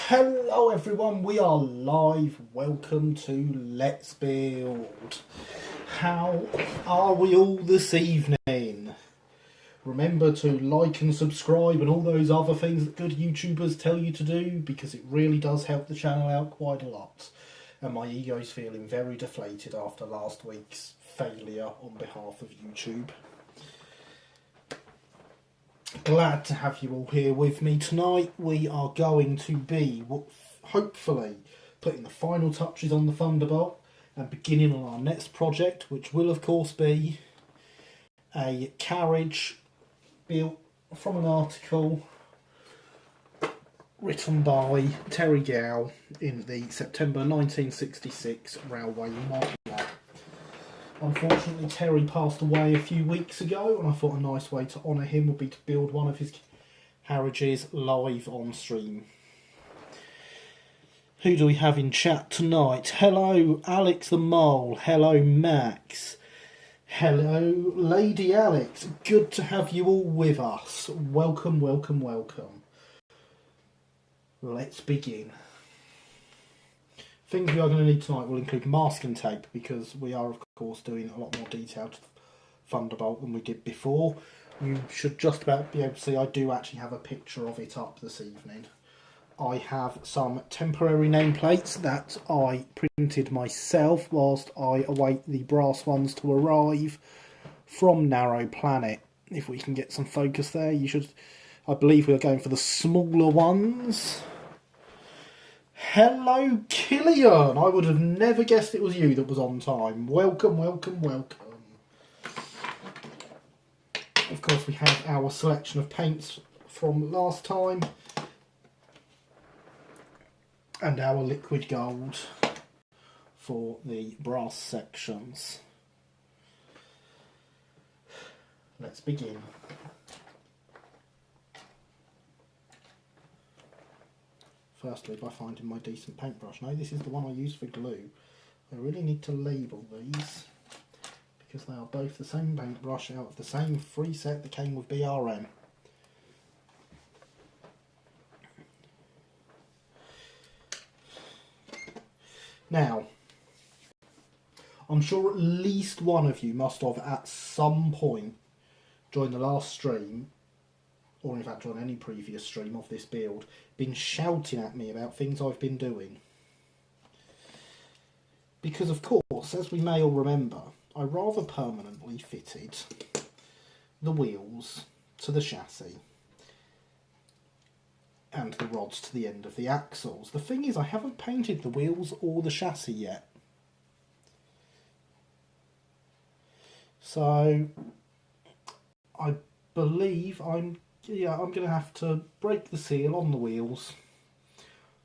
Hello everyone, we are live. Welcome to Let's Build. How are we all this evening? Remember to like and subscribe and all those other things that good YouTubers tell you to do, because it really does help the channel out quite a lot. And my ego's feeling very deflated after last week's failure on behalf of YouTube. Glad to have you all here with me tonight. We are going to be, hopefully, putting the final touches on the Thunderbolt and beginning on our next project, which will of course be a carriage built from an article written by Terry Gough in the September 1966 Railway Model. Unfortunately, Terry passed away a few weeks ago, and I thought a nice way to honour him would be to build one of his carriages live on stream. Who do we have in chat tonight? Hello, Alex the Mole. Hello, Max. Hello, Lady Alex. Good to have you all with us. Welcome, welcome, welcome. Let's begin. Things we are going to need tonight will include masking tape, because we are of course doing a lot more detail to Thunderbolt than we did before. You should just about be able to see I do actually have a picture of it up this evening. I have some temporary nameplates that I printed myself whilst I await the brass ones to arrive from Narrow Planet. If we can get some focus there, I believe we are going for the smaller ones. Hello, Killian! I would have never guessed it was you that was on time. Welcome, welcome, welcome. Of course, we have our selection of paints from last time. And our liquid gold for the brass sections. Let's begin. Firstly, by finding my decent paintbrush. No, this is the one I use for glue. I really need to label these, because they are both the same paintbrush out of the same free set that came with BRM. Now, I'm sure at least one of you must have at some point during the last stream, or in fact on any previous stream of this build, been shouting at me about things I've been doing. Because of course, as we may all remember, I rather permanently fitted the wheels to the chassis and the rods to the end of the axles. The thing is, I haven't painted the wheels or the chassis yet. So I believe I'm going to have to break the seal on the wheels,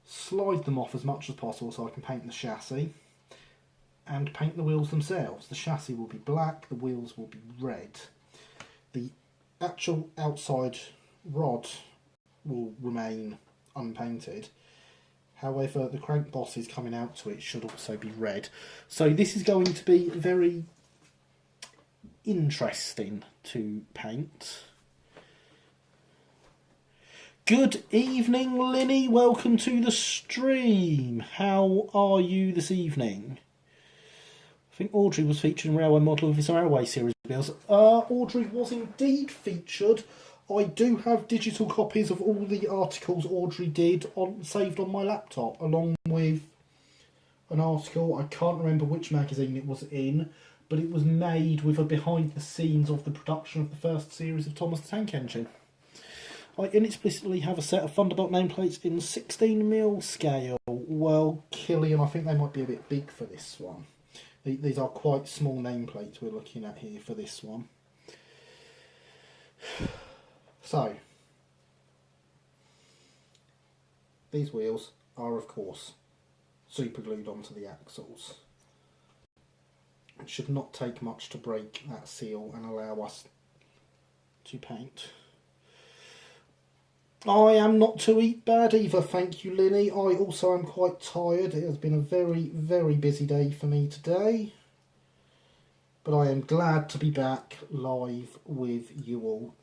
slide them off as much as possible so I can paint the chassis, and paint the wheels themselves. The chassis will be black, the wheels will be red. The actual outside rod will remain unpainted. However, the crank bosses coming out to it should also be red. So this is going to be very interesting to paint. Good evening, Linny. Welcome to the stream. How are you this evening? I think Audrey was featured in Railway Model of his Railway series builds. Audrey was indeed featured. I do have digital copies of all the articles Audrey did saved on my laptop, along with an article, I can't remember which magazine it was in, but it was made with a behind the scenes of the production of the first series of Thomas the Tank Engine. I inexplicably have a set of Thunderbolt nameplates in 16mm scale. Well, Killian, I think they might be a bit big for this one. These are quite small nameplates we're looking at here for this one. So, these wheels are of course super glued onto the axles. It should not take much to break that seal and allow us to paint. I am not too bad either, thank you, Linny. I also am quite tired. It has been a very, very busy day for me today. But I am glad to be back live with you all.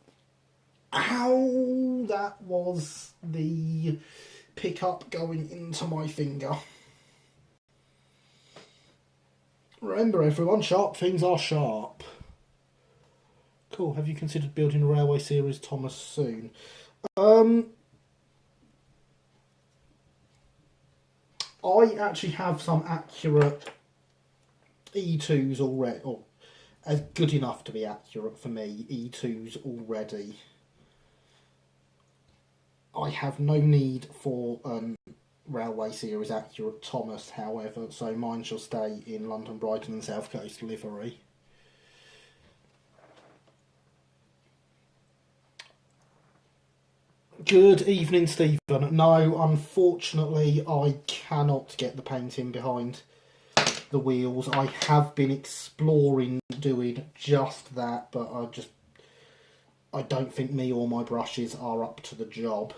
Ow! That was the pick up going into my finger. Remember everyone, sharp things are sharp. Cool, have you considered building a railway series, Thomas, soon? I actually have some accurate E2s already, or as good enough to be accurate for me, E2s already. I have no need for railway series accurate Thomas, however, so mine shall stay in London, Brighton and South Coast livery. Good evening, Stephen. No, unfortunately, I cannot get the painting behind the wheels. I have been exploring doing just that, but I don't think me or my brushes are up to the job.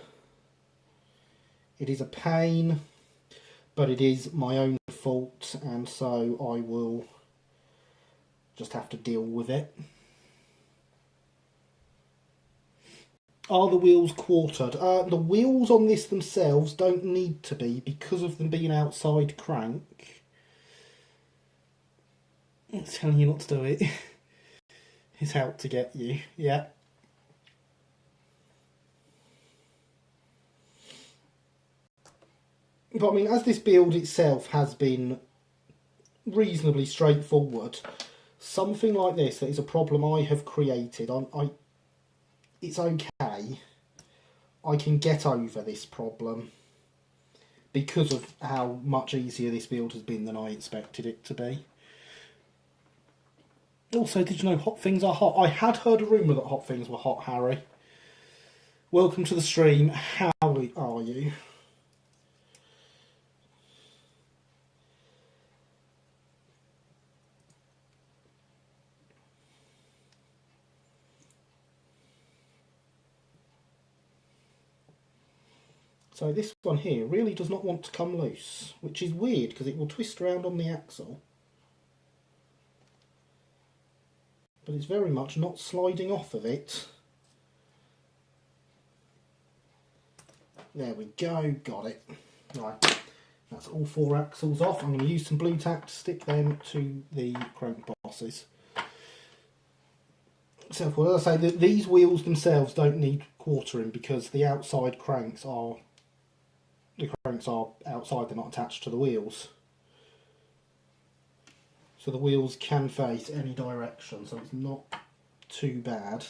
It is a pain, but it is my own fault, and so I will just have to deal with it. Are the wheels quartered? The wheels on this themselves don't need to be, because of them being outside crank. It's telling you not to do it. It's out to get you, yeah. But I mean, as this build itself has been reasonably straightforward, something like this that is a problem I have created, it's okay. I can get over this problem because of how much easier this build has been than I expected it to be. Also, did you know hot things are hot? I had heard a rumour that hot things were hot, Harry. Welcome to the stream. How are you? So this one here really does not want to come loose, which is weird because it will twist around on the axle. But it's very much not sliding off of it. There we go, got it. Right, that's all 4 axles off. I'm going to use some blue tack to stick them to the crank bosses. So, as I say, these wheels themselves don't need quartering because the outside cranks are... The cranks are outside, they're not attached to the wheels. So the wheels can face any direction, so it's not too bad.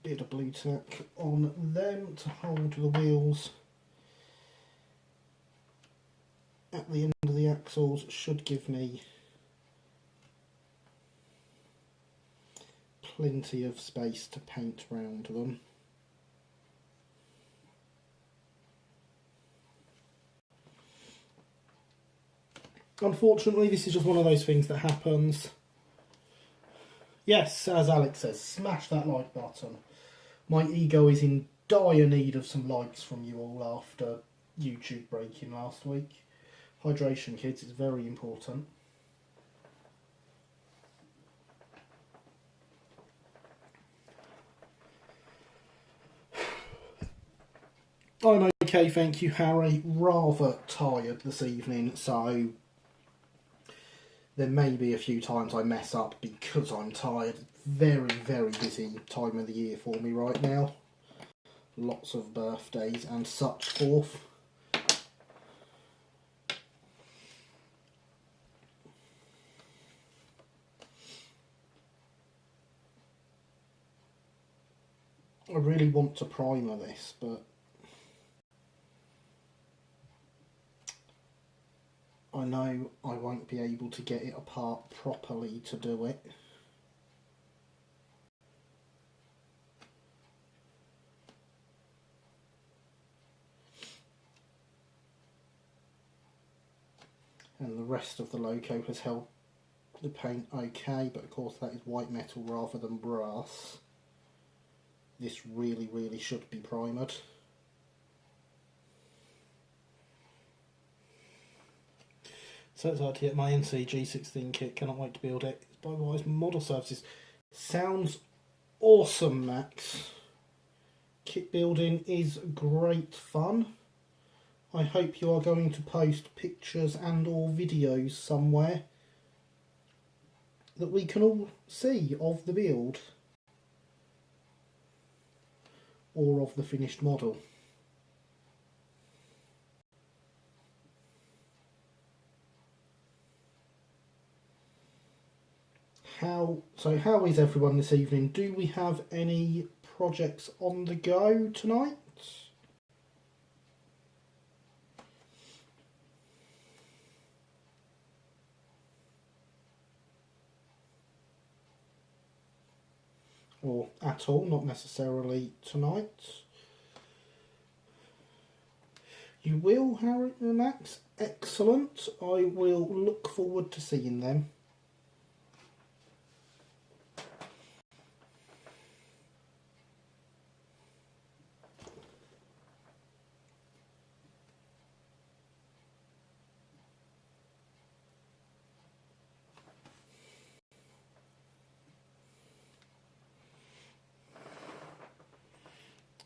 Bit of blue tack on them to hold the wheels at the end of the axles should give me plenty of space to paint round them. Unfortunately, this is just one of those things that happens. Yes, as Alex says, smash that like button. My ego is in dire need of some likes from you all after YouTube breaking last week. Hydration, kids, is very important. I'm okay, thank you, Harry. Rather tired this evening, so there may be a few times I mess up because I'm tired. Very, very busy time of the year for me right now. Lots of birthdays and such forth. I really want to primer this, but I know I won't be able to get it apart properly to do it. And the rest of the logo has held the paint okay, but of course that is white metal rather than brass. This really, really should be primered. So excited to get my NCG16 kit, cannot wait to build it. It's by Wise Model Services. Sounds awesome, Max. Kit building is great fun. I hope you are going to post pictures and or videos somewhere that we can all see of the build or of the finished model. How is everyone this evening? Do we have any projects on the go tonight? Or at all, not necessarily tonight. You will, Harry and Max? Excellent. I will look forward to seeing them.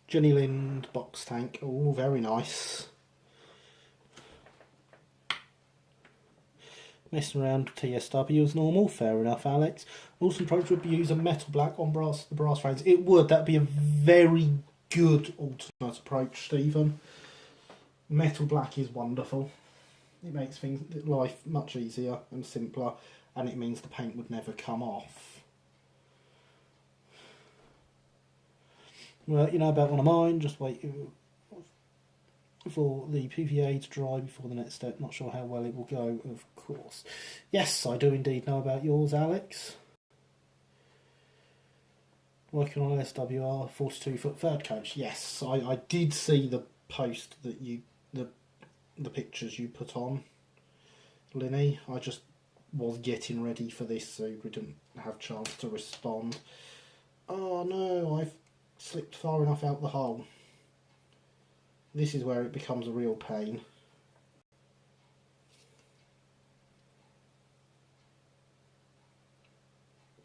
Jenny Lind box tank. Oh, very nice. Messing around TSW as normal. Fair enough, Alex. Awesome approach would be use a metal black on the brass frames. It would. That'd be a very good alternate approach, Stephen. Metal black is wonderful. It makes life much easier and simpler, and it means the paint would never come off. Well, you know about one of mine, just wait for the PVA to dry before the next step. Not sure how well it will go, of course. Yes, I do indeed know about yours, Alex. Working on an SWR 42-foot third coach. Yes, I did see the post that the pictures you put on, Linny. I just was getting ready for this, so we didn't have a chance to respond. Oh no, I've slipped far enough out the hole. This is where it becomes a real pain.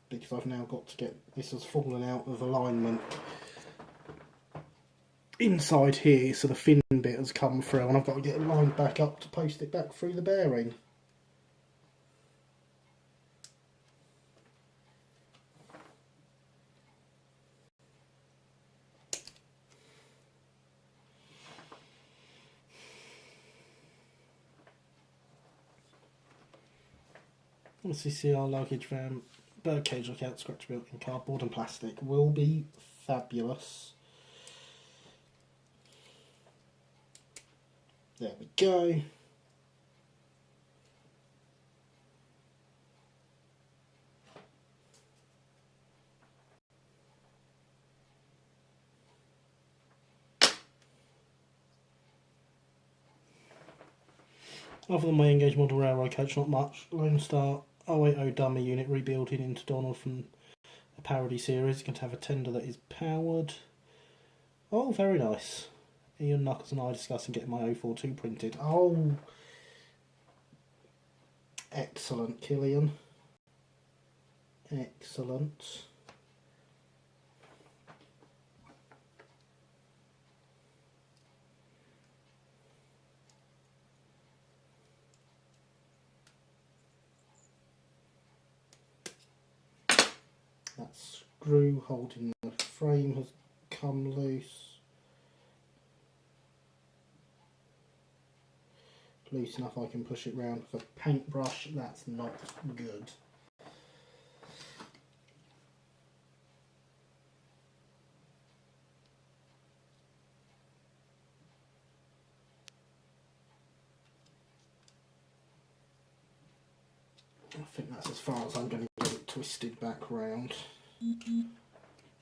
Because I've now got to get this has fallen out of alignment inside here, so the fin bit has come through and I've got to get it lined back up to post it back through the bearing. CCR luggage van, birdcage lookout, scratch built in cardboard and plastic will be fabulous. There we go. Other than my Engage model railroad coach, not much. Lone Star 080 dummy unit rebuilding into Donald from a parody series. You can have a tender that is powered. Oh, very nice. Ian Knuckles and I discussing getting my 042 printed. Oh, excellent, Killian. Excellent. That screw holding the frame has come loose. Loose enough I can push it round with a paintbrush. That's not good. I think that's as far as I'm going to get it twisted back round.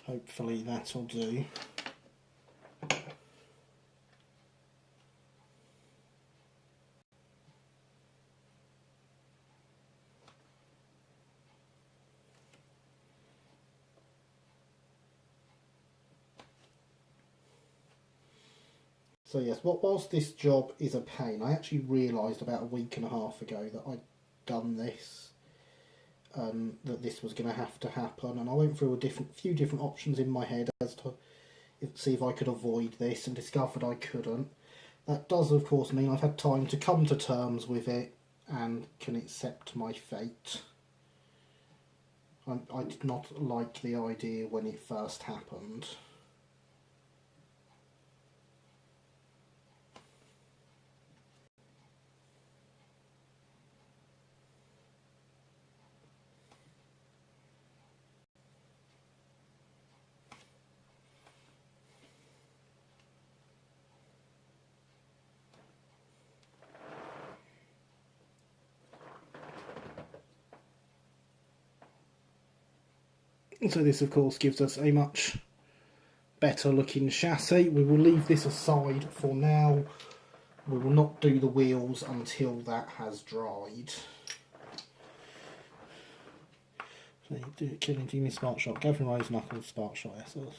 Hopefully that'll do. So yes, whilst this job is a pain, I actually realised about a week and a half ago that I'd done this, that this was going to have to happen, and I went through few different options in my head as to see if I could avoid this, and discovered I couldn't. That does, of course, mean I've had time to come to terms with it and can accept my fate. I did not like the idea when it first happened. So this, of course, gives us a much better looking chassis. We will leave this aside for now. We will not do the wheels until that has dried. So Killing Jimmy Smart Shot, Gavin Rose Knuckles Spark Shot SLs.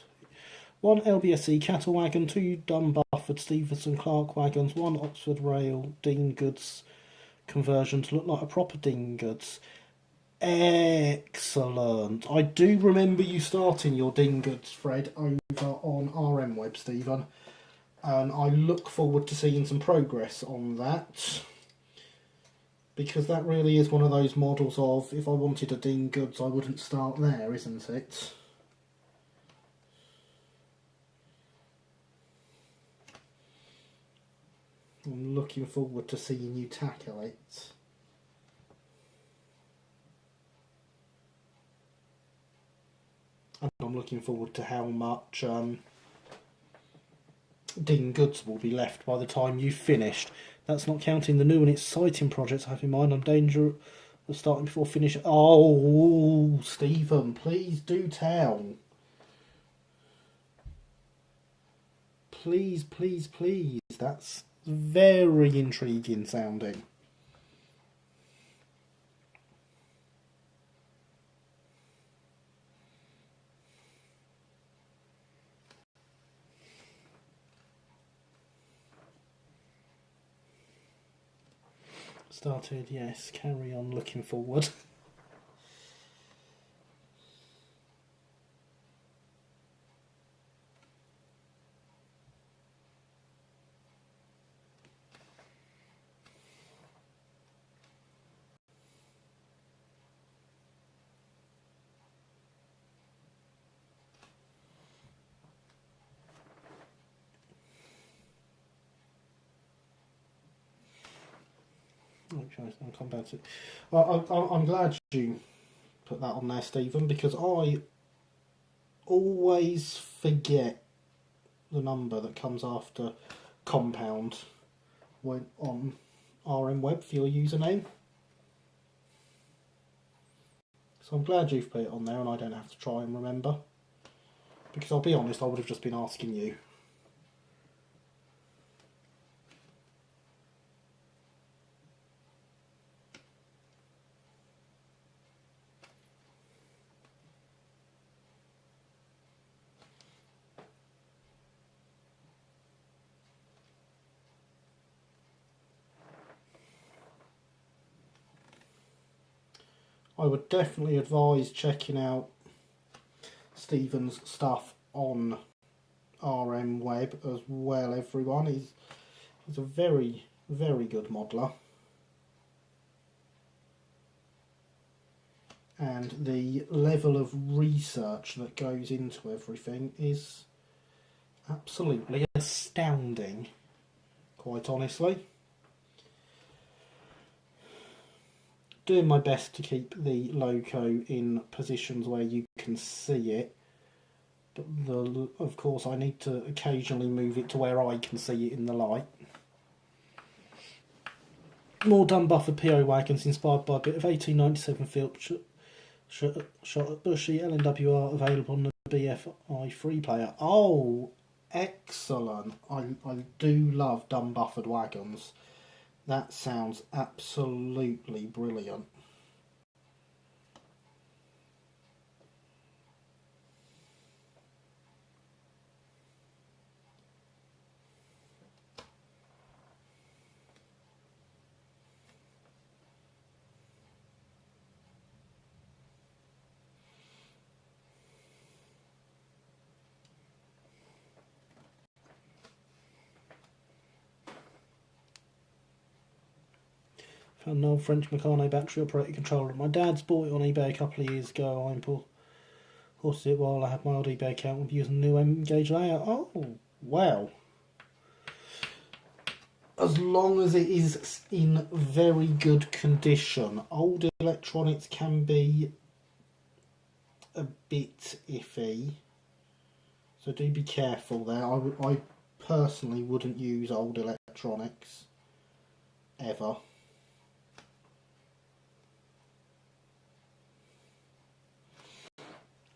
1 LBSC Cattle Wagon, 2 Dunbufford Stevenson Clark wagons, 1 Oxford Rail Dean Goods conversion to look like a proper Dean Goods. Excellent. I do remember you starting your Dean Goods thread over on RM Web, Stephen, and I look forward to seeing some progress on that, because that really is one of those models of, if I wanted a Dean Goods I wouldn't start there, isn't it? I'm looking forward to seeing you tackle it. And I'm looking forward to how much Dean Goods will be left by the time you've finished. That's not counting the new and exciting projects I have in mind. I'm in danger of starting before finish. Oh, Stephen, please do tell. Please, please, please. That's very intriguing sounding. Started, yes, carry on looking forward. Okay, I'll come back to it. I'm glad you put that on there, Stephen, because I always forget the number that comes after compound when on RM Web for your username. So I'm glad you've put it on there and I don't have to try and remember. Because I'll be honest, I would have just been asking you. I would definitely advise checking out Stephen's stuff on RM Web as well, everyone. He's a very, very good modeller. And the level of research that goes into everything is absolutely astounding, quite honestly. Doing my best to keep the logo in positions where you can see it, but of course I need to occasionally move it to where I can see it in the light. More Dunbufford PO wagons inspired by a bit of 1897 film shot at Bushy LNWR available on the BFI free player. Oh, excellent. I do love Dunbufford wagons. That sounds absolutely brilliant. Found an old French Meccano battery operated controller. My dad's bought it on eBay a couple of years ago. I imported it while I had my old eBay account with using a new M-gauge layout. Oh, wow. As long as it is in very good condition. Old electronics can be a bit iffy, so do be careful there. I personally wouldn't use old electronics ever.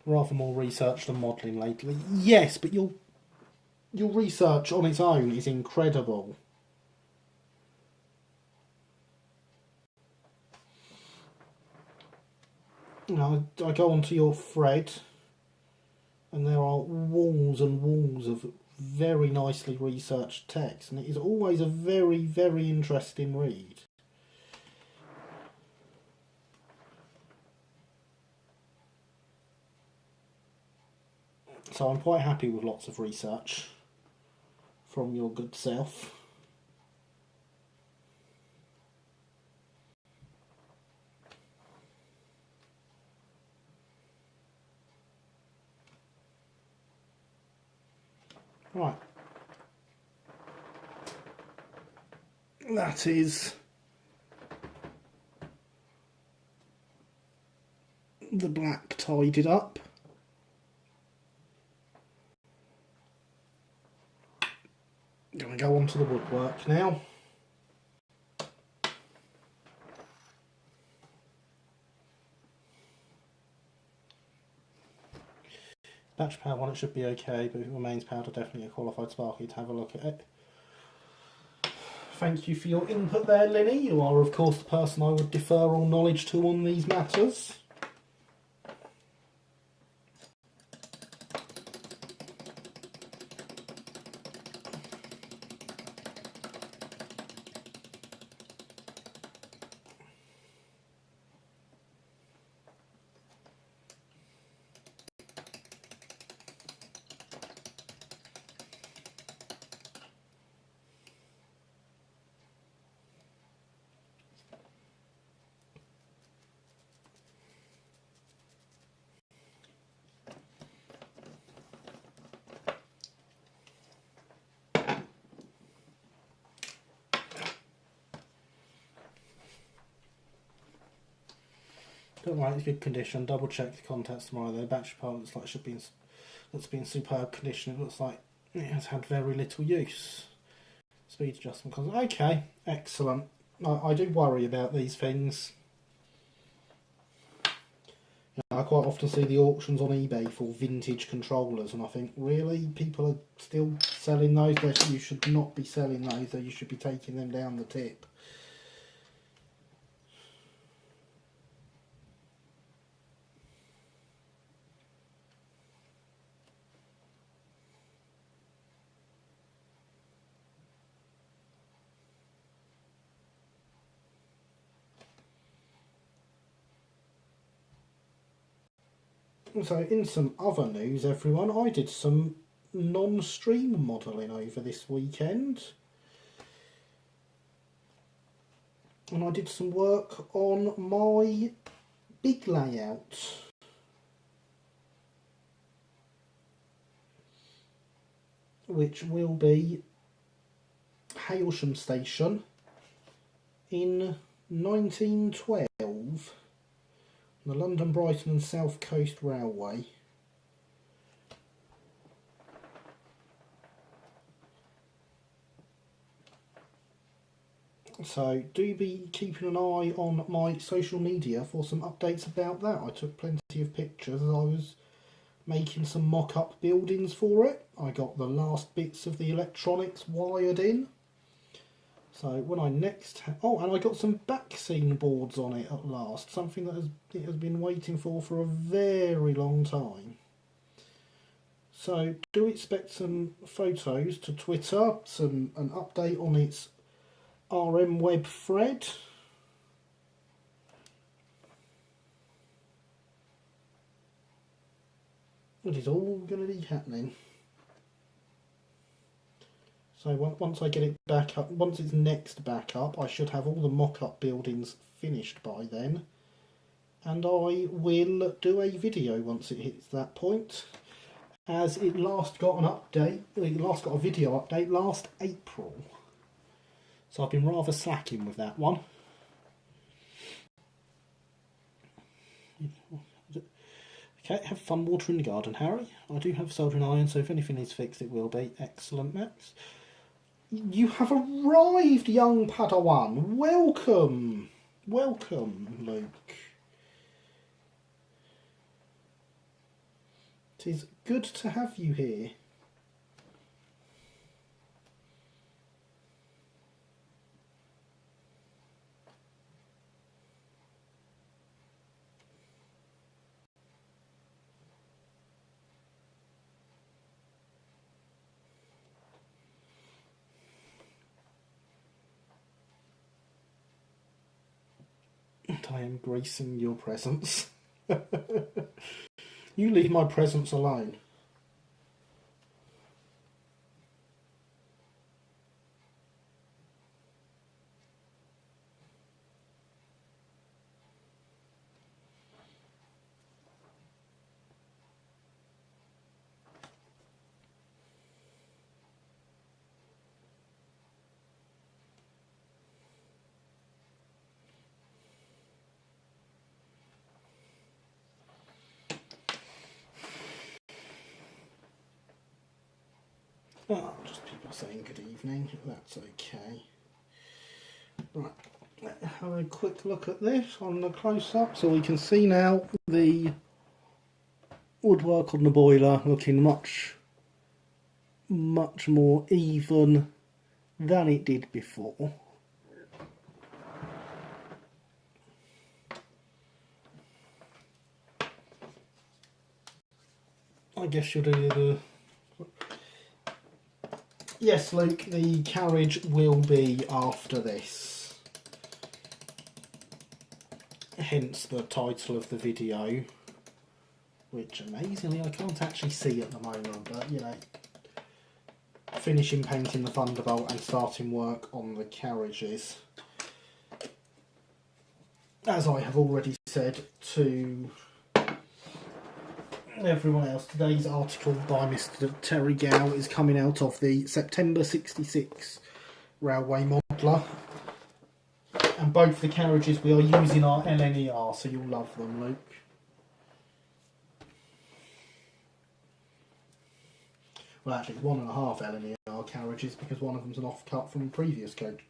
Rather more research than modelling lately. Yes, but your research on its own is incredible. You know, I go onto your thread, and there are walls and walls of very nicely researched text, and it is always a very, very interesting read. So I'm quite happy with lots of research from your good self. Right. That is the black tidied up. Going to go on to the woodwork now. Battery power one, it should be okay, but if it remains powder, definitely a qualified sparky to have a look at it. Thank you for your input there, Linny. You are, of course, the person I would defer all knowledge to on these matters. Don't worry, it's good condition. Double check the contacts tomorrow though. Battery power looks like it should be in superb condition. It looks like it has had very little use. Speed adjustment. Okay, excellent. I do worry about these things. You know, I quite often see the auctions on eBay for vintage controllers, and I think, really, people are still selling those? You should not be selling those. You should be taking them down the tip. So, in some other news, everyone, I did some non-stream modelling over this weekend. And I did some work on my big layout. Which will be Hailsham Station in 1912. The London, Brighton and South Coast Railway. So do be keeping an eye on my social media for some updates about that. I took plenty of pictures as I was making some mock-up buildings for it. I got the last bits of the electronics wired in. So when I next... Oh, and I got some backscene boards on it at last. Something that it has been waiting for a very long time. So do expect some photos to Twitter, an update on its RM web thread. It is all going to be happening. So once I get it back up, once it's next back up, I should have all the mock-up buildings finished by then. And I will do a video once it hits that point, as it last got an update, it last got a video update last April. So I've been rather slacking with that one. Okay, have fun watering the garden, Harry. I do have soldering iron, so if anything is fixed, it will be. Excellent, Max. You have arrived, young Padawan. Welcome. Welcome, Luke. It is good to have you here. I am gracing your presence. You leave my presence alone. Oh, just people saying good evening. That's okay. Right, let's have a quick look at this on the close-up, so we can see now the woodwork on the boiler looking much more even than it did before. I guess you'll do the... Yes, Luke, the carriage will be after this. Hence the title of the video, which amazingly I can't actually see at the moment, but you know, finishing painting the Thunderbolt and starting work on the carriages. As I have already said to everyone else, today's article by Mr. Terry Gough is coming out of the September 66 Railway Modeller, and both the carriages we are using are LNER, so you'll love them, Luke. Well, actually, 1.5 LNER carriages, because one of them's an offcut from a previous coach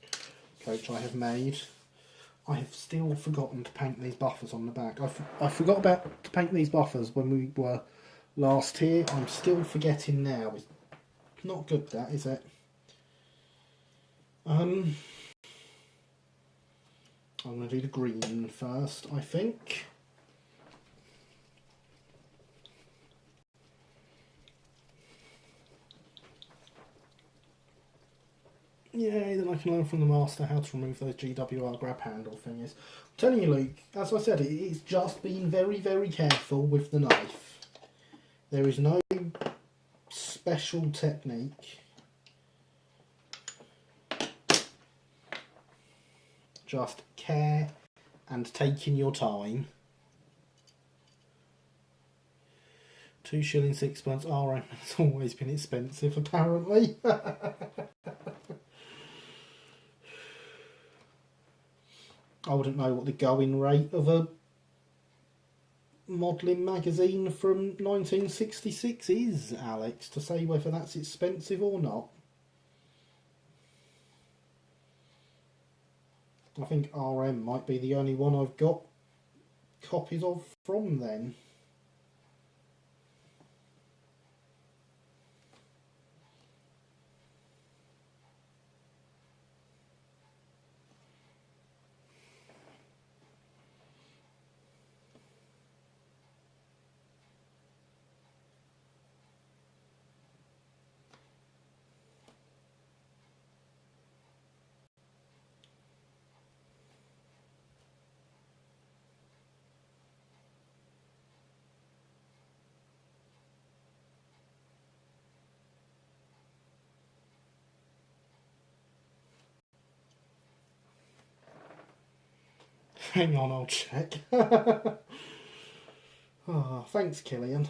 I have made. I have still forgotten to paint these buffers on the back. I forgot to paint these buffers when we were last here. I'm still forgetting now. It's not good, that, is it? I'm going to do the green first, I think. Yay, then I can learn from the master how to remove those GWR grab handle thingies. I'm telling you, Luke, as I said, it's just being very, very careful with the knife. There is no special technique. Just care and taking your time. 2 shillings 6pence. RM has always been expensive, apparently. I wouldn't know what the going rate of a modelling magazine from 1966 is, Alex, to say whether that's expensive or not. I think RM might be the only one I've got copies of from then. Hang on, I'll check. Oh, thanks, Killian.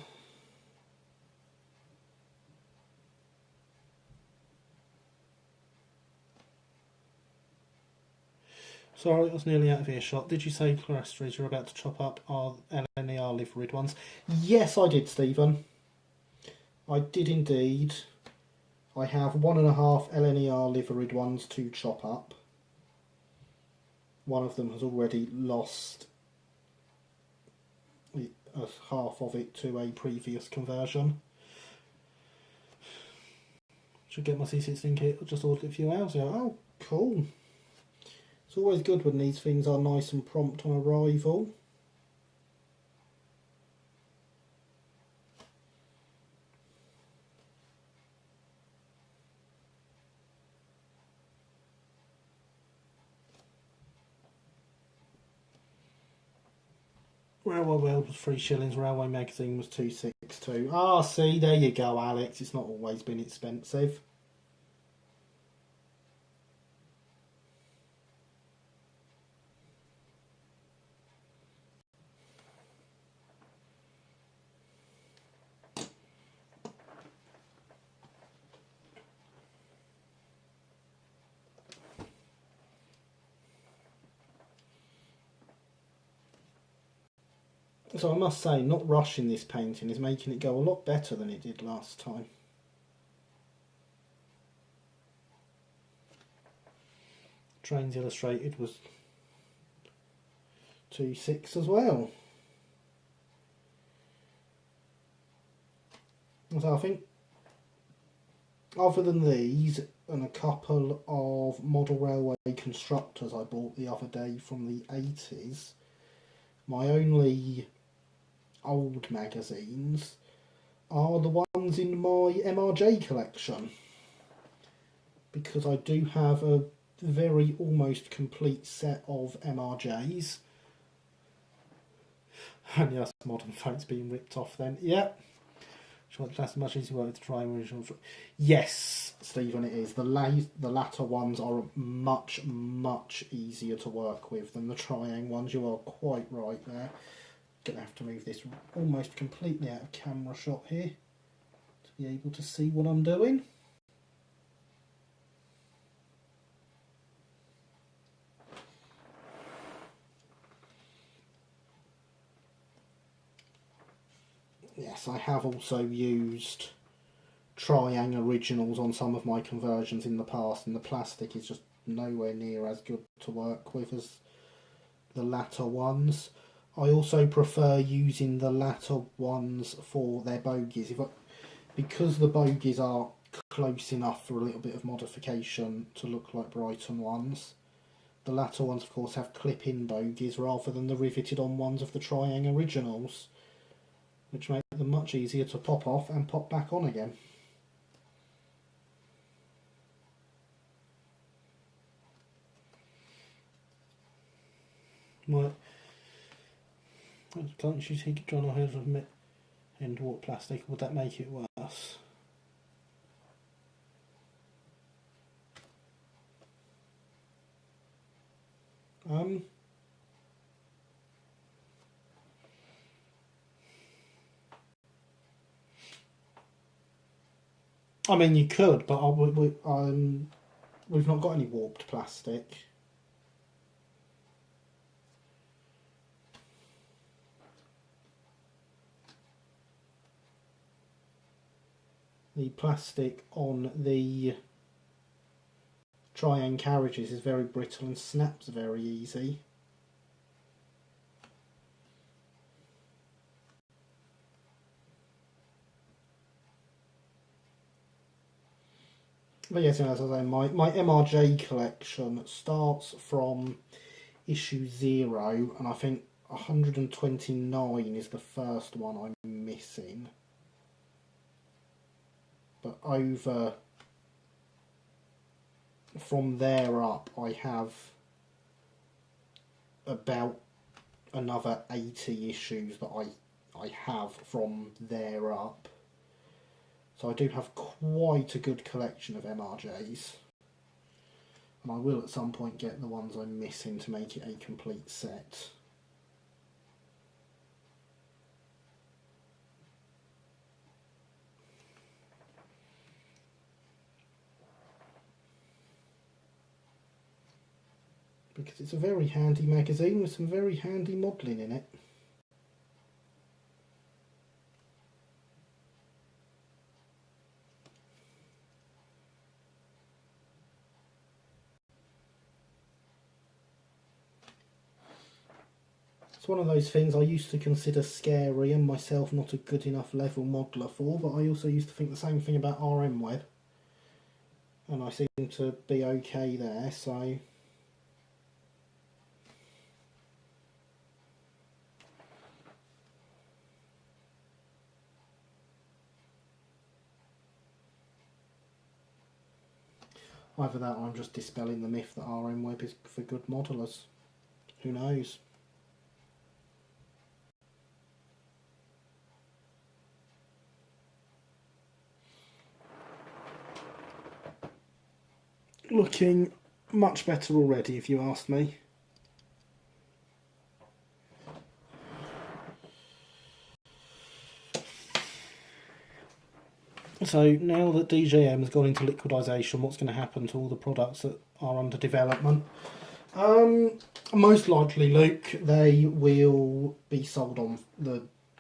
Sorry, I was nearly out of earshot. Did you say cholesterols you're about to chop up are LNER liverid ones? Yes, I did, Stephen. I did indeed. I have 1.5 LNER liverid ones to chop up. One of them has already lost half of it to a previous conversion. Should get my C16 kit. I just ordered it a few hours ago. Oh, cool. It's always good when these things are nice and prompt on arrival. Railway World was 3 shillings, Railway Magazine was 2.62. Ah, see, there you go, Alex. It's not always been expensive. So I must say, not rushing this painting is making it go a lot better than it did last time. Trains Illustrated was 2.6 as well. So I think, other than these and a couple of model railway constructors I bought the other day from the 80s, my only old magazines are the ones in my MRJ collection, because I do have a very almost complete set of MRJs. And yes, modern folks being ripped off then. Yep. That's much easier work to try original. Yes, Stephen, it is. The latter ones are much, much easier to work with than the Triang ones. You are quite right there. Gonna have to move this almost completely out of camera shot here to be able to see what I'm doing. Yes, I have also used Triang originals on some of my conversions in the past, and the plastic is just nowhere near as good to work with as the latter ones. I also prefer using the latter ones for their bogies. Because the bogies are close enough for a little bit of modification to look like Brighton ones, the latter ones of course have clip-in bogies rather than the riveted on ones of the Triang originals, which make them much easier to pop off and pop back on again. Can't you take John O'Hara's admit and what plastic? Would that make it worse? I mean, you could, but we've not got any warped plastic. The plastic on the Triang carriages is very brittle and snaps very easy. But yes, as I say, my MRJ collection starts from issue 0, and I think 129 is the first one I'm missing. But over from there up, I have about another 80 issues that I have from there up. So I do have quite a good collection of MRJs. And I will at some point get the ones I'm missing to make it a complete set. Because it's a very handy magazine with some very handy modelling in it. It's one of those things I used to consider scary and myself not a good enough level modeller for, but I also used to think the same thing about RM Web. And I seem to be okay there, so... Either that or I'm just dispelling the myth that RM Web is for good modelers. Who knows? Looking much better already, if you ask me. So now that DJM has gone into liquidation, what's going to happen to all the products that are under development? Most likely, Luke, they will be sold on.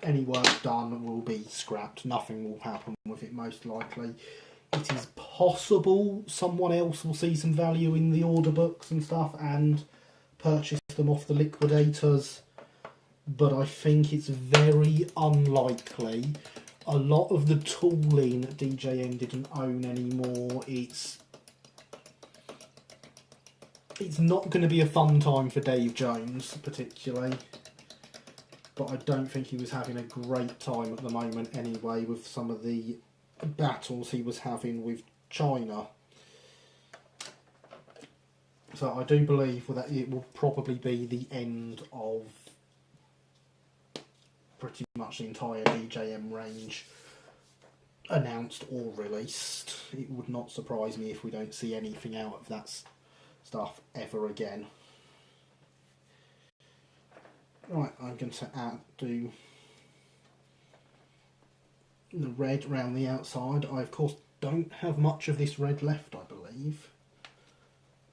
Any work done will be scrapped. Nothing will happen with it, most likely. It is possible someone else will see some value in the order books and stuff and purchase them off the liquidators, but I think it's very unlikely. A lot of the tooling DJM didn't own anymore. It's not going to be a fun time for Dave Jones, particularly. But I don't think he was having a great time at the moment anyway, with some of the battles he was having with China. So I do believe that it will probably be the end of pretty much the entire DJM range announced or released. It would not surprise me if we don't see anything out of that stuff ever again. Right, I'm going to do the red around the outside. I of course don't have much of this red left, I believe.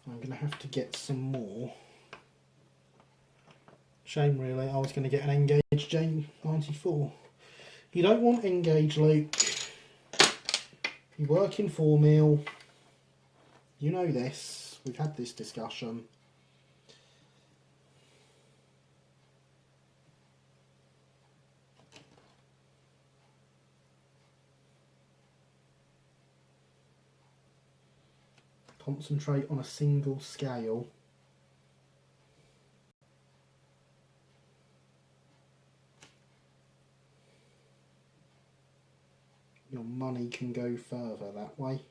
I'm going to have to get some more. Shame really, I was going to get an Engage J94. You don't want Engage, Luke. You work in 4 mil. You know this. We've had this discussion. Concentrate on a single scale. Your money can go further that way.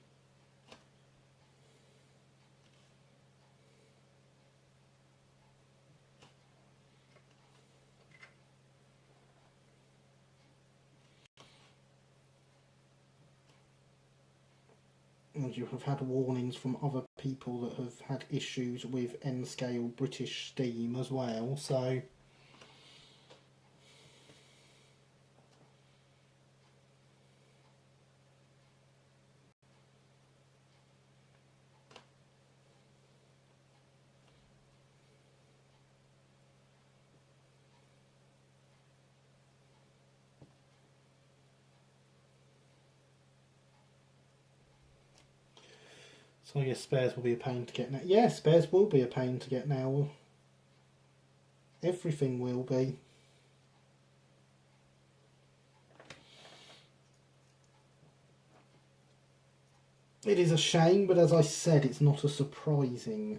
And you have had warnings from other people that have had issues with N-scale British steam as well, so... So I guess spares will be a pain to get now. Yeah, spares will be a pain to get now. Everything will be. It is a shame, but as I said, it's not a surprising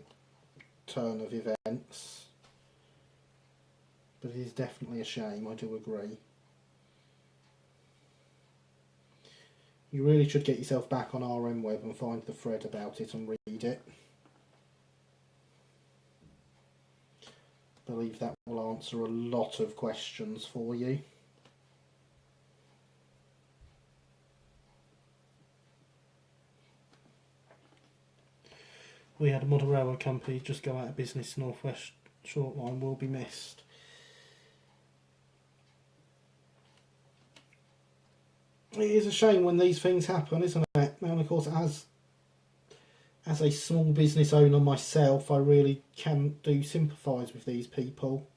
turn of events. But it is definitely a shame, I do agree. You really should get yourself back on RM Web and find the thread about it and read it. I believe that will answer a lot of questions for you. we had a model railway company just go out of business, North West Short Line will be missed. It is a shame when these things happen, isn't it? And of course, as a small business owner myself, I really do sympathise with these people.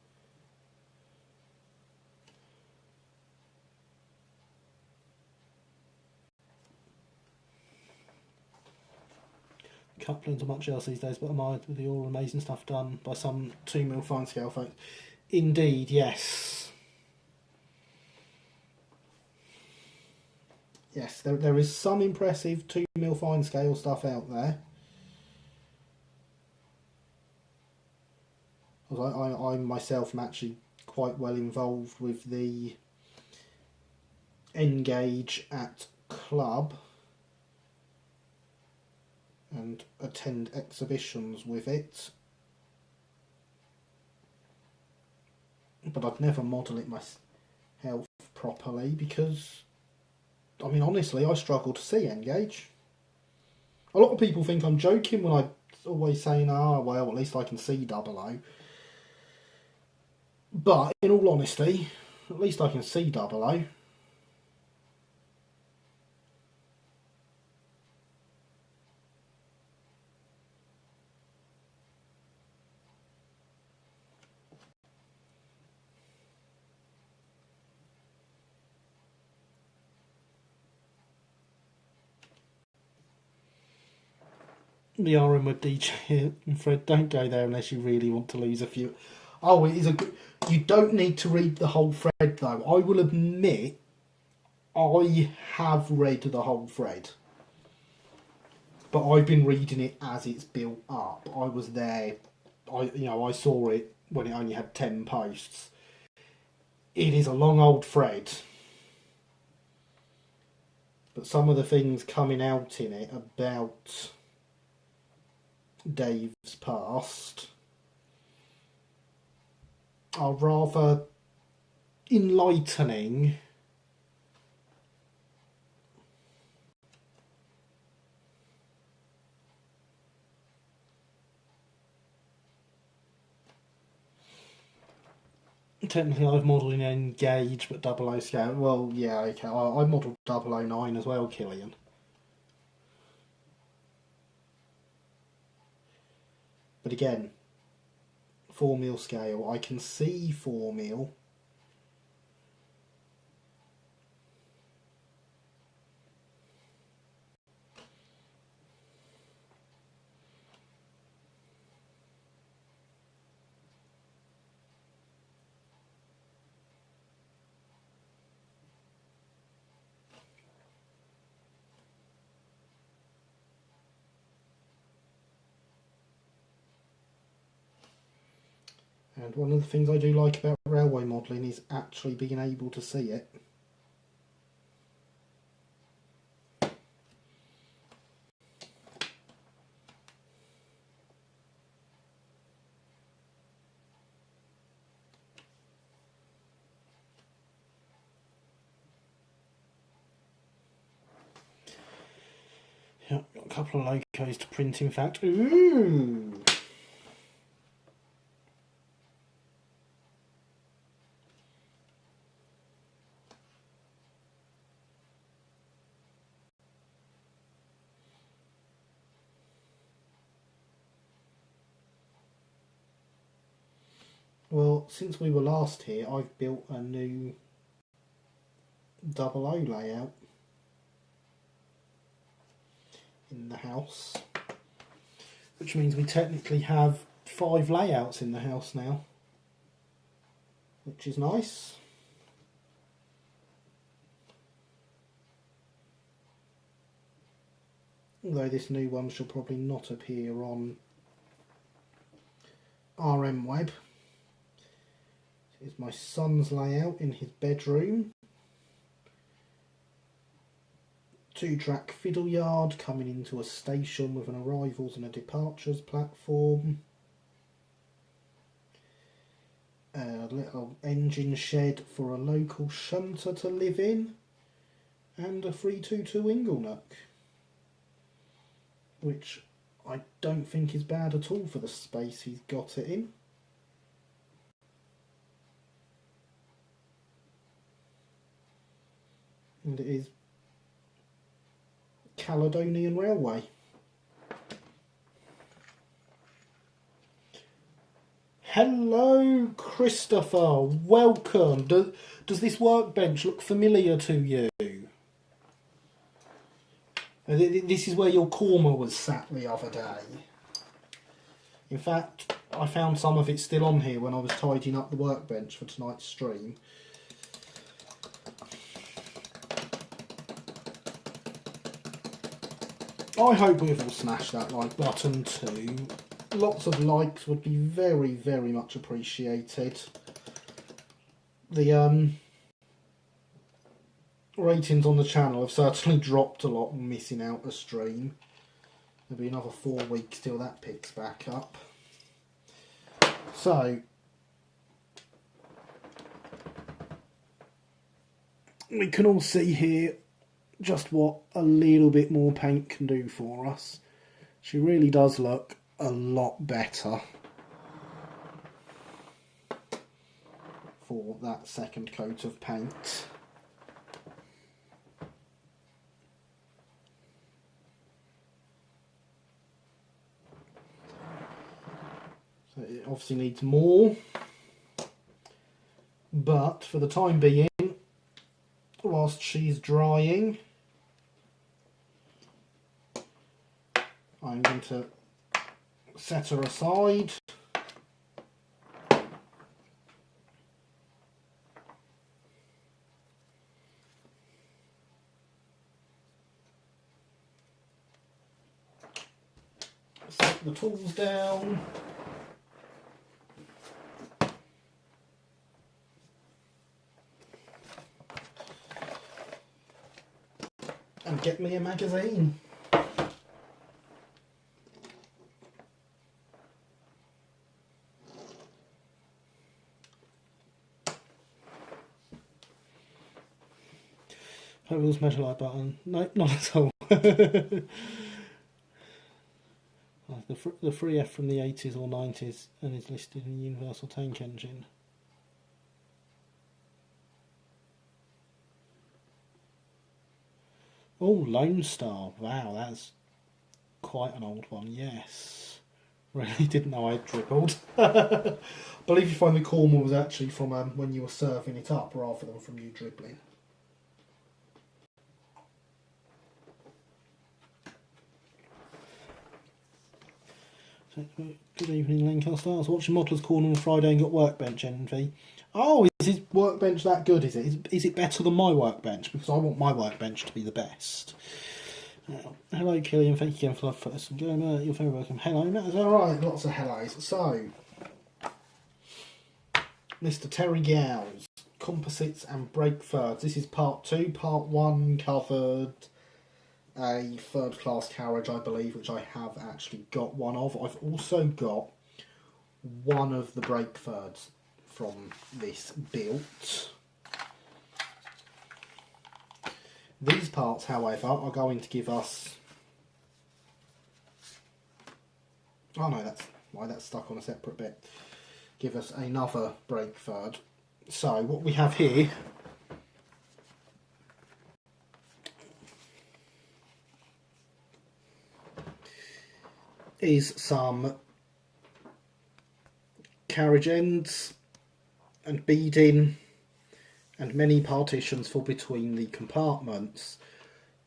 Couplings are much else these days, but admired with the all amazing stuff done by some 2mm fine scale folks. Indeed, yes. Yes, there is some impressive 2mm fine scale stuff out there. I myself am actually quite well involved with the Engage at Club and attend exhibitions with it. But I'd never model it myself properly because, I mean, honestly, I struggle to see Engage. A lot of people think I'm joking when I always saying, well, at least I can see 00. But, in all honesty, at least I can see 00. The RM with DJ and Fred, don't go there unless you really want to lose a few. Oh, it is a good... You don't need to read the whole thread, though. I will admit, I have read the whole thread. But I've been reading it as it's built up. I was there. I saw it when it only had 10 posts. It is a long old thread. But some of the things coming out in it about Dave's past are rather enlightening. Technically I've modelled in Engage but 00 scale. Well, yeah, okay, I modelled 009 as well, Killian. But again, 4mm scale, I can see 4mm. And one of the things I do like about railway modelling is actually being able to see it. Yeah, got a couple of locos to print in fact. Ooh! Well, since we were last here, I've built a new 00 layout in the house, which means we technically have 5 layouts in the house now, which is nice. Although this new one shall probably not appear on RM Web. Here's my son's layout in his bedroom. 2-track fiddle yard coming into a station with an arrivals and a departures platform. A little engine shed for a local shunter to live in. And a 322 Inglenook, which I don't think is bad at all for the space he's got it in. And it is Caledonian Railway. Hello, Christopher. Welcome. Does this workbench look familiar to you? This is where your korma was sat the other day. In fact, I found some of it still on here when I was tidying up the workbench for tonight's stream. I hope we've all smashed that like button too. Lots of likes would be very, very much appreciated. The ratings on the channel have certainly dropped a lot, missing out a stream. There'll be another 4 weeks till that picks back up. So, we can all see here just what a little bit more paint can do for us. She really does look a lot better for that second coat of paint. So it obviously needs more, but for the time being, whilst she's drying, I'm going to set her aside. Set the tools down. And get me a magazine. Pebbles metal like button. No, not at all. The free F from the 80s or 90s and is listed in the Universal Tank Engine. Oh, Lone Star. Wow, that's quite an old one, yes. Really didn't know I'd dribbled. I believe you find the korma was actually from when you were serving it up rather than from you dribbling. Good evening, Lancaster. I was watching Modeller's Corner on Friday and got workbench envy. Oh, is his workbench that good, is it? Is it better than my workbench? Because I want my workbench to be the best. Hello, Killian. Thank you again for the first. You're very welcome. Hello, Matt. Alright, lots of hellos. So, Mr. Terry Gough, Composites and Brake Thirds. This is part 2. Part 1 covered a third class carriage, I believe, which I have actually got one of. I've also got one of the brake thirds from this built. These parts, however, are going to give us... Oh no, that's why that's stuck on a separate bit. Give us another brake third. So what we have here is some carriage ends and beading and many partitions for between the compartments.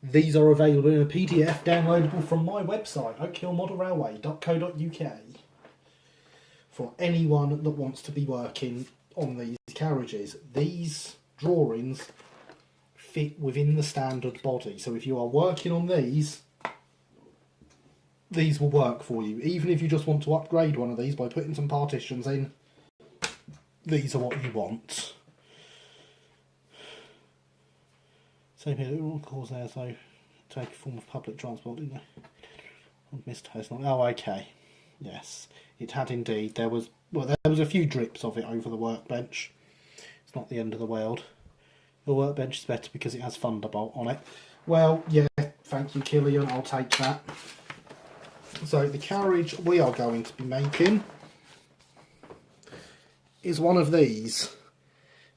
These are available in a PDF downloadable from my website, oakhillmodelrailway.co.uk, for anyone that wants to be working on these carriages. These drawings fit within the standard body, so if you are working on these will work for you. Even if you just want to upgrade one of these by putting some partitions in, these are what you want. Same here, all calls there, so take a form of public transport, didn't they? Missed host. Oh, okay. Yes, it had indeed. There was a few drips of it over the workbench. It's not the end of the world. Your workbench is better because it has Thunderbolt on it. Well, yeah, thank you, Killian. I'll take that. So the carriage we are going to be making is one of these,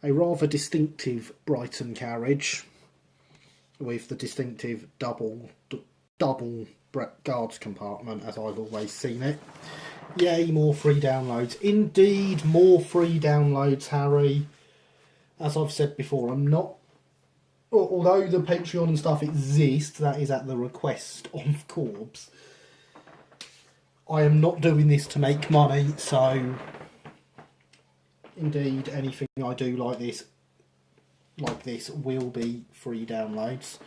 a rather distinctive Brighton carriage with the distinctive double guards compartment, as I've always seen it. Yay, more free downloads. Indeed, more free downloads, Harry. As I've said before, I'm not... Although the Patreon and stuff exists, that is at the request of Corbs. I am not doing this to make money, so... Indeed, anything I do like this will be free downloads.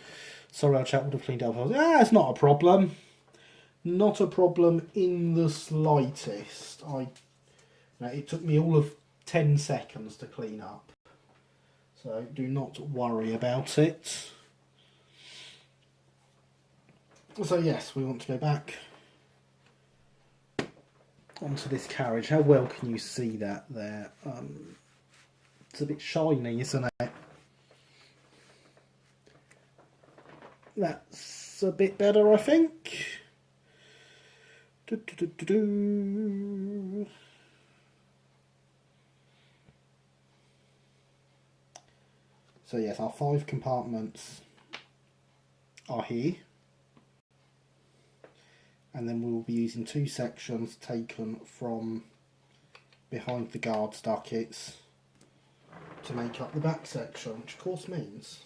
Sorry, our chat would have cleaned up. It's not a problem. Not a problem in the slightest. It took me all of 10 seconds to clean up. So do not worry about it. So yes, we want to go back onto this carriage. How well can you see that there? It's a bit shiny, isn't it? That's a bit better, I think. So yes, our 5 compartments are here. And then we will be using 2 sections taken from behind the guards duckets to make up the back section, which of course means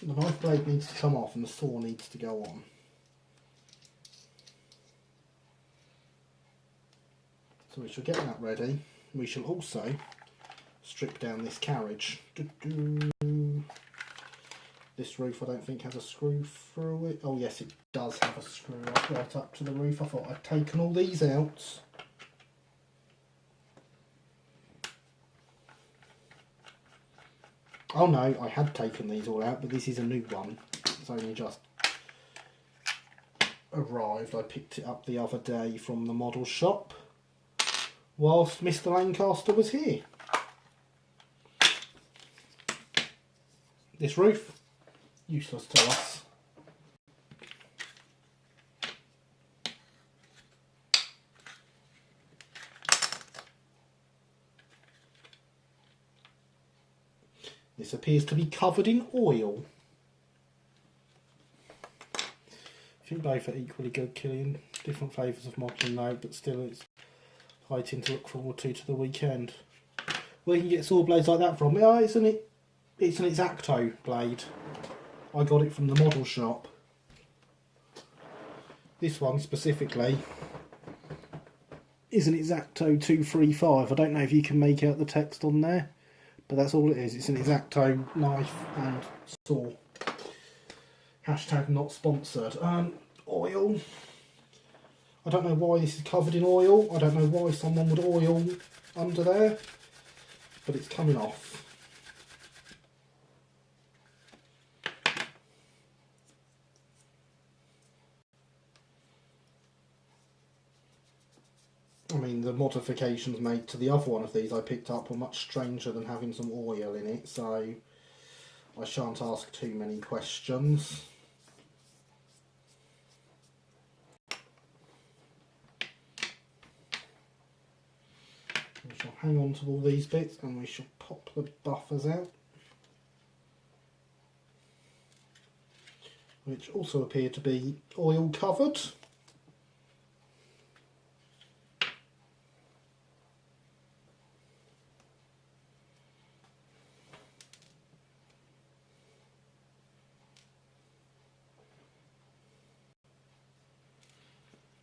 the knife blade needs to come off and the saw needs to go on. So we shall get that ready. We shall also strip down this carriage. This roof I don't think has a screw through it. Oh yes, it does have a screw right up to the roof. I thought I'd taken all these out. Oh no, I had taken these all out, but this is a new one. It's only just arrived. I picked it up the other day from the model shop whilst Mr. Lancaster was here. This roof, useless to us. This appears to be covered in oil. I think both are equally good, Killian. Different flavours of modelling though, but still it's fighting to look forward to the weekend. Where you can get saw blades like that from? Yeah, it's an X-Acto blade. I got it from the model shop. This one specifically is an X-Acto 235. I don't know if you can make out the text on there, but that's all it is. It's an X-Acto knife and saw. Hashtag not sponsored. Oil. I don't know why this is covered in oil. I don't know why someone would oil under there, but it's coming off. I mean, the modifications made to the other one of these I picked up were much stranger than having some oil in it, so I shan't ask too many questions. We shall hang on to all these bits and we shall pop the buffers out, which also appear to be oil covered.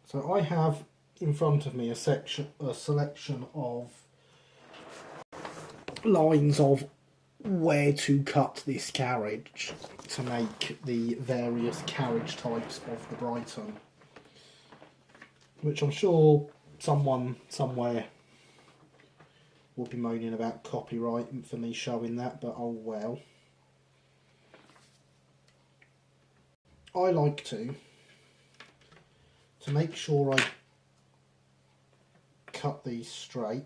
So I have in front of me a selection of lines of where to cut this carriage to make the various carriage types of the Brighton, which I'm sure someone somewhere will be moaning about copyright for me showing that, but oh well. I like to make sure I cut these straight.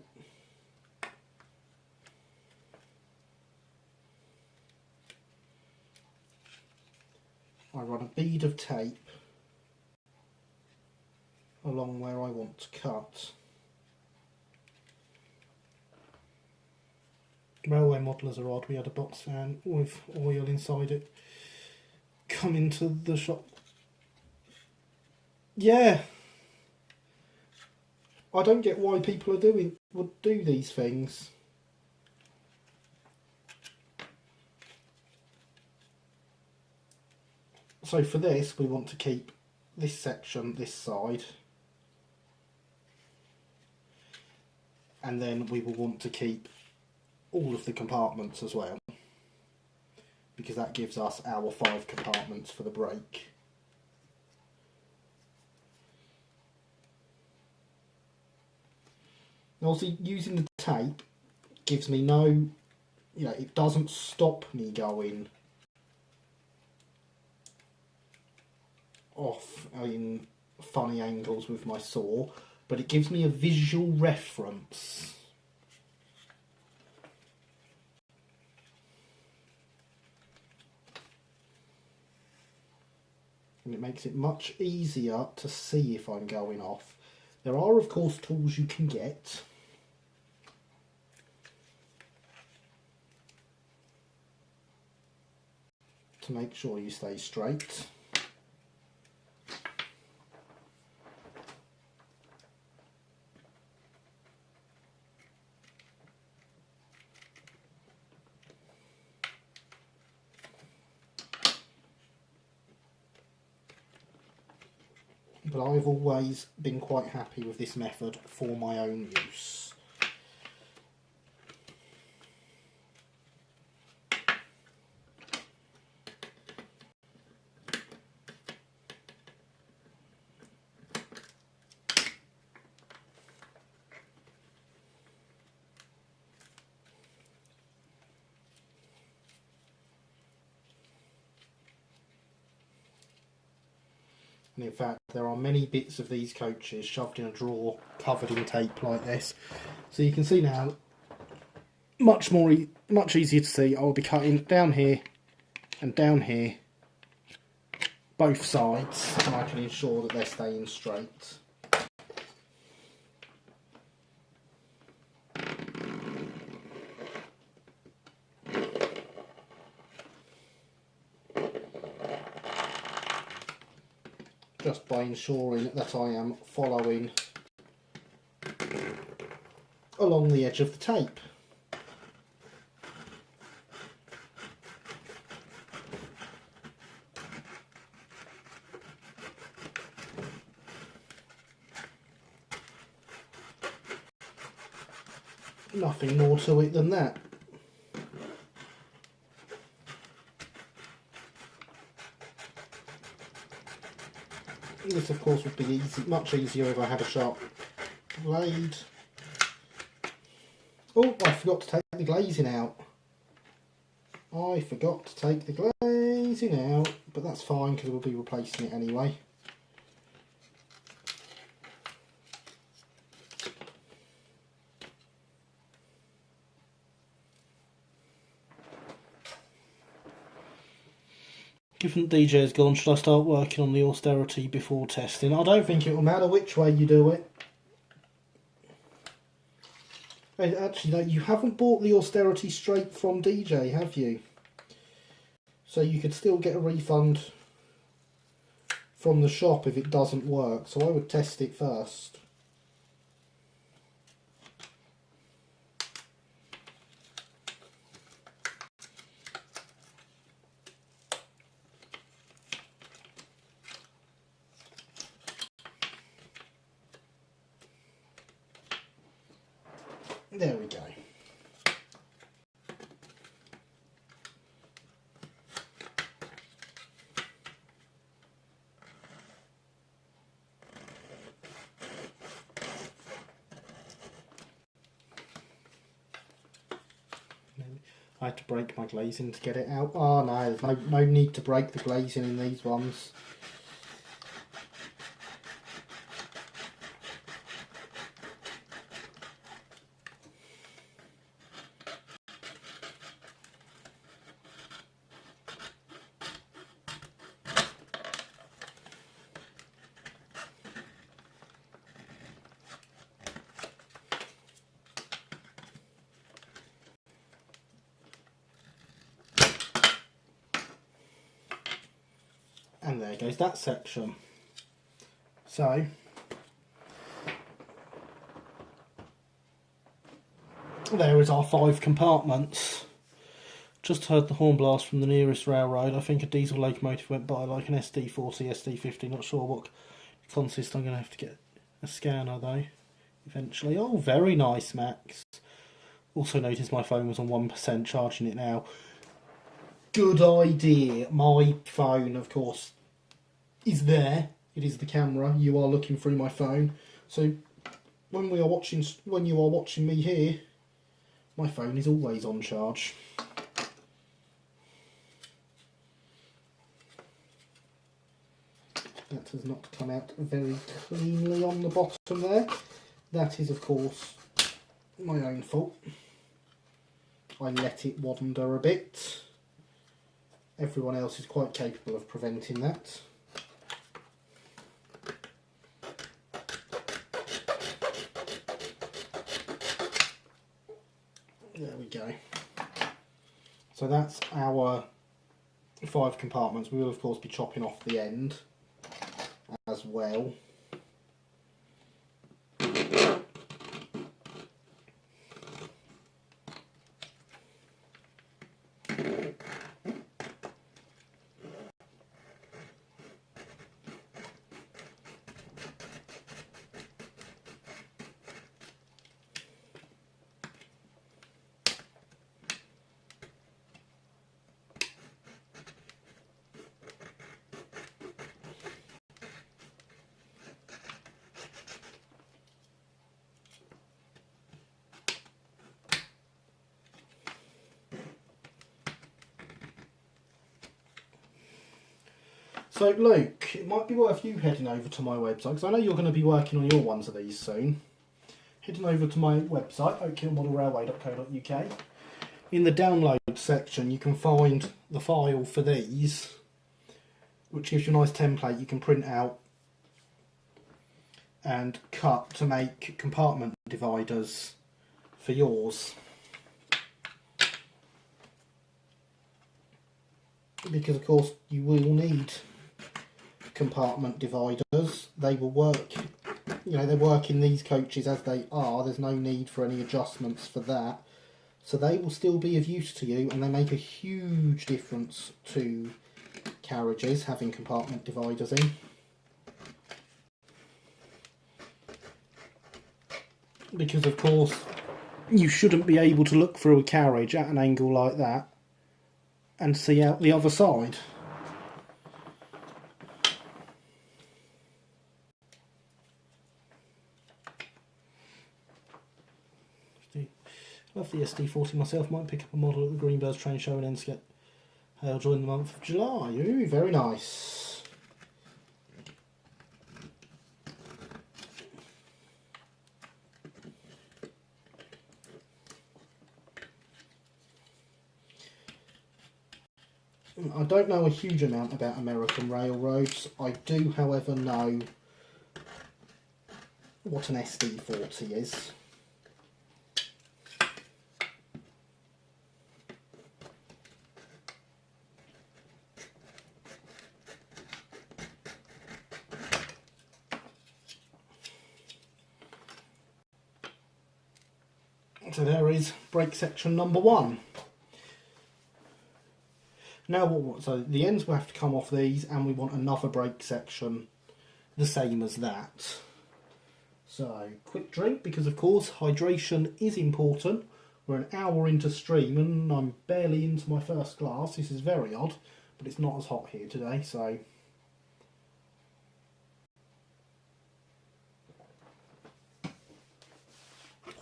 I run a bead of tape along where I want to cut. Railway modelers are odd. We had a box fan with oil inside it come into the shop. Yeah, I don't get why people would do these things. So for this, we want to keep this section this side, and then we will want to keep all of the compartments as well, because that gives us our 5 compartments for the brake. Obviously, using the tape gives me no, it doesn't stop me going off in funny angles with my saw, but it gives me a visual reference. And it makes it much easier to see if I'm going off. There are, of course, tools you can get. To make sure you stay straight. But I've always been quite happy with this method for my own use. And in fact, there are many bits of these coaches shoved in a drawer covered in tape like this. So you can see now, much easier to see. I'll be cutting down here and down here, both sides, and I can ensure that they're staying straight. Just by ensuring that I am following along the edge of the tape. Nothing more to it than that. This, of course, would be much easier if I had a sharp blade. Oh, I forgot to take the glazing out. I forgot to take the glazing out, but that's fine because we'll be replacing it anyway. Given DJ's gone, should I start working on the austerity before testing? I don't think it will matter which way you do it. Actually, no, you haven't bought the austerity straight from DJ, have you? So you could still get a refund from the shop if it doesn't work. So I would test it first. There we go. I had to break my glazing to get it out. Oh no, there's no need to break the glazing in these ones. goes that section. So there is our 5 compartments. Just heard the horn blast from the nearest railroad. I think a diesel locomotive went by, like an SD40, SD50, not sure what it consists. I'm going to have to get a scanner though, eventually. Oh, very nice, Max. Also noticed my phone was on 1%, charging it now. Good idea. My phone, of course, is there. It is the camera. You are looking through my phone. So when you are watching me here, my phone is always on charge. That has not come out very cleanly on the bottom there. That is, of course, my own fault. I let it wander a bit. Everyone else is quite capable of preventing that. There we go. So that's our 5 compartments. We will, of course, be chopping off the end as well. So Luke, it might be worth you heading over to my website, because I know you're going to be working on your ones of these soon. Heading over to my website, oakhillmodelrailway.co.uk. In the download section you can find the file for these, which gives you a nice template you can print out and cut to make compartment dividers for yours. Because of course you will need compartment dividers. They will work, you know, they work in these coaches as they are. There's no need for any adjustments for that. So they will still be of use to you, and they make a huge difference to carriages having compartment dividers in. Because of course you shouldn't be able to look through a carriage at an angle like that and see out the other side. Love the SD40 myself. Might pick up a model at the Greenbirds train show in Ensket during the month of July. Ooh, very nice. I don't know a huge amount about American railroads. I do, however, know what an SD40 is. So there is brake section number 1. Now, so the ends will have to come off these, and we want another brake section the same as that. So, quick drink, because of course hydration is important. We're an hour into stream and I'm barely into my first glass. This is very odd, but it's not as hot here today, so...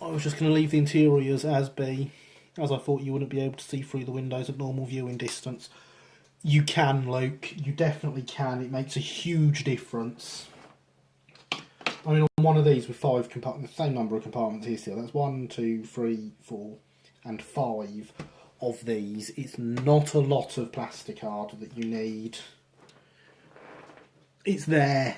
I was just going to leave the interiors as be, as I thought you wouldn't be able to see through the windows at normal viewing distance. You can, Luke. You definitely can. It makes a huge difference. I mean, on one of these with 5 compartments, the same number of compartments here still. That's 1, 2, 3, 4 and 5 of these. It's not a lot of plastic card that you need. It's there.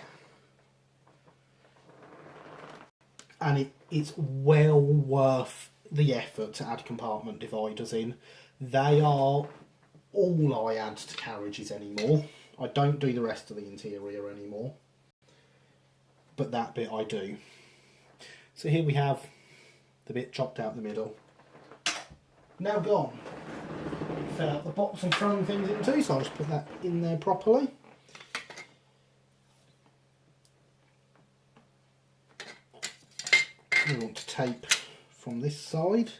And it's well worth the effort to add compartment dividers in. They are all I add to carriages anymore. I don't do the rest of the interior anymore, but that bit I do. So here we have the bit chopped out the middle. Now gone. Fill out the box and throwing things in too, so I'll just put that in there properly. We want to tape from this side.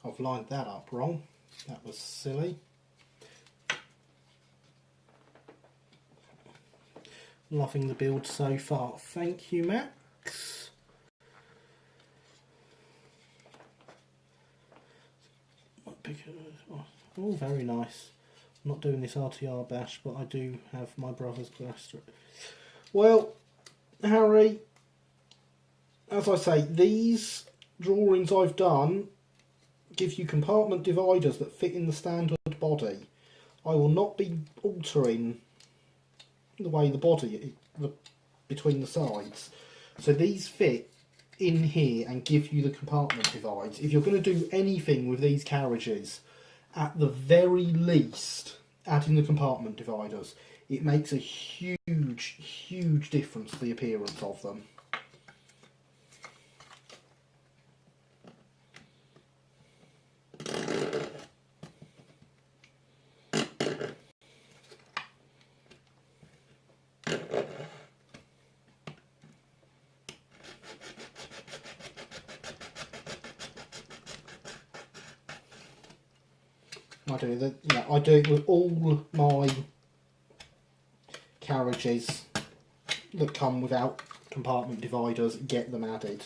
I've lined that up wrong. That was silly. Loving the build so far. Thank you, Max. Oh, very nice. I'm not doing this RTR bash, but I do have my brother's cholesterol. Well, Harry, as I say, these drawings I've done give you compartment dividers that fit in the standard body. I will not be altering the way the body between the sides. So these fit in here and give you the compartment divides. If you're going to do anything with these carriages, at the very least, add in the compartment dividers. It makes a huge, huge difference to the appearance of them. I do it with all my carriages that come without compartment dividers, get them added.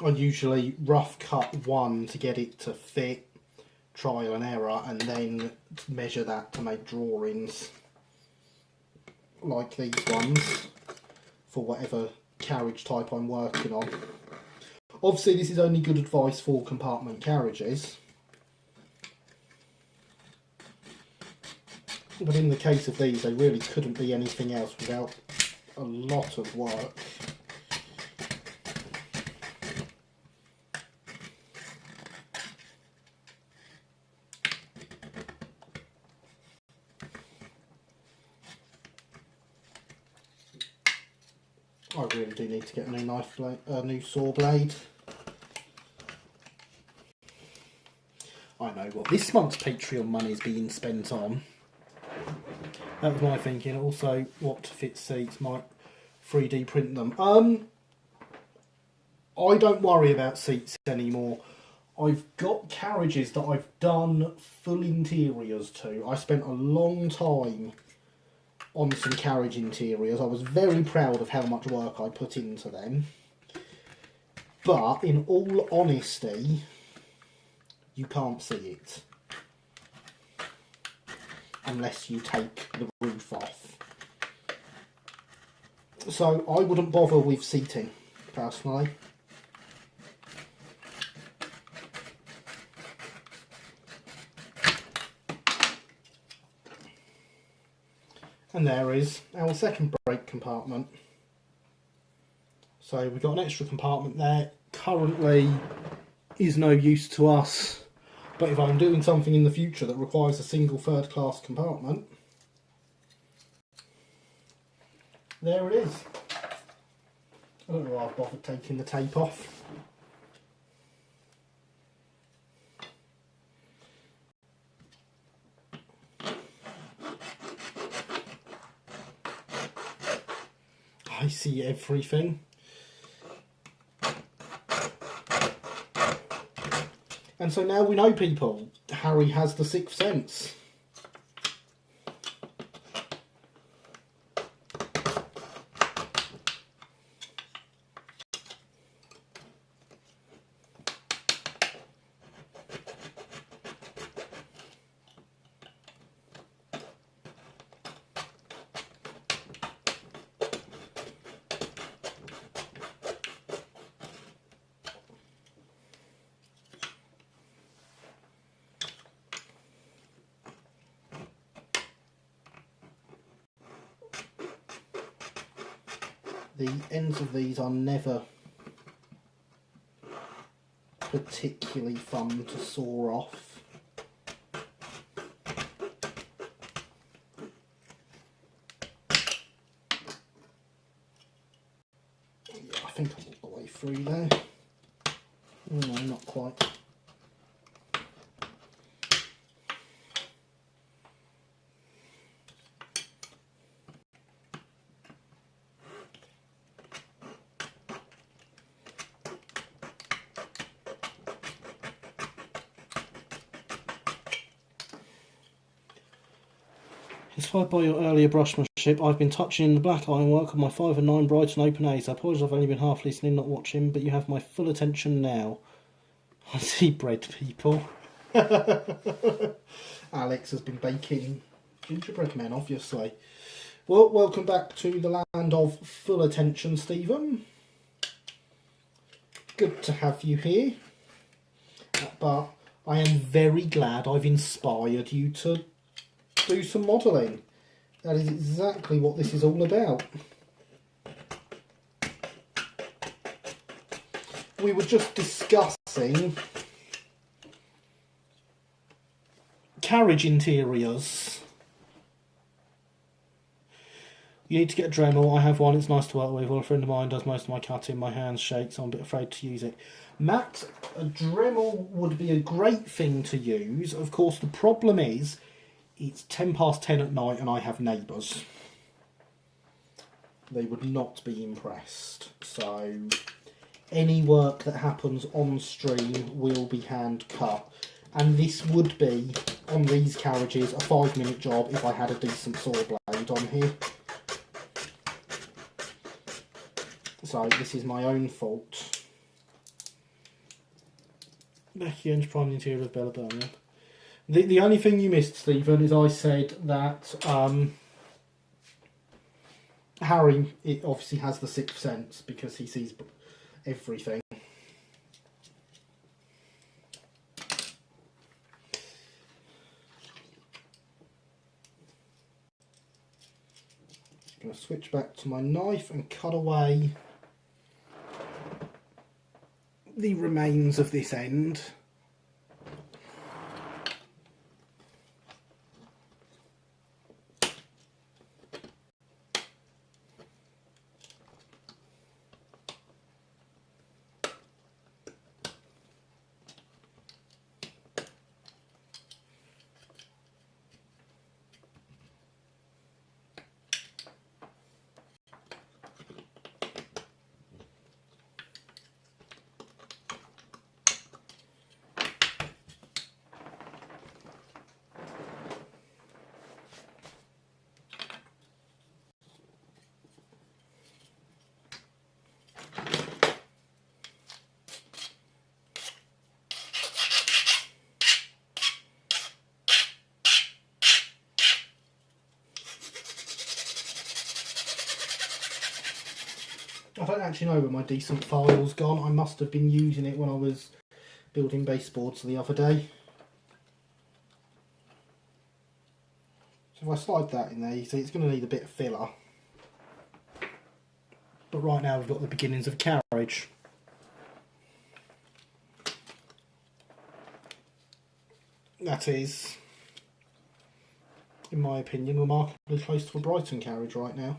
I usually rough cut one to get it to fit, trial and error, and then measure that to make drawings like these ones for whatever carriage type I'm working on. Obviously this is only good advice for compartment carriages, but in the case of these they really couldn't be anything else without a lot of work. I really do need to get a new knife blade, a new saw blade. I know what this month's Patreon money is being spent on. That was my thinking. Also, what fit seats might 3D print them. I don't worry about seats anymore. I've got carriages that I've done full interiors to. I spent a long time on some carriage interiors. I was very proud of how much work I put into them. But in all honesty, you can't see it unless you take the roof off. So I wouldn't bother with seating, personally. And there is our second brake compartment. So we've got an extra compartment there. Currently is no use to us, but if I'm doing something in the future that requires a single third class compartment, there it is. I don't know why I've bothered taking the tape off. I see everything. And so now we know, people, Harry has the sixth sense. The ends of these are never particularly fun to saw off. Yeah, I think I'm all the way through there. No, not quite. Inspired by your earlier brushmanship, I've been touching the black ironwork of my 5 and 9 Brighton Open A's. I apologise I've only been half listening, not watching, but you have my full attention now. I see bread, people. Alex has been baking gingerbread men, obviously. Well, welcome back to the land of full attention, Stephen. Good to have you here. But I am very glad I've inspired you to do some modelling. That is exactly what this is all about. We were just discussing carriage interiors. You need to get a Dremel. I have one, it's nice to work with. Well, a friend of mine does most of my cutting. My hands shake, so I'm a bit afraid to use it. Matt, a Dremel would be a great thing to use. Of course, the problem is it's 10 past 10 at night and I have neighbours. They would not be impressed. So any work that happens on stream will be hand cut. And this would be, on these carriages, a 5-minute job if I had a decent saw blade on here. So this is my own fault. Becky Inch, prime the interior of Bella Birmingham. The only thing you missed, Stephen, is I said that Harry, it obviously has the sixth sense because he sees everything. Just going to switch back to my knife and cut away the remains of this end. I don't actually know where my decent file's gone. I must have been using it when I was building baseboards the other day. So if I slide that in there, you see it's going to need a bit of filler. But right now we've got the beginnings of a carriage. That is, in my opinion, remarkably close to a Brighton carriage right now.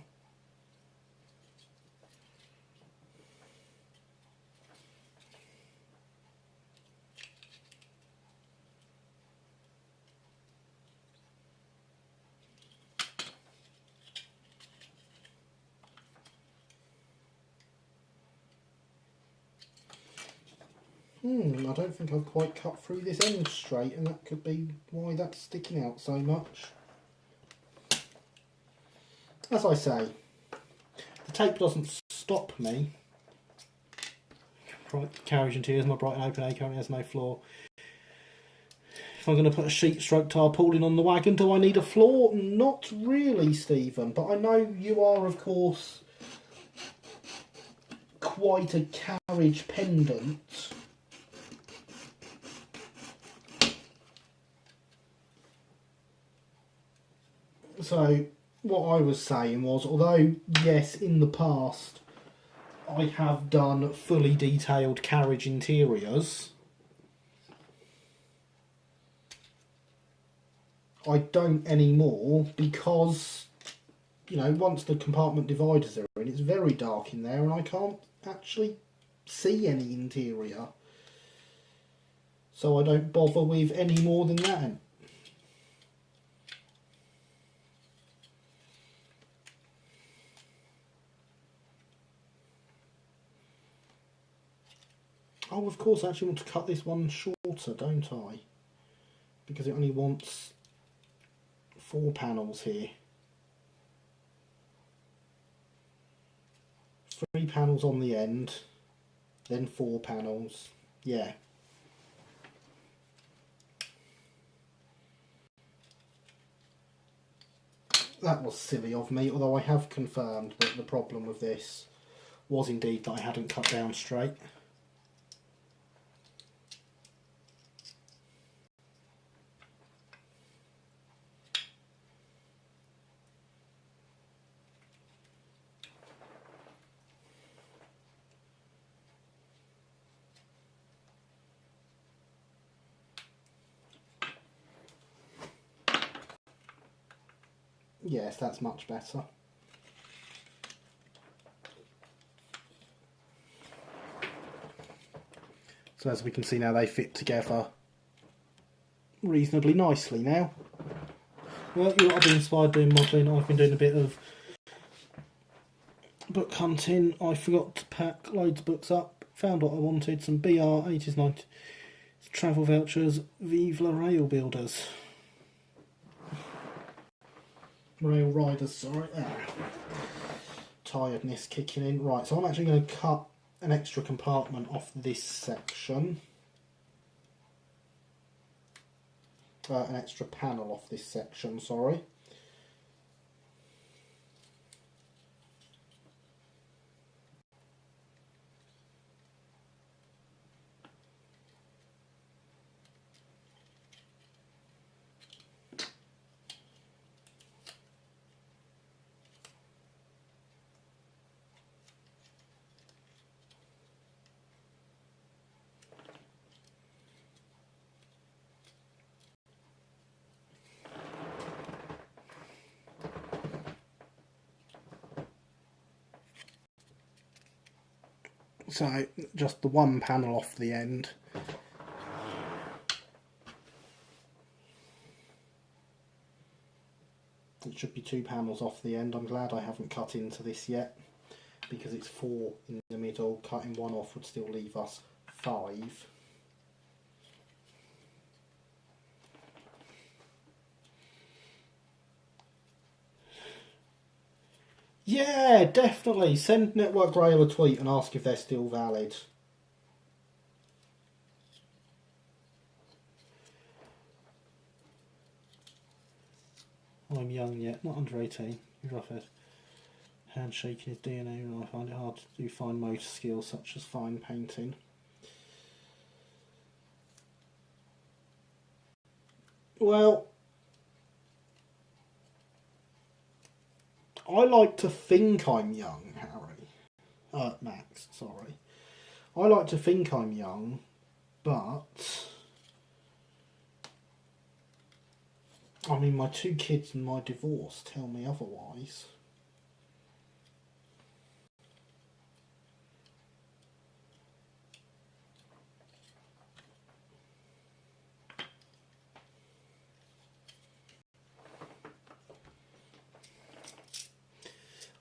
I don't think I've quite cut through this end straight, and that could be why that's sticking out so much. As I say, the tape doesn't stop me. Carriage and Tears, my bright and open A currently has no floor. If I'm going to put a sheet stroke tarpaulin on the wagon, do I need a floor? Not really, Stephen, but I know you are, of course, quite a carriage pendant. So, what I was saying was, although, yes, in the past, I have done fully detailed carriage interiors, I don't anymore because, you know, once the compartment dividers are in, it's very dark in there and I can't actually see any interior. So I don't bother with any more than that. Oh, of course, I actually want to cut this one shorter, don't I? Because it only wants 4 panels here. 3 panels on the end, then 4 panels. Yeah. That was silly of me, although I have confirmed that the problem with this was indeed that I hadn't cut down straight. Yes, that's much better. So as we can see now, they fit together reasonably nicely now. Well, I've been inspired doing modelling. I've been doing a bit of book hunting. I forgot to pack loads of books up. Found what I wanted, some BR 80s, 90s travel vouchers, Vive la Rail Builders. Rail Riders, sorry. Tiredness kicking in. Right, so I'm actually going to cut an extra compartment off this section. An extra panel off this section, sorry. So, just the one panel off the end. It should be 2 panels off the end. I'm glad I haven't cut into this yet, because it's 4 in the middle. Cutting 1 off would still leave us 5. Yeah, definitely. Send Network Rail a tweet and ask if they're still valid. I'm young yet, not under 18. Roughhead. Handshaking is DNA, and I find it hard to do fine motor skills such as fine painting. Well, I like to think I'm young, Harry. Max, sorry. I like to think I'm young, but I mean, my 2 kids and my divorce tell me otherwise.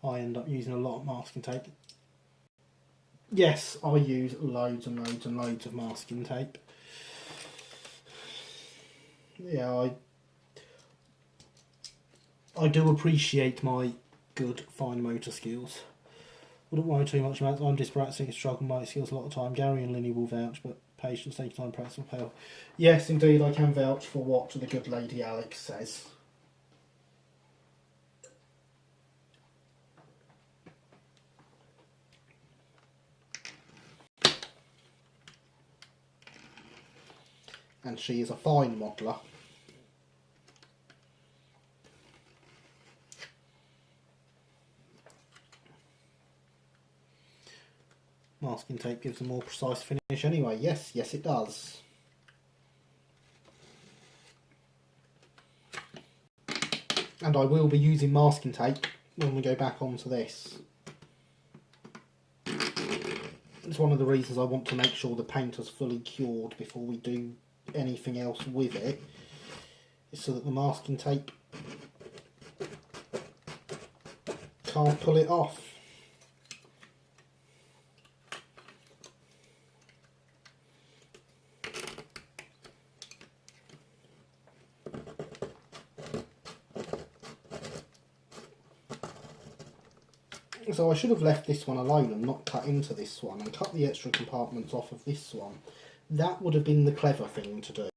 I end up using a lot of masking tape. Yes, I use loads and loads and loads of masking tape. Yeah, I do appreciate my good fine motor skills. Wouldn't worry too much about it. I'm just practicing and struggle my skills a lot of time. Gary and Linny will vouch, but patience, take time, practice will pay off. Yes, indeed, I can vouch for what the good lady Alex says. And she is a fine modeller. Masking tape gives a more precise finish anyway. Yes, yes it does. And I will be using masking tape when we go back onto this. It's one of the reasons I want to make sure the paint is fully cured before we do anything else with it, is so that the masking tape can't pull it off. So I should have left this one alone and not cut into this one and cut the extra compartments off of this one. That would have been the clever thing to do.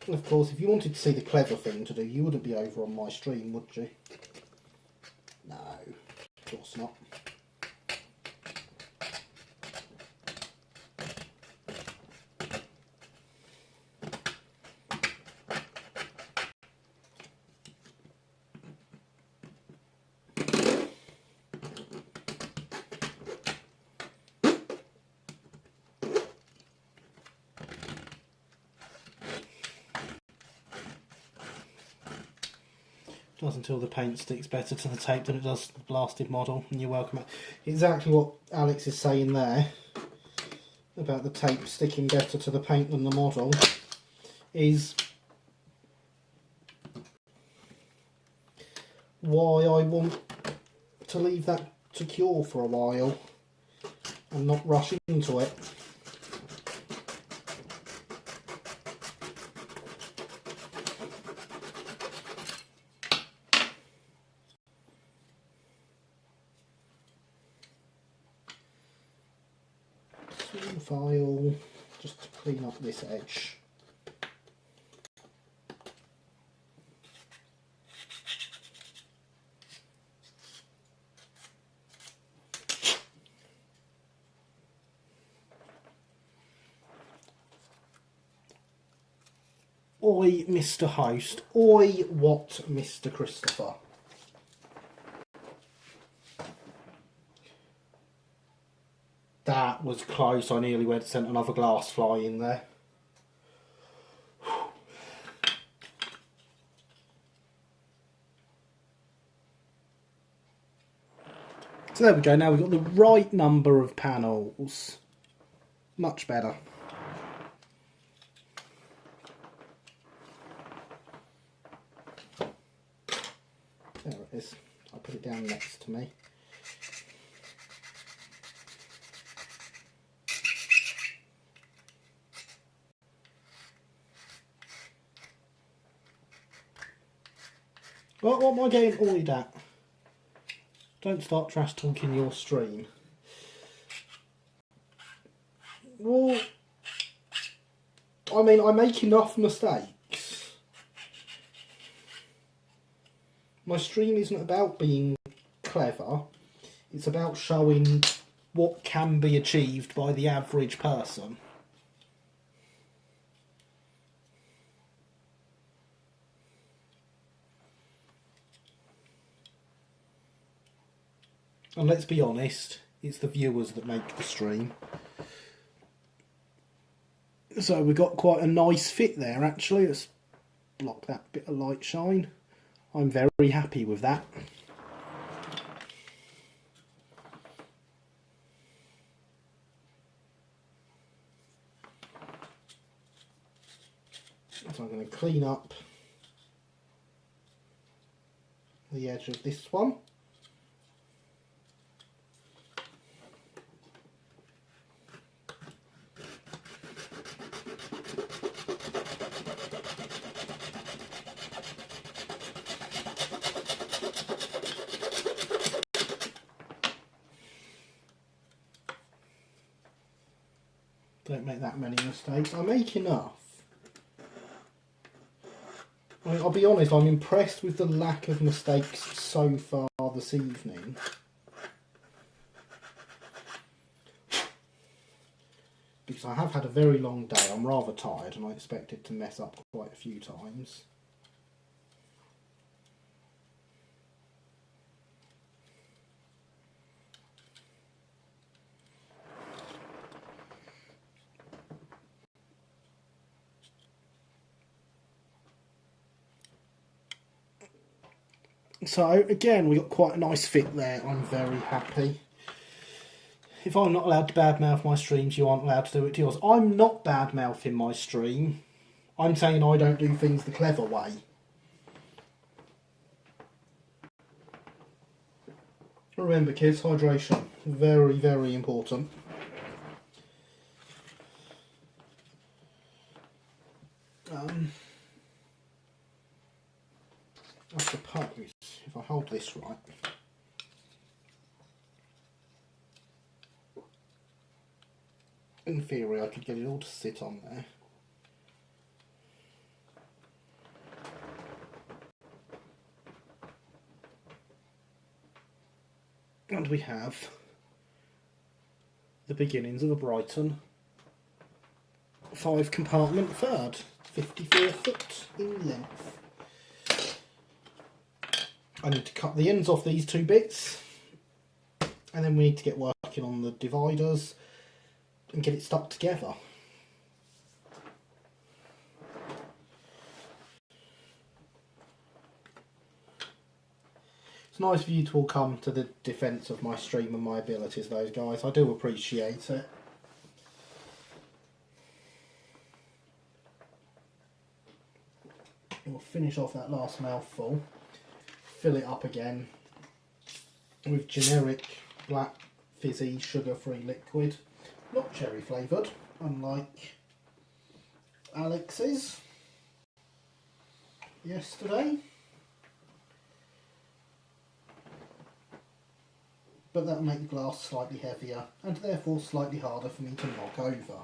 Of course, if you wanted to see the clever thing to do, you wouldn't be over on my stream, would you? No, of course not. Does until the paint sticks better to the tape than it does the blasted model, and you're welcome. Exactly what Alex is saying there about the tape sticking better to the paint than the model is why I want to leave that to cure for a while and not rush into it. File just to clean up this edge. Oi, Mr. Host. Oi, what, Mr. Christopher? That was close. I nearly went sent another glass fly in there. So there we go. Now we've got the right number of panels. Much better. There it is. I'll put it down next to me. What am I getting annoyed at? Don't start trash talking your stream. Well, I mean, I make enough mistakes. My stream isn't about being clever. It's about showing what can be achieved by the average person. And let's be honest, it's the viewers that make the stream. So we've got quite a nice fit there actually. Let's block that bit of light shine. I'm very happy with that. So I'm going to clean up the edge of this one. Don't make that many mistakes. I make enough. I mean, I'll be honest, I'm impressed with the lack of mistakes so far this evening. Because I have had a very long day, I'm rather tired and I expected to mess up quite a few times. So again, we got quite a nice fit there. I'm very happy. If I'm not allowed to badmouth my streams, you aren't allowed to do it to yours. I'm not badmouthing my stream. I'm saying I don't do things the clever way. Remember kids, hydration. Very, very important. I suppose, if I hold this right, in theory I could get it all to sit on there. And we have the beginnings of a Brighton 5-compartment third, 54 foot in length. I need to cut the ends off these two bits, and then we need to get working on the dividers and get it stuck together. It's nice of you to all come to the defence of my stream and my abilities, those guys. I do appreciate it. We'll finish off that last mouthful. Fill it up again with generic black fizzy sugar-free liquid, not cherry flavoured, unlike Alex's yesterday. But that'll make the glass slightly heavier and therefore slightly harder for me to knock over.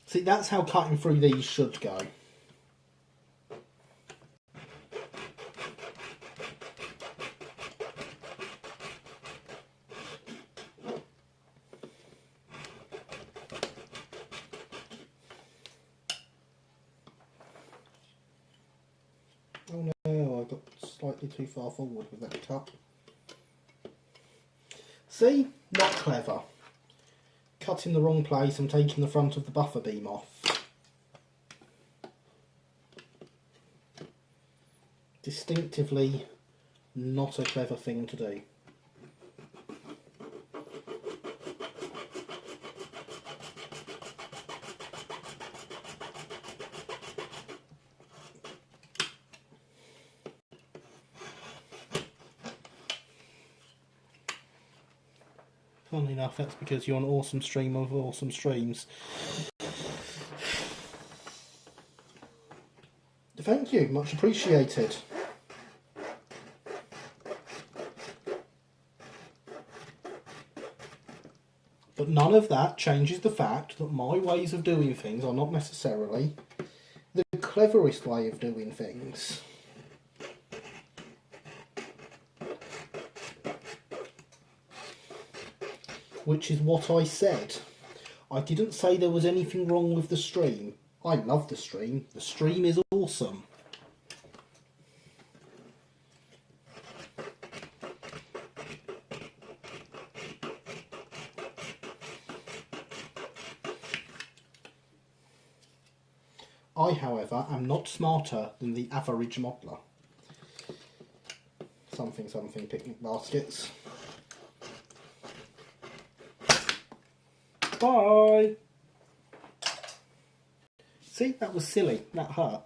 See, that's how cutting through these should go. Oh no, I got slightly too far forward with that cut. See? Not clever. Cut in the wrong place and taking the front of the buffer beam off. Distinctively not a clever thing to do. Funnily enough, that's because you're an awesome streamer of awesome streams. Thank you, much appreciated. But none of that changes the fact that my ways of doing things are not necessarily the cleverest way of doing things. Which is what I said. I didn't say there was anything wrong with the stream. I love the stream. The stream is awesome. I, however, am not smarter than the average modeller. Something, something, picnic baskets. Bye! See, that was silly. That hurt.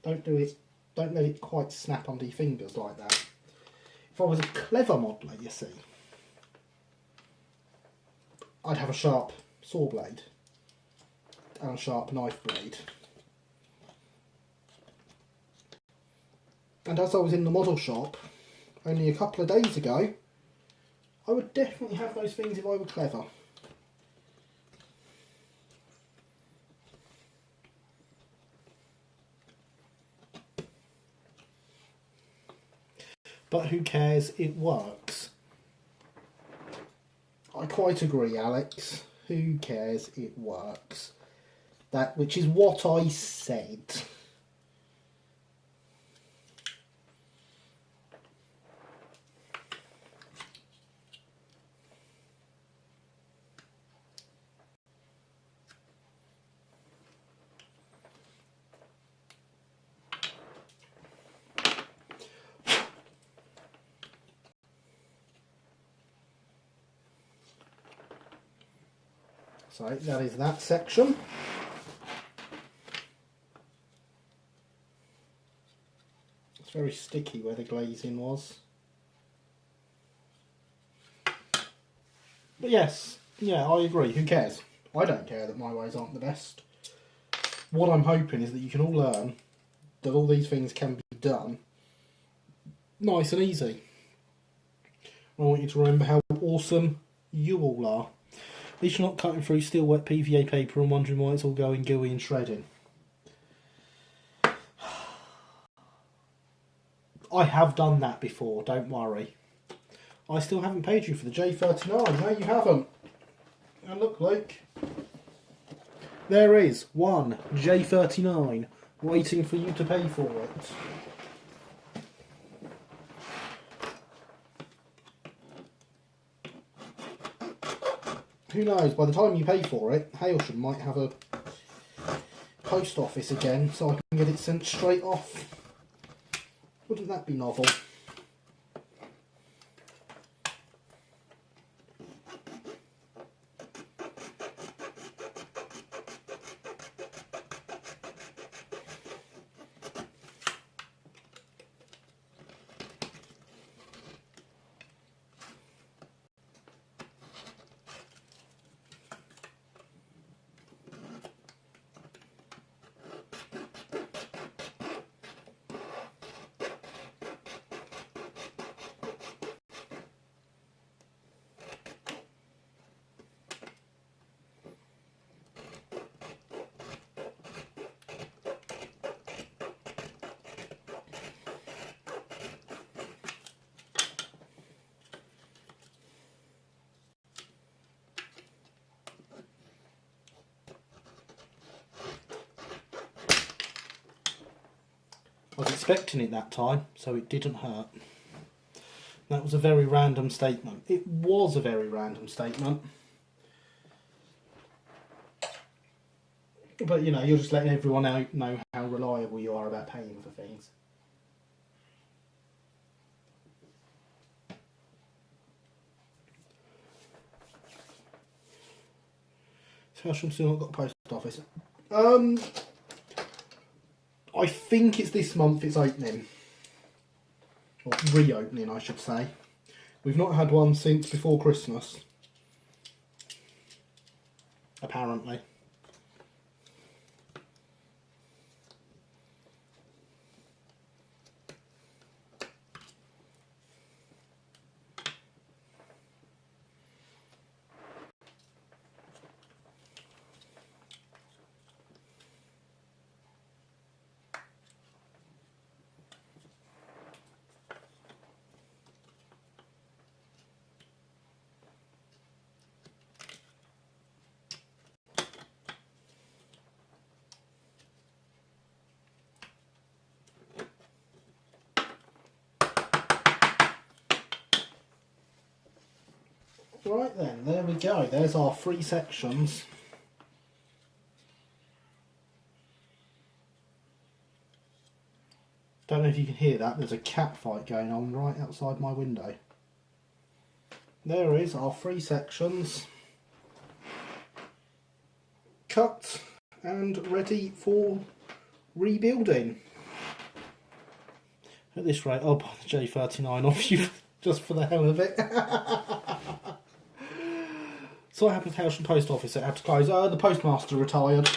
Don't do it. Don't let it quite snap under your fingers like that. If I was a clever modeller, you see, I'd have a sharp saw blade and a sharp knife blade. And as I was in the model shop only a couple of days ago, I would definitely have those things if I were clever. But who cares, it works. I quite agree, Alex. Who cares, it works. That, which is what I said. So that is that section. It's very sticky where the glazing was. But yes, yeah, I agree. Who cares? I don't care that my ways aren't the best. What I'm hoping is that you can all learn that all these things can be done nice and easy. I want you to remember how awesome you all are. At least you're not cutting through steel wet PVA paper and wondering why it's all going gooey and shredding. I have done that before, don't worry. I still haven't paid you for the J39, no you haven't. And look, Luke, there is one J39 waiting for you to pay for it. Who knows, by the time you pay for it, Hailsham might have a post office again so I can get it sent straight off. Wouldn't that be novel? I was expecting it that time, so it didn't hurt. That was a very random statement. It was a very random statement. But, you know, you're just letting everyone know how reliable you are about paying for things. So Hailsham still not got a post office. I think it's this month it's opening. Or reopening, I should say. We've not had one since before Christmas. Apparently. Right then, there we go. There's our 3 sections. Don't know if you can hear that. There's a cat fight going on right outside my window. There is our 3 sections. Cut and ready for rebuilding. At this rate, I'll buy the J39 off you just for the hell of it. So what happened to House and Post Office? It had to close. The postmaster retired,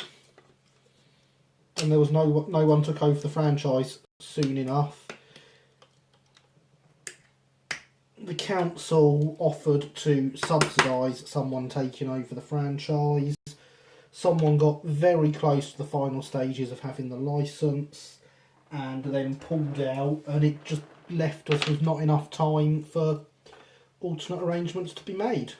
and there was no one took over the franchise soon enough. The council offered to subsidise someone taking over the franchise. Someone got very close to the final stages of having the licence and then pulled out, and it just left us with not enough time for alternate arrangements to be made.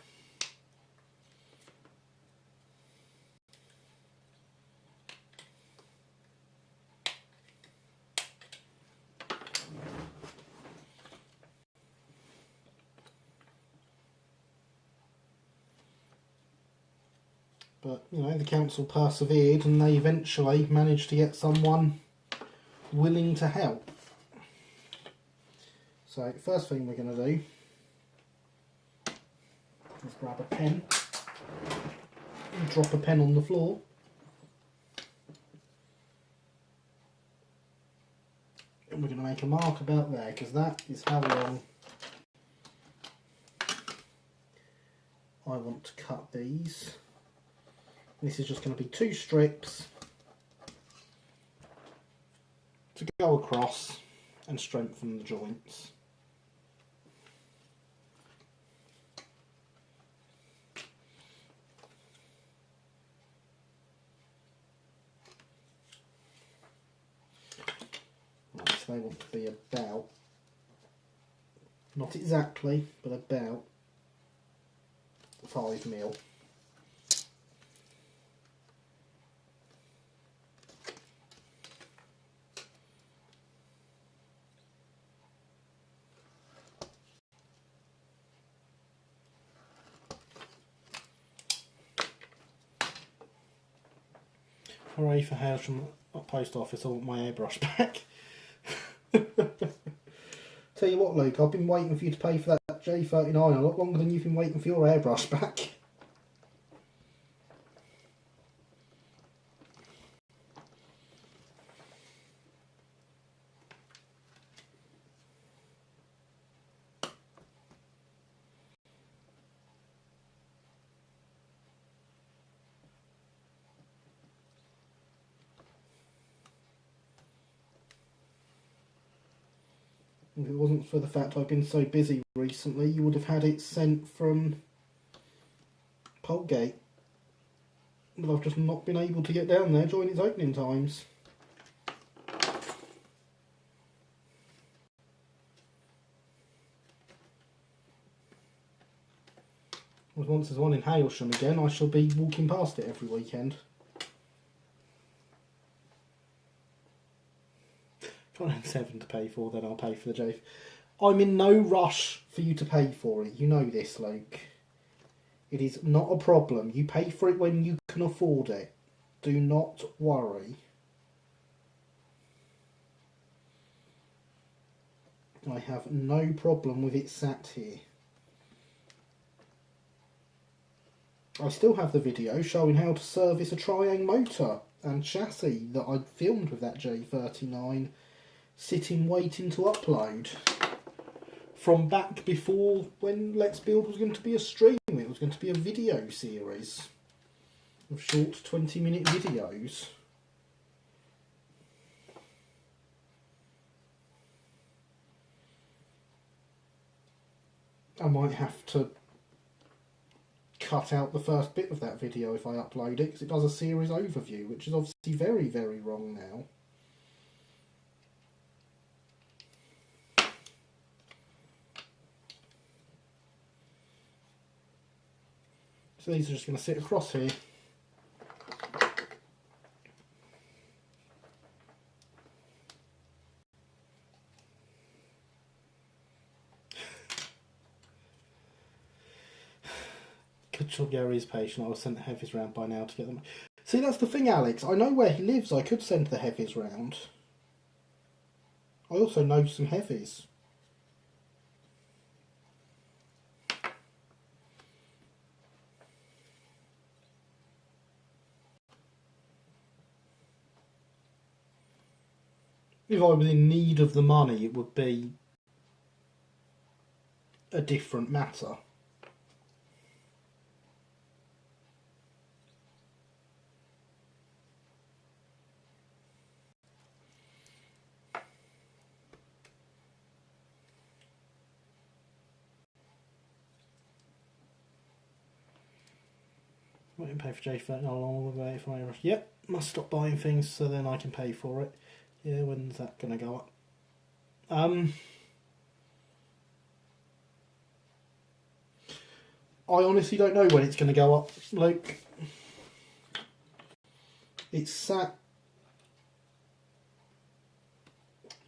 But, you know, the council persevered and they eventually managed to get someone willing to help. So, first thing we're going to do is grab a pen and drop a pen on the floor. And we're going to make a mark about there, because that is how long I want to cut these. This is just going to be 2 strips to go across and strengthen the joints. Right, so they want to be about, not exactly, but about 5mm. Hooray for House from the Post Office, I want my airbrush back. Tell you what, Luke, I've been waiting for you to pay for that J39 a lot longer than you've been waiting for your airbrush back. If it wasn't for the fact I've been so busy recently, you would have had it sent from Polegate. But I've just not been able to get down there during its opening times. Once there's one in Hailsham again, I shall be walking past it every weekend. If I have 7 to pay for, then I'll pay for the J. I'm in no rush for you to pay for it. You know this, Luke. It is not a problem. You pay for it when you can afford it. Do not worry. I have no problem with it sat here. I still have the video showing how to service a Triang motor and chassis that I filmed with that J39 sitting waiting to upload from back before when Let's Build was going to be a stream. It was going to be a video series of short 20-minute videos. I might have to cut out the first bit of that video if I upload it, because it does a series overview, which is obviously very, very wrong now. So these are just going to sit across here. Kachogari is patient. I will send the heavies round by now to get them. See, that's the thing, Alex. I know where he lives. I could send the heavies round. I also know some heavies. If I was in need of the money, it would be a different matter. Wait and pay for J30 along the way if I... Yep, must stop buying things so then I can pay for it. Yeah, when's that going to go up? I honestly don't know when it's going to go up, Luke. It's sat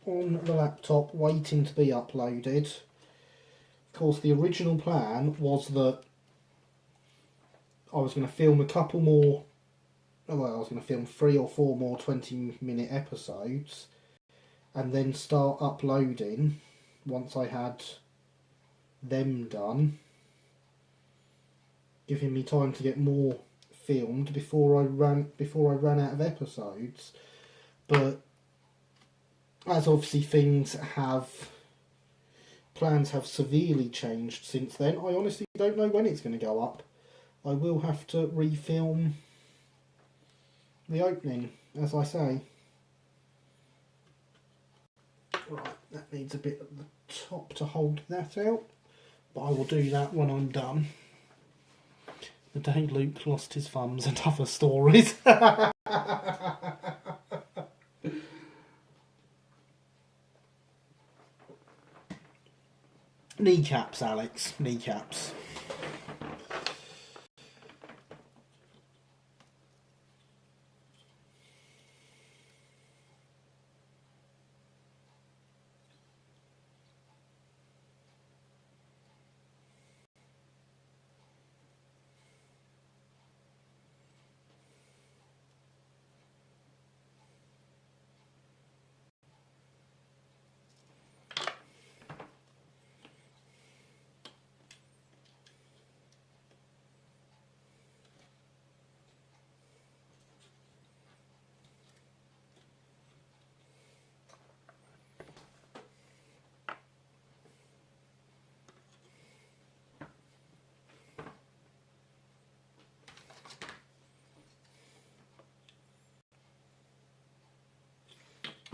on the laptop waiting to be uploaded. Of course, the original plan was that I was going to film a couple more, well, I was going to film 3 or 4 more 20-minute episodes and then start uploading once I had them done, giving me time to get more filmed before I ran out of episodes. But as obviously plans have severely changed since then, I honestly don't know when it's going to go up. I will have to refilm the opening, as I say. Right, that needs a bit at the top to hold that out, but I will do that when I'm done. The day Luke lost his thumbs and other stories. Kneecaps, Alex. Kneecaps.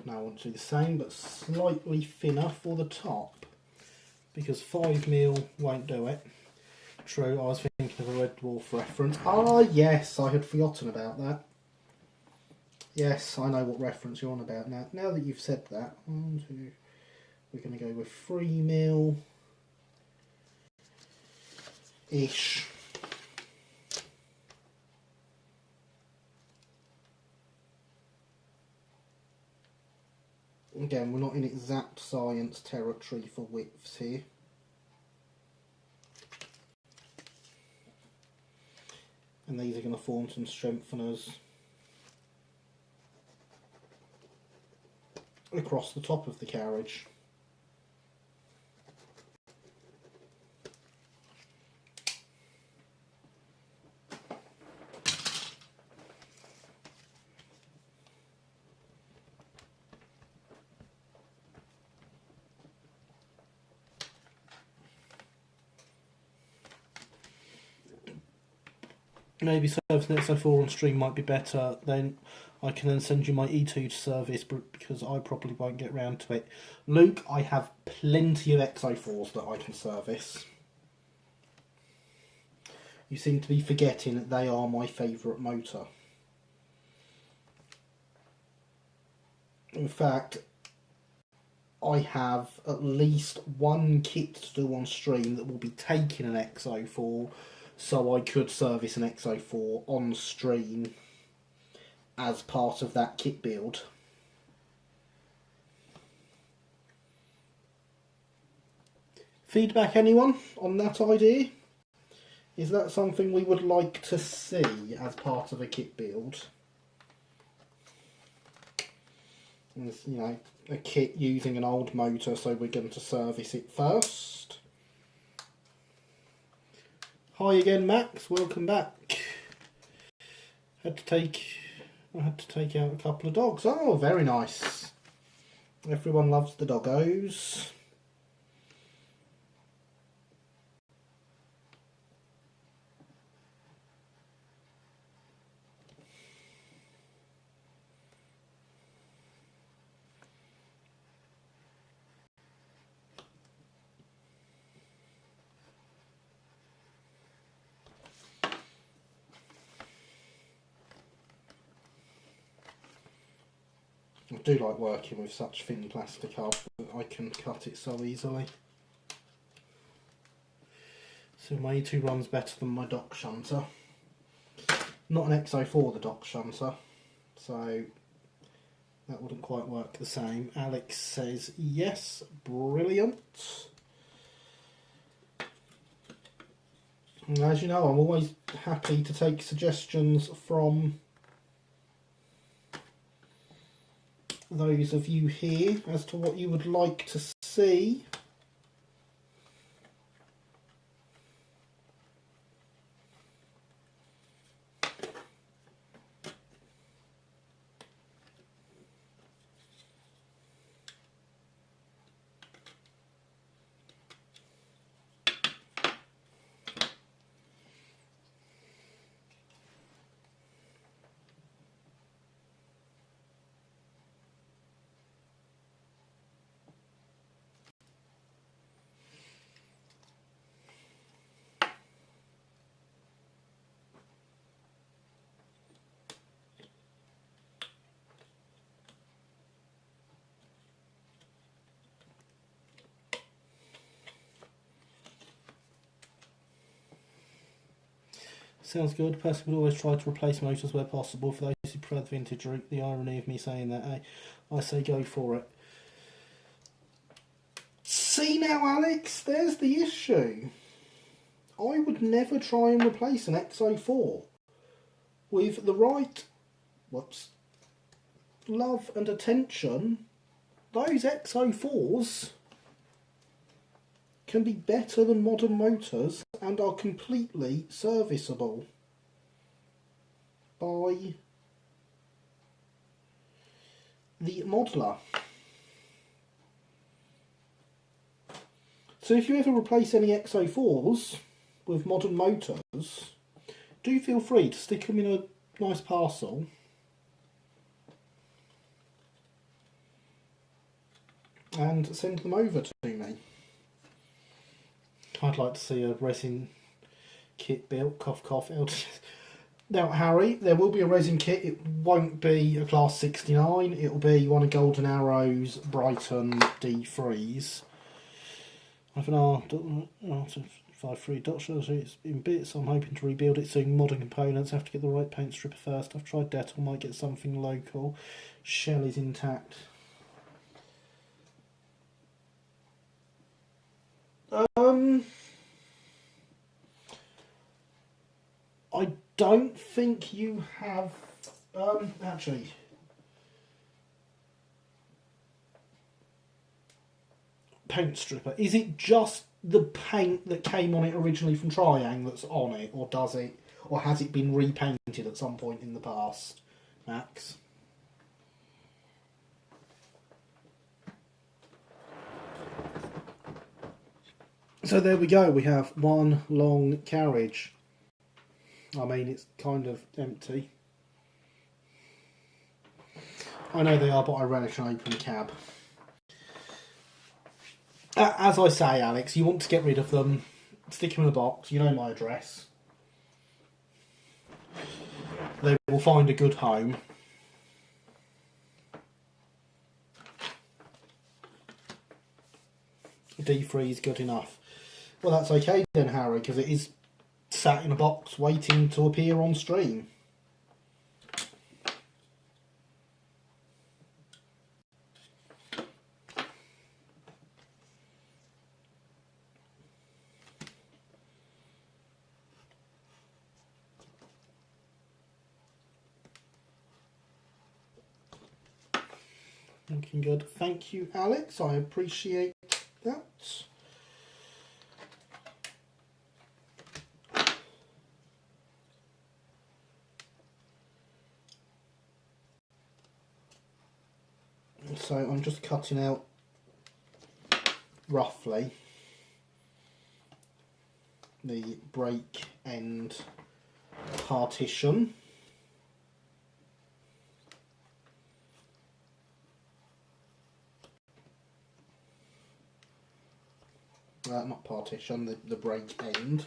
Now I want to do the same but slightly thinner for the top because 5mm won't do it. True, I was thinking of a Red Dwarf reference. Ah yes, I had forgotten about that. Yes, I know what reference you're on about now. Now that you've said that, 1, 2, we're going to go with 3mm ish. Again, we're not in exact science territory for widths here. And these are going to form some strengtheners across the top of the carriage. Maybe servicing XO4 on stream might be better. Then I can then send you my E2 to service because I probably won't get round to it. Luke, I have plenty of XO4s that I can service. You seem to be forgetting that they are my favourite motor. In fact, I have at least one kit to do on stream that will be taking an XO4, so I could service an XO4 on stream as part of that kit build. Feedback, anyone, on that idea? Is that something we would like to see as part of a kit build? There's, you know, a kit using an old motor, so we're going to service it first. Hi again, Max. Welcome back. I had to take out a couple of dogs. Oh, very nice. Everyone loves the doggos. I do like working with such thin plastic hard that I can cut it so easily. So my E2 runs better than my dock shunter. Not an XO4, the dock shunter, so that wouldn't quite work the same. Alex says yes, brilliant. And as you know, I'm always happy to take suggestions from those of you here as to what you would like to see. Sounds good. Person would always try to replace motors where possible. For those who prefer the vintage route, the irony of me saying that, I say go for it. See now, Alex, there's the issue. I would never try and replace an XO4 with the right love and attention. Those XO4s can be better than modern motors and are completely serviceable by the modeler. So if you ever replace any XO4s with modern motors, do feel free to stick them in a nice parcel and send them over to me. I'd like to see a resin kit built, cough cough. Now Harry, there will be a resin kit. It won't be a class 69, it'll be one of Golden Arrow's Brighton D3s. I've an R53 dot shell, so it's in bits. I'm hoping to rebuild it soon. Modern components, have to get the right paint stripper first. I've tried Dettol, might get something local. Shell is intact. I don't think you have, actually, paint stripper. Is it just the paint that came on it originally from Triang that's on it, or does it, or has it been repainted at some point in the past, Max? So there we go, we have one long carriage. I mean, it's kind of empty. I know they are, but I relish an open cab. As I say, Alex, you want to get rid of them, stick them in a box, you know my address. They will find a good home. D3 is good enough. Well, that's okay then, Harry, because it is sat in a box waiting to appear on stream. Looking good. Thank you, Alex. I appreciate that. So I'm just cutting out roughly the break end partition. Not partition, the break end.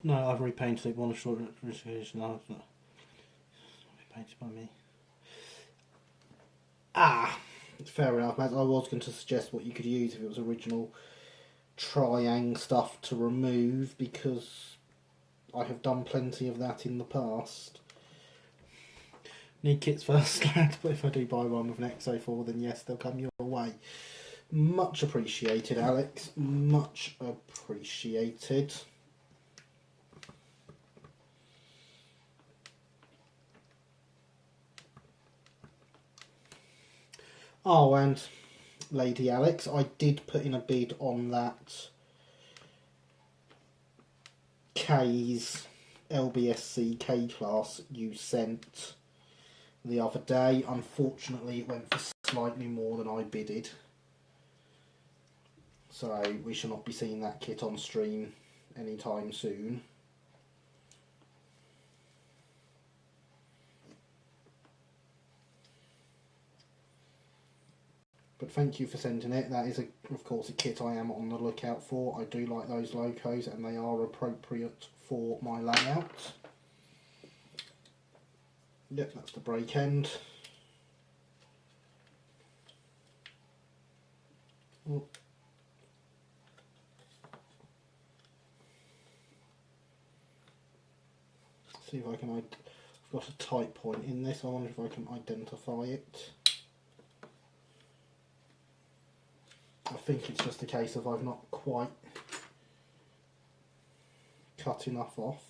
No, I've repainted it. One short repainted by me. Fair enough, Matt. I was going to suggest what you could use if it was original triang stuff to remove, because I have done plenty of that in the past. Need kits first, lad, but if I do buy one with an XO4, then yes, they'll come your way. Much appreciated, Alex. Much appreciated. Oh, and Lady Alex, I did put in a bid on that K's LBSC K class you sent the other day. Unfortunately, it went for slightly more than I bidded. So we shall not be seeing that kit on stream anytime soon. But thank you for sending it. That is, of course, a kit I am on the lookout for. I do like those locos and they are appropriate for my layout. Yep, that's the break end. Oh. See if I can, I've got a tight point in this. I wonder if I can identify it. I think it's just a case of I've not quite cut enough off.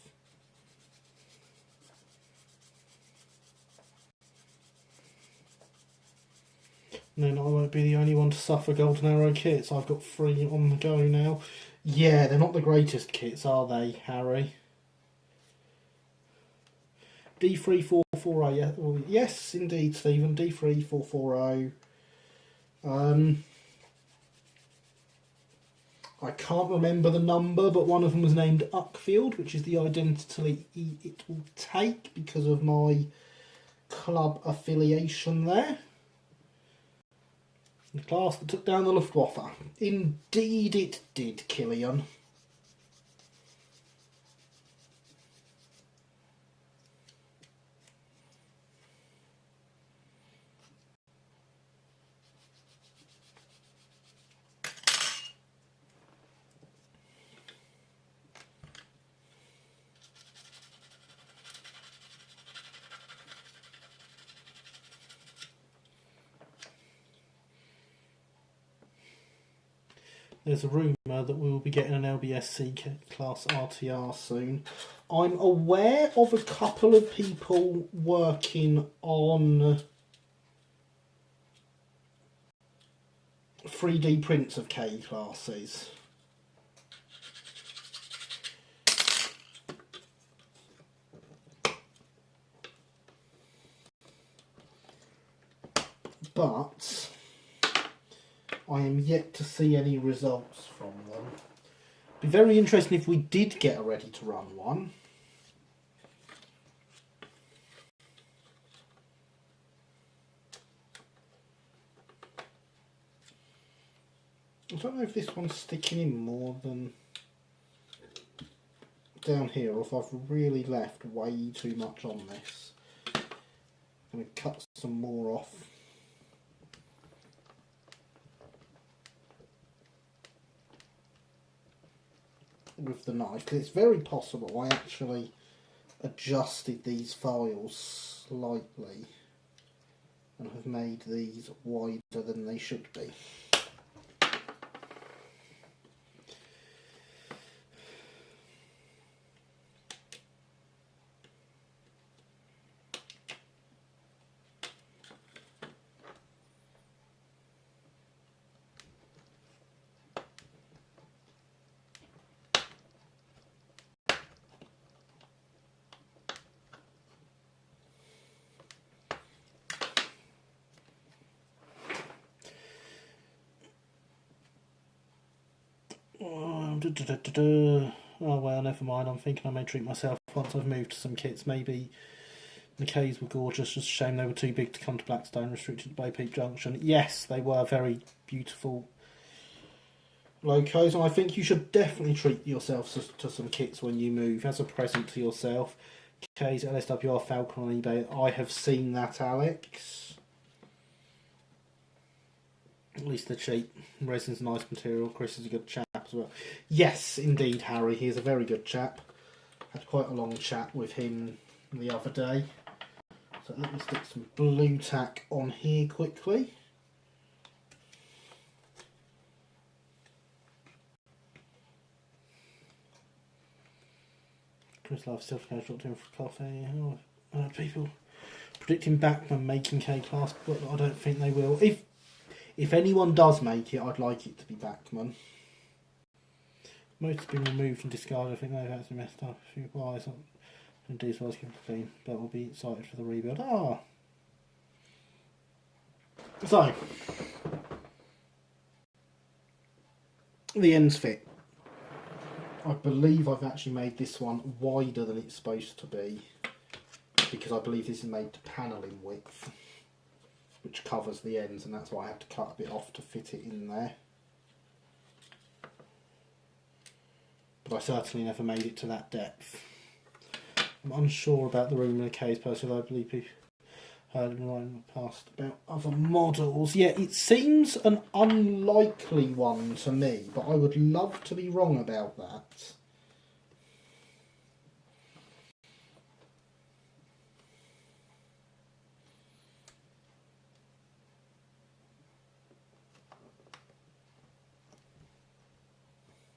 And then I won't be the only one to suffer golden arrow kits. I've got 3 on the go now. Yeah, they're not the greatest kits, are they, Harry? D3440, yeah. Well, yes, indeed, Stephen. D3440. I can't remember the number, but one of them was named Uckfield, which is the identity it will take because of my club affiliation there. The class that took down the Luftwaffe. Indeed it did, Killian. There's a rumour that we will be getting an LBSC class RTR soon. I'm aware of a couple of people working on 3D prints of K classes. But I am yet to see any results from them. Be very interesting if we did get a ready to run one. I don't know if this one's sticking in more than down here, or if I've really left way too much on this. I'm going to cut some more off. with the knife, because it's very possible I actually adjusted these files slightly and have made these wider than they should be. Oh well, never mind. I'm thinking I may treat myself once I've moved to some kits. Maybe the Ks were gorgeous, just a shame they were too big to come to Blackstone, restricted by Peak Junction. Yes, they were very beautiful locos, and I think you should definitely treat yourself to some kits when you move as a present to yourself. Ks, LSWR, Falcon on eBay. I have seen that, Alex. At least they're cheap. Resin's a nice material. Chris is a good chap as well. Yes, indeed, Harry. He is a very good chap. Had quite a long chat with him the other day. So let me stick some blue tack on here quickly. Chris loves self-care, dropped in for coffee. Oh, people predicting Backman making K-Class, but I don't think they will. If anyone does make it, I'd like it to be Backman. Most have been removed and discarded. I think they've actually messed up a few buys. And Diesel's kept clean, but we'll be excited for the rebuild. So, the ends fit. I believe I've actually made this one wider than it's supposed to be, because I believe this is made to panelling width, which covers the ends, and that's why I had to cut a bit off to fit it in there. But I certainly never made it to that depth. I'm unsure about the room in the case personally. I believe people heard in the past about other models. Yeah, it seems an unlikely one to me, but I would love to be wrong about that.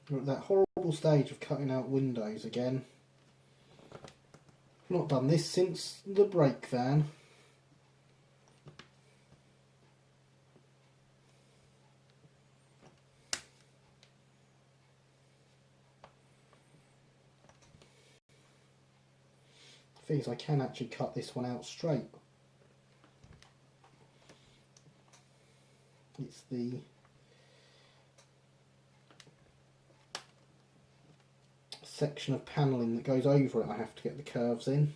We're at that horrible stage of cutting out windows again. Not done this since the brake van. The thing is, I can actually cut this one out straight. It's the section of panelling that goes over it I have to get the curves in.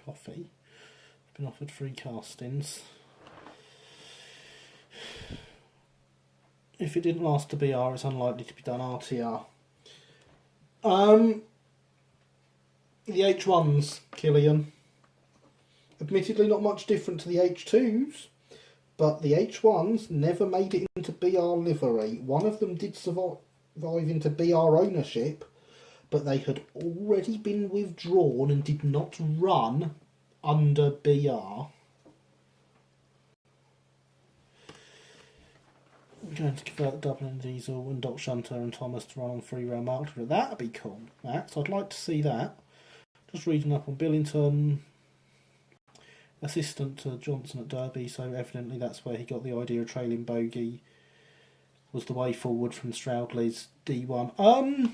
Coffee. Been offered free castings. If it didn't last to BR, it's unlikely to be done RTR. The H1s, Killian. Admittedly not much different to the H2s, but the H1s never made it into BR livery. One of them did survive into BR ownership, but they had already been withdrawn and did not run under BR. I'm going to convert Dublin Diesel and Doc Shunter and Thomas to run on 3-rail market. That'd be cool, Max. I'd like to see that. Just reading up on Billington, assistant to Johnson at Derby, so evidently that's where he got the idea of trailing bogey was the way forward from Stroudley's D1.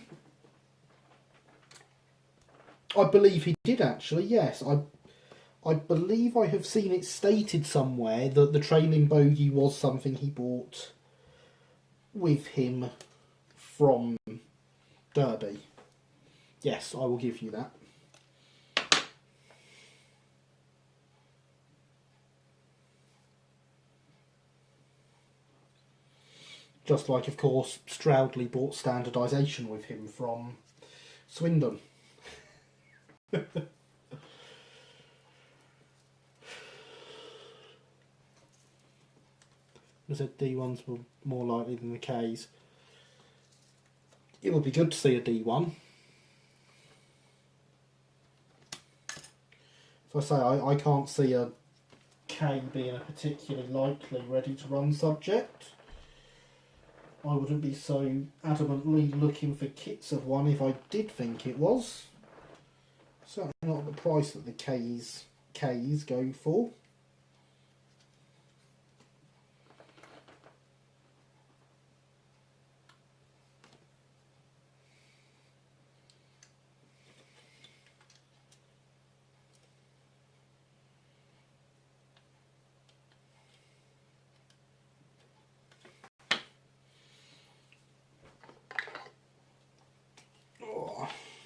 I believe he did actually, yes. I believe I have seen it stated somewhere that the trailing bogey was something he bought with him from Derby. Yes, I will give you that. Just like, of course, Stroudley bought standardisation with him from Swindon. I said D1s were more likely than the Ks. It would be good to see a D1. So I say, I can't see a K being a particularly likely ready to run subject. I wouldn't be so adamantly looking for kits of one if I did think it was. Certainly not the price that the Ks go for.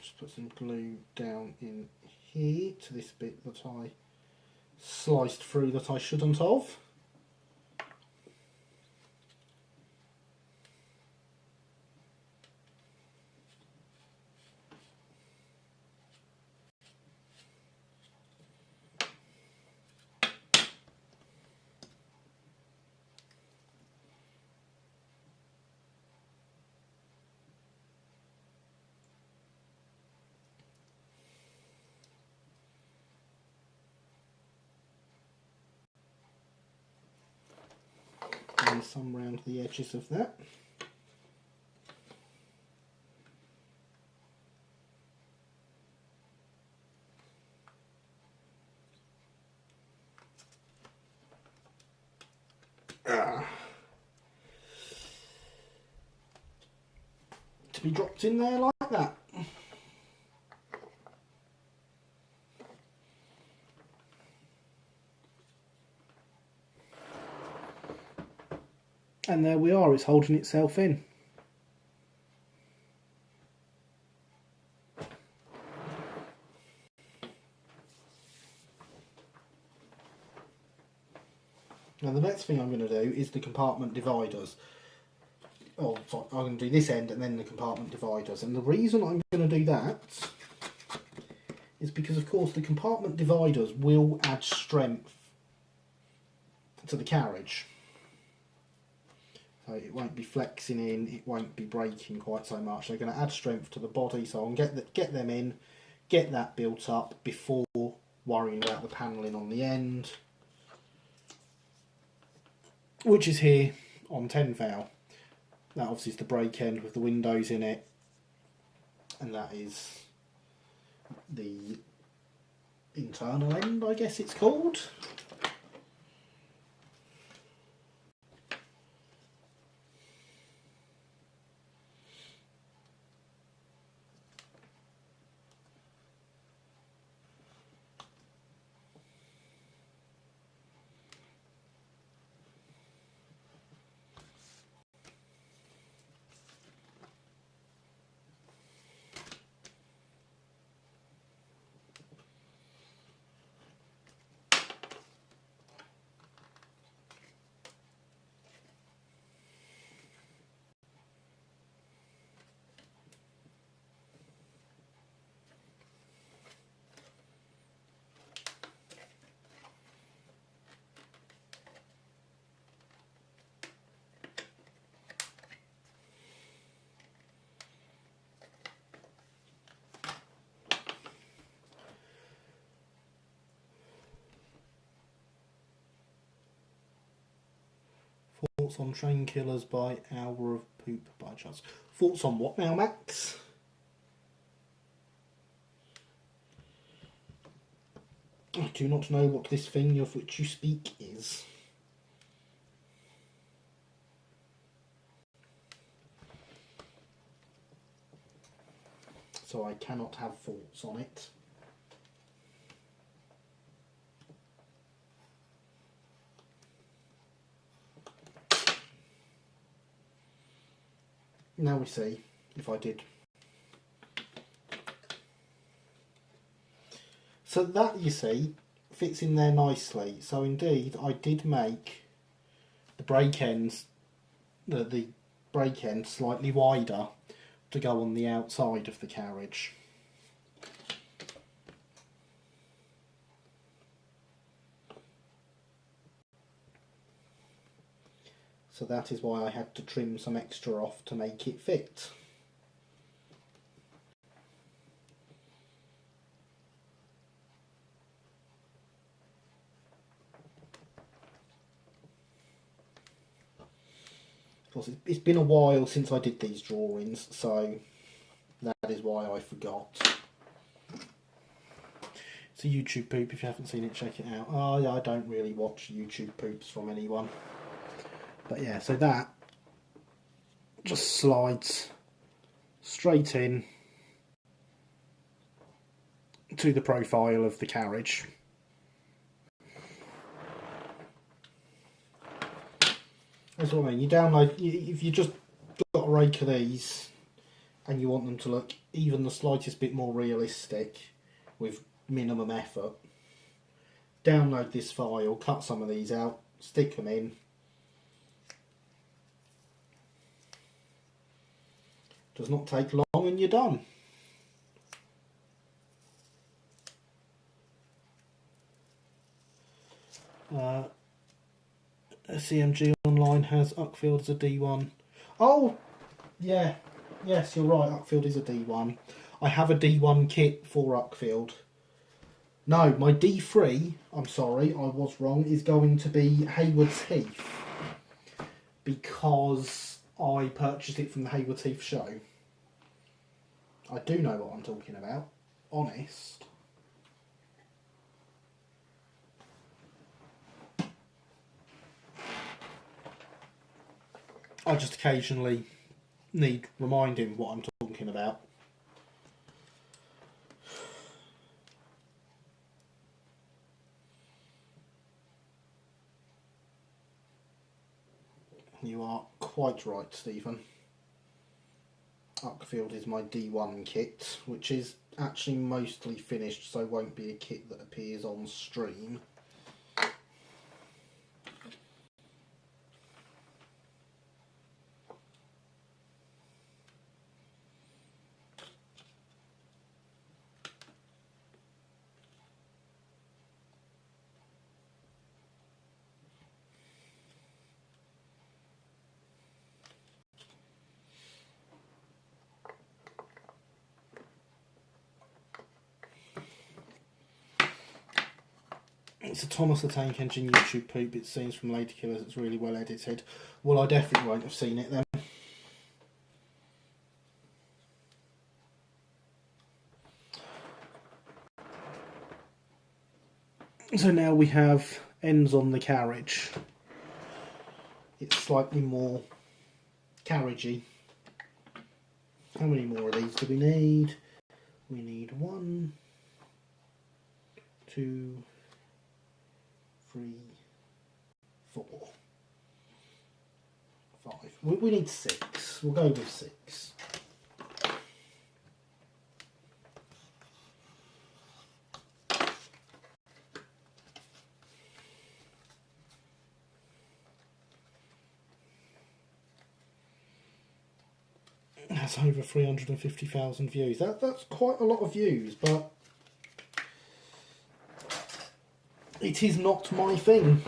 Just put some glue down in here to this bit that I sliced through that I shouldn't have. And some round the edges of that. To be dropped in there like that. And there we are, it's holding itself in. Now the next thing I'm going to do is the compartment dividers. Oh, sorry, I'm going to do this end and then the compartment dividers. And the reason I'm going to do that is because, of course, the compartment dividers will add strength to the carriage. So it won't be flexing in, it won't be breaking quite so much. They're going to add strength to the body, so I'll get them in, get that built up before worrying about the panelling on the end, which is here on 10 thou. That obviously is the brake end with the windows in it, and that is the internal end, I guess it's called. Thoughts on Train Killers by Hour of Poop by chance. Thoughts on what now, Max? I do not know what this thing of which you speak is. So I cannot have thoughts on it. Now we see if I did. So that, you see, fits in there nicely. So indeed, I did make the brake ends, the brake end slightly wider to go on the outside of the carriage. So that is why I had to trim some extra off to make it fit. Of course, it's been a while since I did these drawings, so that is why I forgot. It's a YouTube poop. If you haven't seen it, check it out. Oh, I don't really watch YouTube poops from anyone. But yeah, so that just slides straight in to the profile of the carriage. That's what I mean. You download, if you just got a rake of these and you want them to look even the slightest bit more realistic with minimum effort, download this file, cut some of these out, stick them in. Does not take long and you're done. CMG Online has Uckfield as a D1. Oh, yeah. Yes, you're right. Uckfield is a D1. I have a D1 kit for Uckfield. No, my D3, I'm sorry, I was wrong, is going to be Haywards Heath. Because I purchased it from the Haywards Heath show. I do know what I'm talking about. Honest. I just occasionally need reminding what I'm talking about. You are quite right, Stephen. Uckfield is my D1 kit, which is actually mostly finished, so won't be a kit that appears on stream. It's a Thomas the Tank Engine YouTube poop. It seems from Lady Killers. It's really well edited. Well, I definitely won't have seen it then. So now we have ends on the carriage. It's slightly more carriagey. How many more of these do we need? We need 1, 2, 3, 4, 5. We need 6. We'll go with 6. That's over 350,000 views. That's quite a lot of views, but it is not my thing.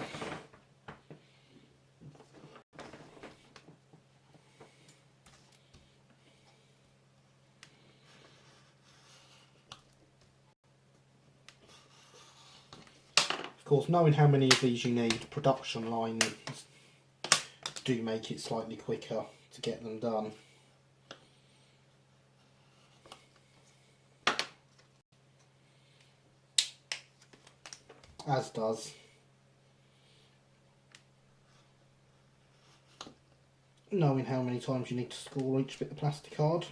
Of course, knowing how many of these you need, production lines do make it slightly quicker to get them done. As does knowing how many times you need to score each bit of plastic card.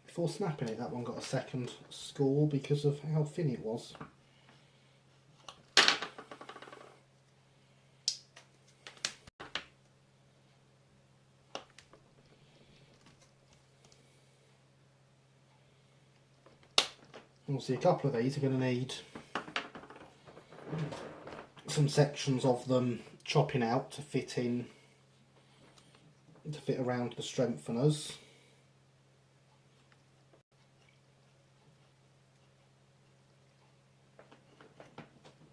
Before snapping it, that one got a second score because of how thin it was. Obviously, a couple of these are going to need some sections of them chopping out to fit in, to fit around the strengtheners.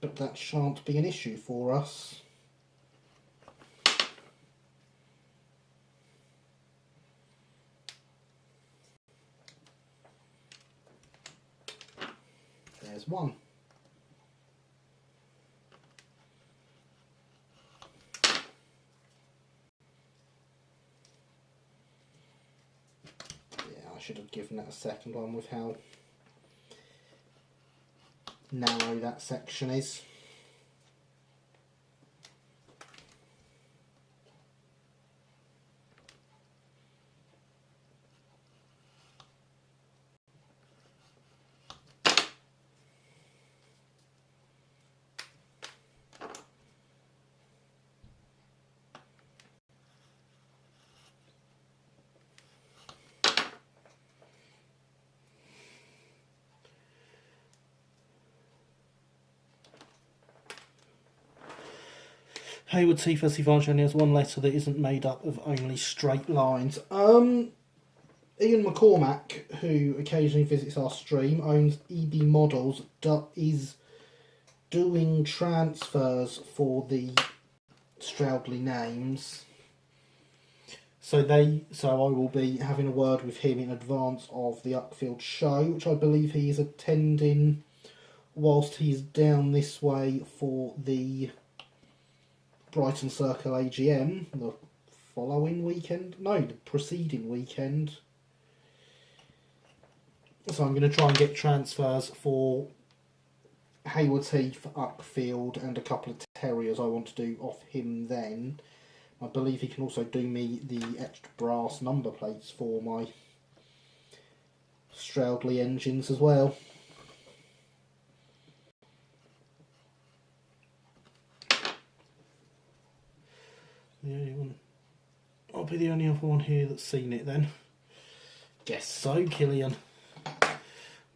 But that shan't be an issue for us. There's one. Yeah, I should have given that a second one with how narrow that section is. Hayward T35 only has one letter that isn't made up of only straight lines. Ian McCormack, who occasionally visits our stream, owns EB Models, is doing transfers for the Stroudley names. So I will be having a word with him in advance of the Uckfield show, which I believe he is attending whilst he's down this way for the Brighton Circle AGM the following weekend. No, the preceding weekend. So I'm going to try and get transfers for Hayward Heath, Uckfield, and a couple of terriers I want to do off him then. I believe he can also do me the extra brass number plates for my Stroudley engines as well. The only one. I'll be the only other one here that's seen it then. Guess so, Killian.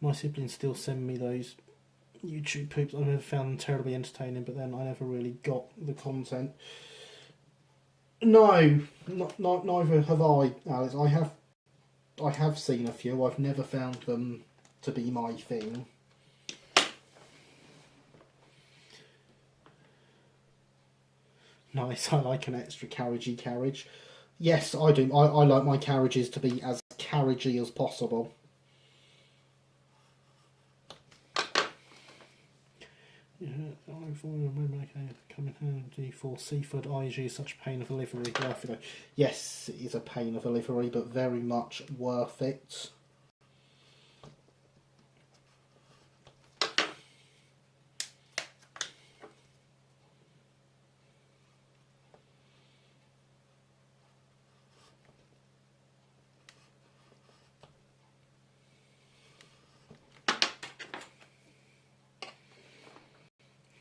My siblings still send me those YouTube poops. I've never found them terribly entertaining, but then I never really got the content. No, neither have I, Alex. I have seen a few. I've never found them to be my thing. Nice, I like an extra carriagey carriage. Yes, I do. I like my carriages to be as carriagey as possible. Yeah, coming handy for Seaford IG is such a pain of a livery. Yes, it is a pain of a livery, but very much worth it.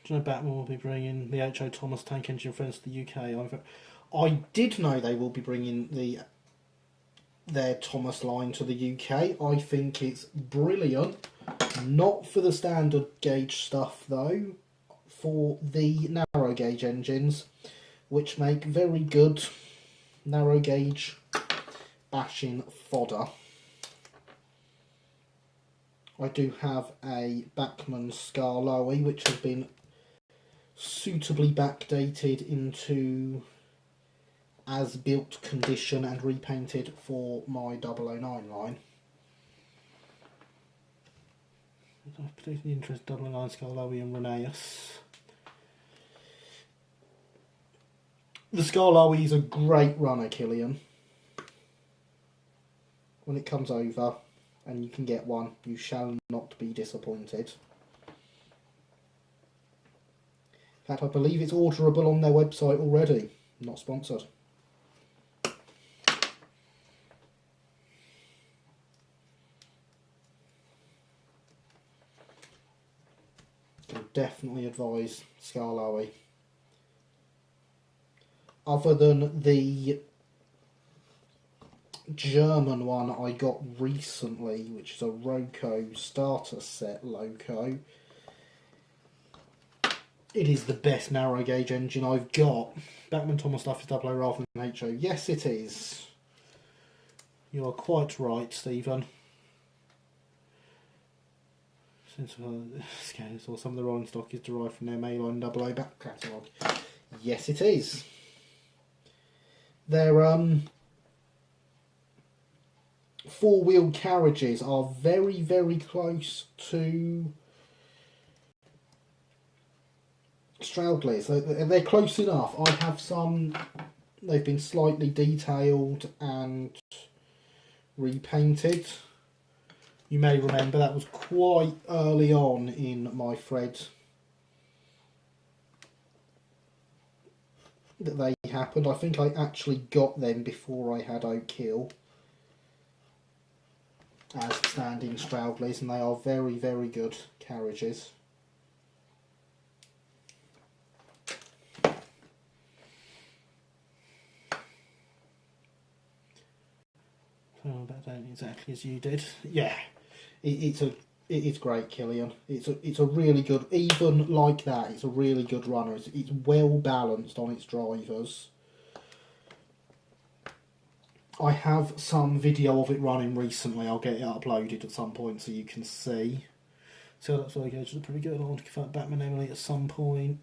Do you know Batman will be bringing the H.O. Thomas tank engine friends to the UK? I did know they will be bringing their Thomas line to the UK. I think it's brilliant. Not for the standard gauge stuff though, for the narrow gauge engines, which make very good narrow gauge bashing fodder. I do have a Bachmann Scarlowy, which has been suitably backdated into as-built condition and repainted for my 009 line. I'm particularly interested in 009 Scarlowy and Rheneas. The Scarlowy is a great runner, Killian. When it comes over and you can get one, you shall not be disappointed. In fact, I believe it's orderable on their website already. Not sponsored. Can definitely advise Scarlowy. Other than the German one I got recently, which is a Roco starter set loco. It is the best narrow gauge engine I've got. Bachmann Thomas stuff is double O rather than HO. Yes, it is. You are quite right, Stephen. Since scales or some of the rolling stock is derived from their mainline double O back catalogue. Yes, it is. Their four-wheel carriages are very, very close to Stroudley's. They're close enough. I have some. They've been slightly detailed and repainted. You may remember that was quite early on in my thread that they happened. I think I actually got them before I had Oak Hill as standing Stroudleys, and they are very, very good carriages. Oh, but I don't exactly as you did. Yeah, it's great, Killian. It's a really good, even like that. It's a really good runner. It's well balanced on its drivers. I have some video of it running recently. I'll get it uploaded at some point so you can see. So that's why gauges are pretty good. I want to give that Batman Emily at some point.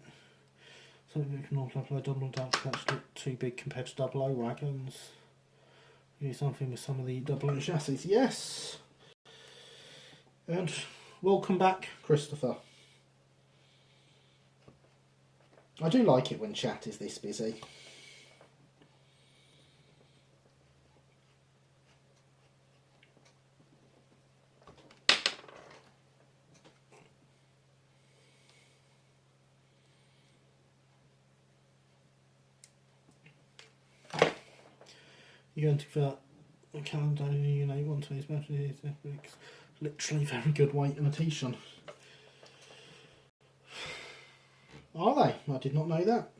So we can also upload double Dutch. That's too big compared to double O wagons. Do something with some of the double O chassis. Yes. And welcome back, Christopher. I do like it when chat is this busy. You're going to that calendar, you know, one to his batteries, literally very good weight imitation. Are they? I did not know that.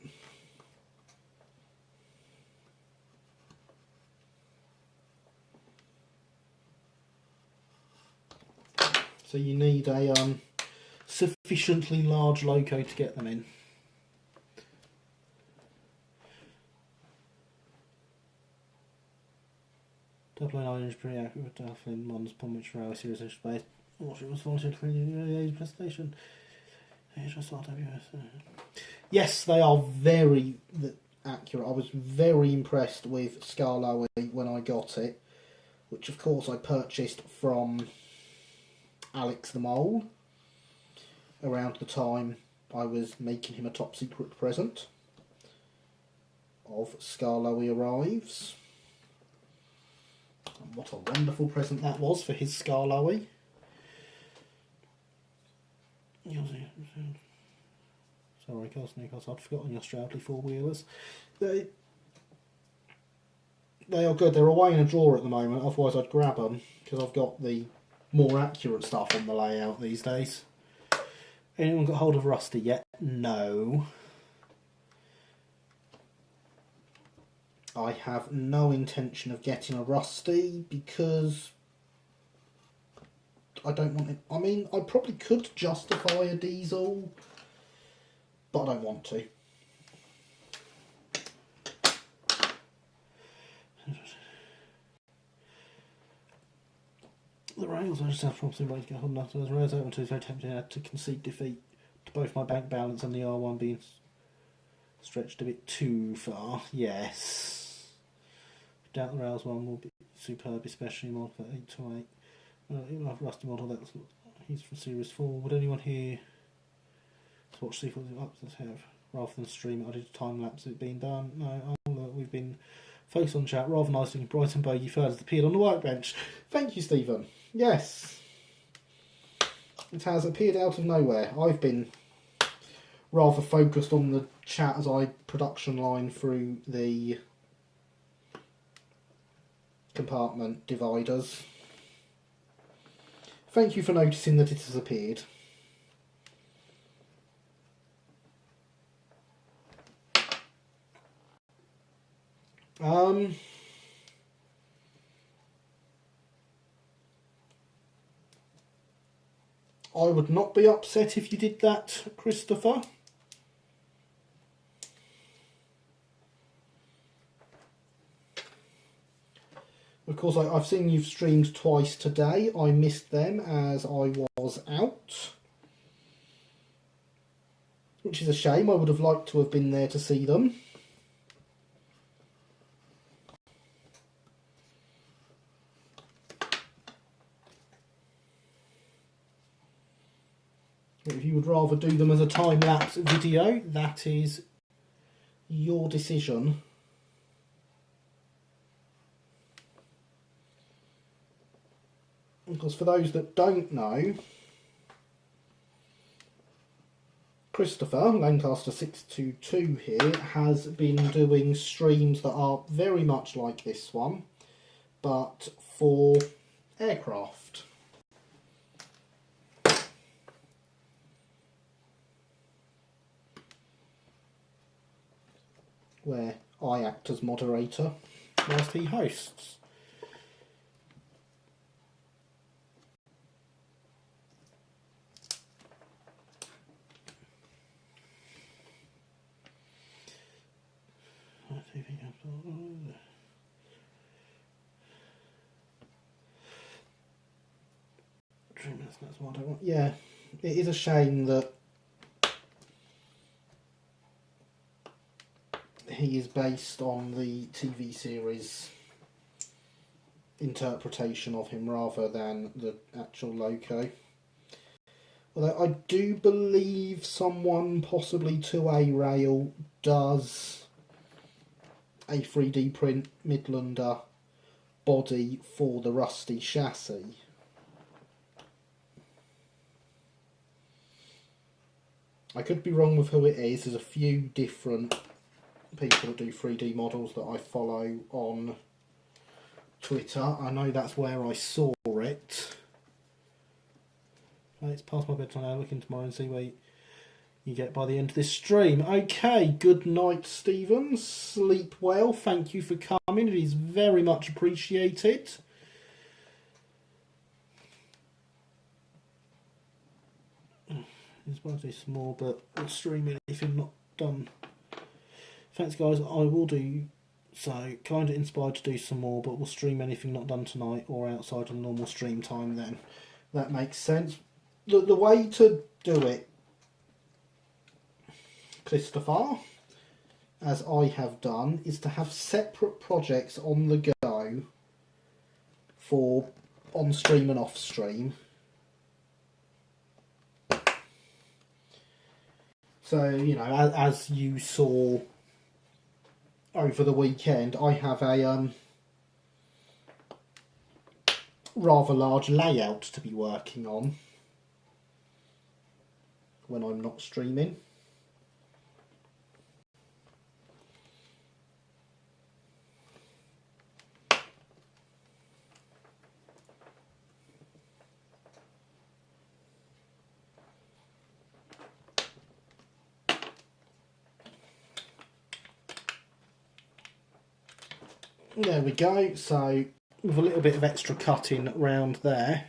So you need a sufficiently large loco to get them in. Double O9 is pretty accurate with Dufflin, one's upon which railway series in space. Or she was volunteered for the age presentation. Yes, they are very accurate. I was very impressed with Scarlowy when I got it, which of course I purchased from Alex the Mole around the time I was making him a top secret present of Scarlowy Arrives. And what a wonderful present that was for his Scarlowy. Sorry, Cosnick, I'd forgotten your Stroudley four-wheelers. They are good. They're away in a drawer at the moment, otherwise I'd grab them, because I've got the more accurate stuff on the layout these days. Anyone got hold of Rusty yet? No. I have no intention of getting a Rusty because I don't want it. I mean, I probably could justify a diesel, but I don't want to. The rails I just have problems in to get hold of. The rails open to is very tempting to concede defeat to both my bank balance and the R1 being stretched a bit too far. Yes. Doubt the rails one will be superb, especially mod for 828. Even have Rusty model that's he's from Series 4. Would anyone here to watch sequels uploads have rather than stream it? I did a time lapse of it being done. No, we've been focused on chat. Rather nice looking Brighton Bogey third has appeared on the workbench. Thank you, Stephen. Yes. It has appeared out of nowhere. I've been rather focused on the chat as I production line through the compartment dividers. Thank you for noticing that it has appeared. I would not be upset if you did that, Christopher. Of course, I've seen you've streamed twice today. I missed them as I was out, which is a shame. I would have liked to have been there to see them. If you would rather do them as a time-lapse video, that is your decision. Because for those that don't know, Christopher, Lancaster622 here, has been doing streams that are very much like this one, but for aircraft. Where I act as moderator whilst he hosts. That's what I don't want. Yeah, it is a shame that he is based on the TV series interpretation of him rather than the actual loco. Although I do believe someone, possibly 2A Rail, does a 3D print Midlander body for the Rusty chassis. I could be wrong with who it is. There's a few different people that do 3D models that I follow on Twitter. I know that's where I saw it. It's past my bedtime now. Look in tomorrow and see where you get by the end of this stream. Okay, good night, Stephen. Sleep well. Thank you for coming. It is very much appreciated. It's about to do some more, but I'll stream anything not done. Thanks, guys. I will do so. Kind of inspired to do some more, but we'll stream anything not done tonight or outside of normal stream time then. That makes sense. The way to do it, Christopher, as I have done, is to have separate projects on the go for on stream and off stream. So, you know, as you saw over the weekend, I have a rather large layout to be working on when I'm not streaming. There we go. So with a little bit of extra cutting around there,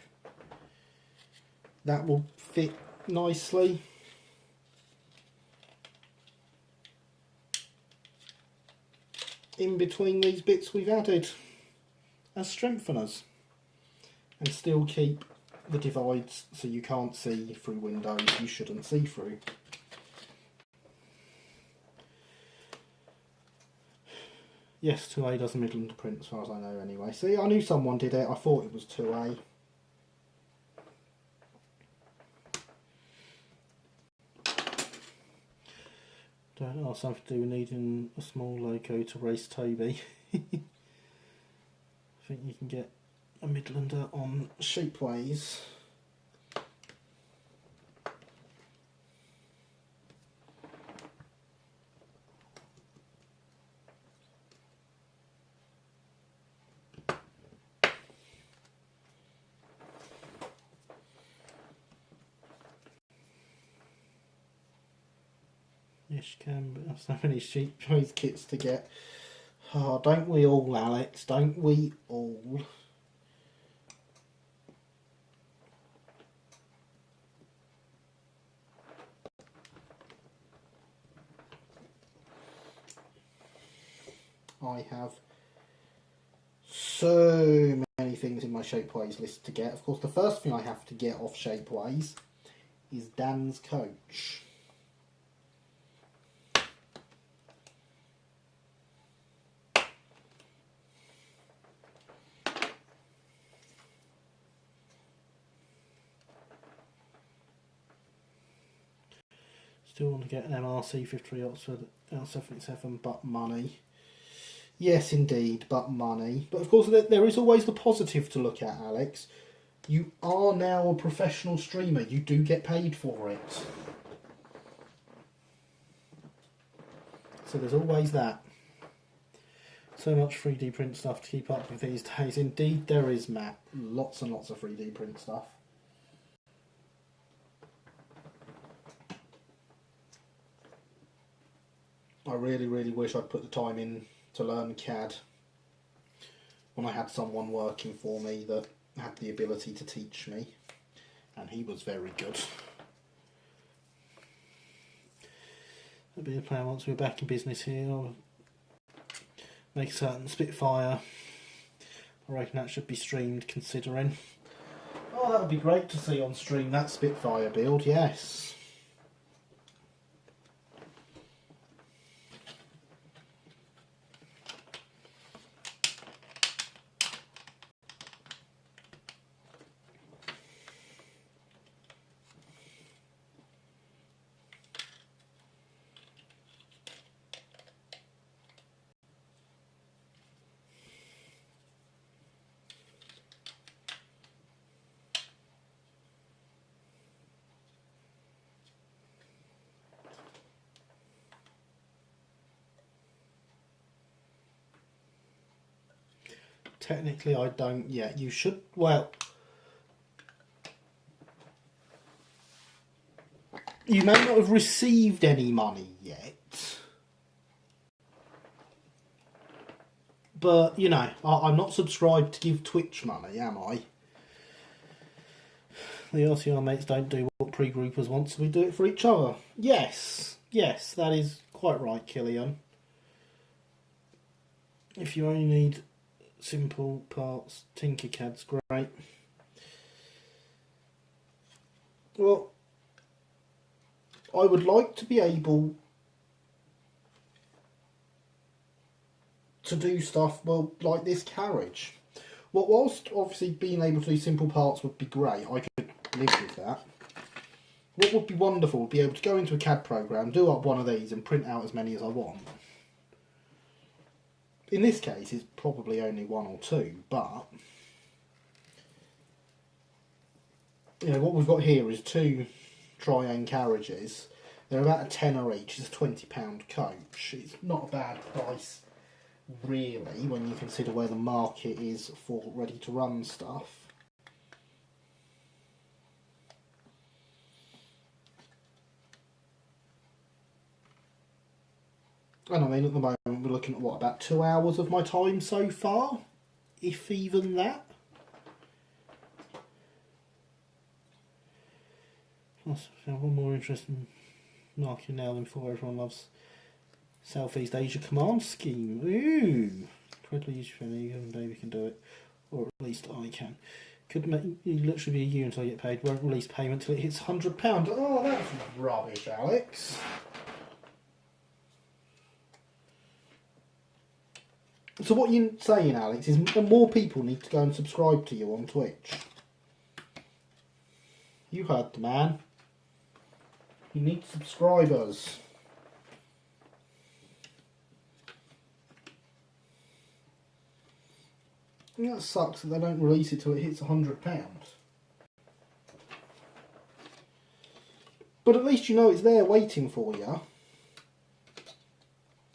that will fit nicely. In between these bits we've added as strengtheners, and still keep the divides so you can't see through windows you shouldn't see through. Yes, 2A does the Midlander print as far as I know anyway. See, I knew someone did it. I thought it was 2A. Don't ask something to do with needing a small loco to race Toby. I think you can get a Midlander on Shapeways. Yes, you can, but that's so many Shapeways kits to get. Oh, don't we all, Alex? Don't we all? I have so many things in my Shapeways list to get. Of course, the first thing I have to get off Shapeways is Dan's coach. Still want to get an MRC 53 Oxford L77, but money. Yes, indeed, but money. But of course, there is always the positive to look at, Alex. You are now a professional streamer. You do get paid for it. So there's always that. So much 3D print stuff to keep up with these days. Indeed, there is, Matt. Lots and lots of 3D print stuff. I really, really wish I'd put the time in to learn CAD when I had someone working for me that had the ability to teach me, and he was very good. There'll be a plan once we're back in business here. I'll make a certain Spitfire. I reckon that should be streamed, considering. Oh, that would be great to see on stream, that Spitfire build, yes. Technically, I don't yet. You should, well, you may not have received any money yet, but, you know, I'm not subscribed to give Twitch money, am I? The RCR mates don't do what pre-groupers want, so we do it for each other. Yes, yes, that is quite right, Killian. If you only need simple parts, Tinkercad's great. Well, I would like to be able to do stuff, well, like this carriage. Well, whilst obviously being able to do simple parts would be great, I could live with that. What would be wonderful would be able to go into a CAD program, do up one of these and print out as many as I want. In this case, it's probably only one or two, but you know what we've got here is two Triane carriages. They're about a tenner each. It's a £20 coach. It's not a bad price, really, when you consider where the market is for ready-to-run stuff. And I mean, at the moment, we're looking at what, about 2 hours of my time so far, if even that. One more interesting market now than before. Everyone loves Southeast Asia Command Scheme. Ooh, incredibly user-friendly. Even David can do it, or at least I can. Could literally be a year until I get paid. Won't release payment until it hits £100. Oh, that's rubbish, Alex. So what you're saying, Alex, is more people need to go and subscribe to you on Twitch. You heard the man. You need subscribers. And that sucks that they don't release it till it hits £100. But at least you know it's there waiting for you.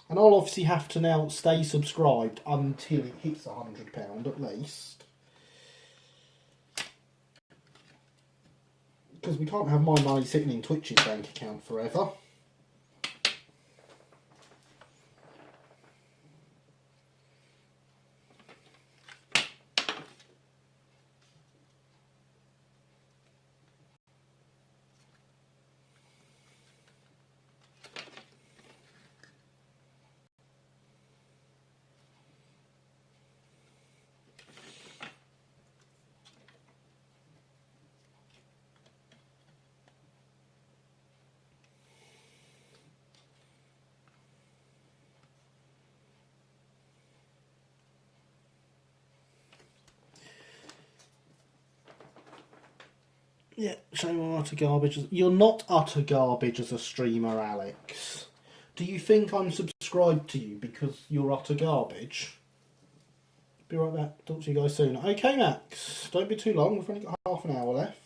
And I'll obviously have to now stay subscribed until it hits £100 at least. Because we can't have my money sitting in Twitch's bank account forever. Yeah, shame I'm utter garbage. You're not utter garbage as a streamer, Alex. Do you think I'm subscribed to you because you're utter garbage? Be right back. Talk to you guys soon. Okay, Max. Don't be too long. We've only got half an hour left.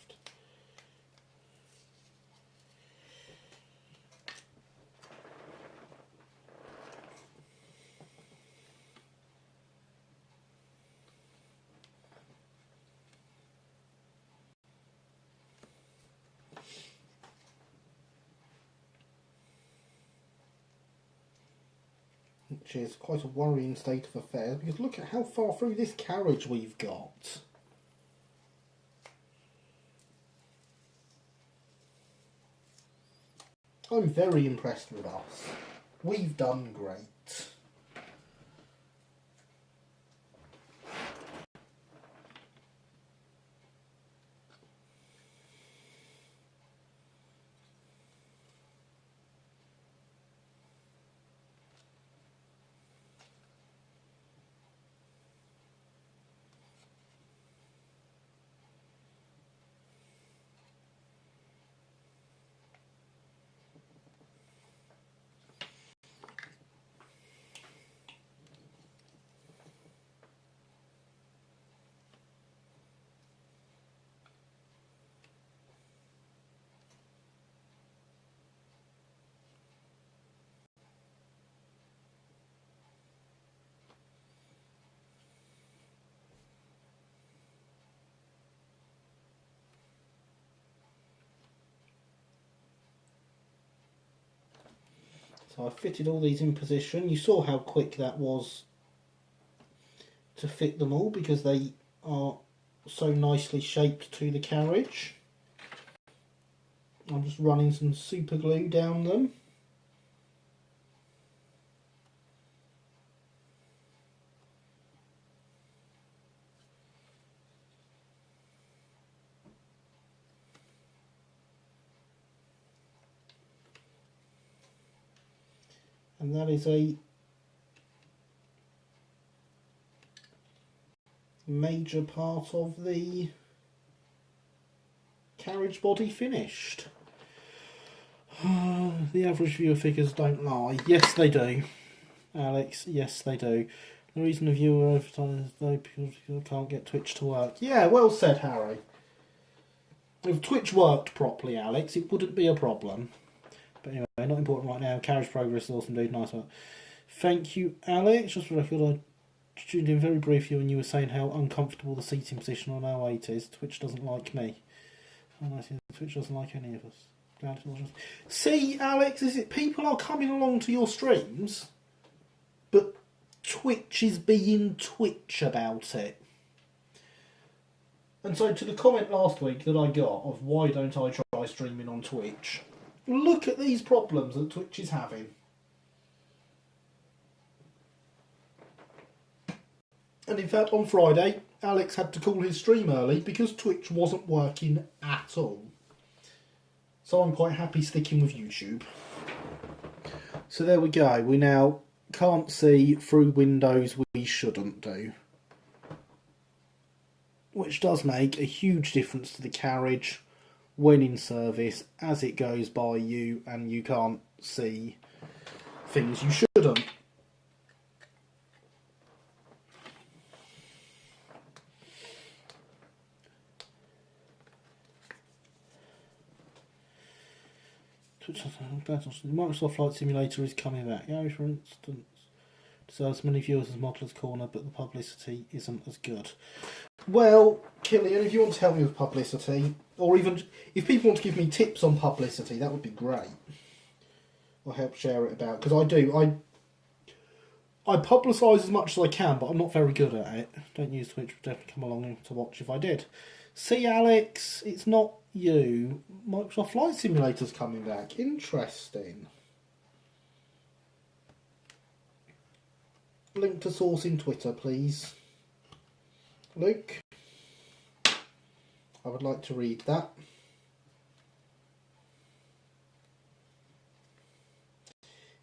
Which is quite a worrying state of affairs, because look at how far through this carriage we've got. I'm very impressed with us. We've done great. So I fitted all these in position. You saw how quick that was to fit them all because they are so nicely shaped to the carriage. I'm just running some super glue down them. And that is a major part of the carriage body finished. The average viewer figures don't lie. Yes, they do, Alex. Yes, they do. The reason the viewer over time is though people can't get Twitch to work. Yeah, well said, Harry. If Twitch worked properly, Alex, it wouldn't be a problem. But anyway, not important right now. Carriage progress is awesome, dude. Nice work. Thank you, Alex. Just for the record, I tuned in very briefly when you were saying how uncomfortable the seating position on our 8 is. Twitch doesn't like me. And I think Twitch doesn't like any of us. Glad it's not just... See, Alex, is it people are coming along to your streams, but Twitch is being Twitch about it. And so to the comment last week that I got of why don't I try streaming on Twitch, look at these problems that Twitch is having. And in fact, on Friday, Alex had to call his stream early because Twitch wasn't working at all. So I'm quite happy sticking with YouTube. So there we go. We now can't see through windows we shouldn't do. Which does make a huge difference to the carriage when in service as it goes by you and you can't see things you shouldn't. Microsoft Flight Simulator is coming back. Gary, for instance, deserves many viewers as Modeller's Corner, but the publicity isn't as good. Well, Killian, if you want to help me with publicity, or even if people want to give me tips on publicity, that would be great. Or help share it about, because I publicise as much as I can, but I'm not very good at it. Don't use Twitch, would definitely come along to watch if I did. See, Alex, it's not you. Microsoft Flight Simulator's coming back. Interesting. Link to source in Twitter, please. Luke, I would like to read that.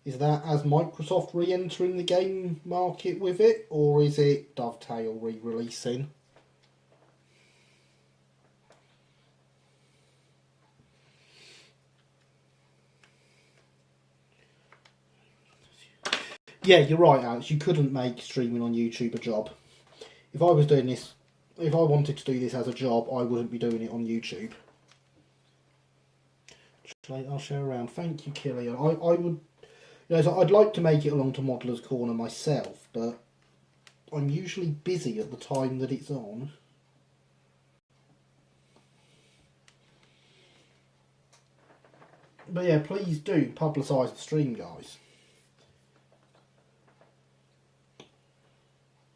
Is that as Microsoft re-entering the game market with it, or is it Dovetail re-releasing? Yeah, you're right, Alex. You couldn't make streaming on YouTube a job. If I was doing this, if I wanted to do this as a job, I wouldn't be doing it on YouTube. I'll share around. Thank you, Killian. I would, so I'd like to make it along to Modeller's Corner myself, but I'm usually busy at the time that it's on. But yeah, please do publicise the stream, guys.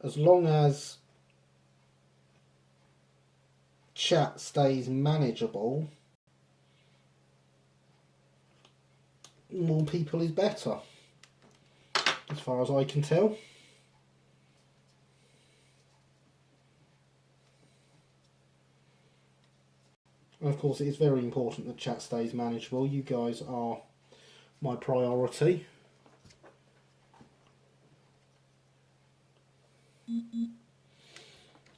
As long as chat stays manageable, more people is better, as far as I can tell. And of course, it is very important that chat stays manageable. You guys are my priority.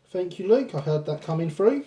Thank you, Luke. I heard that coming through.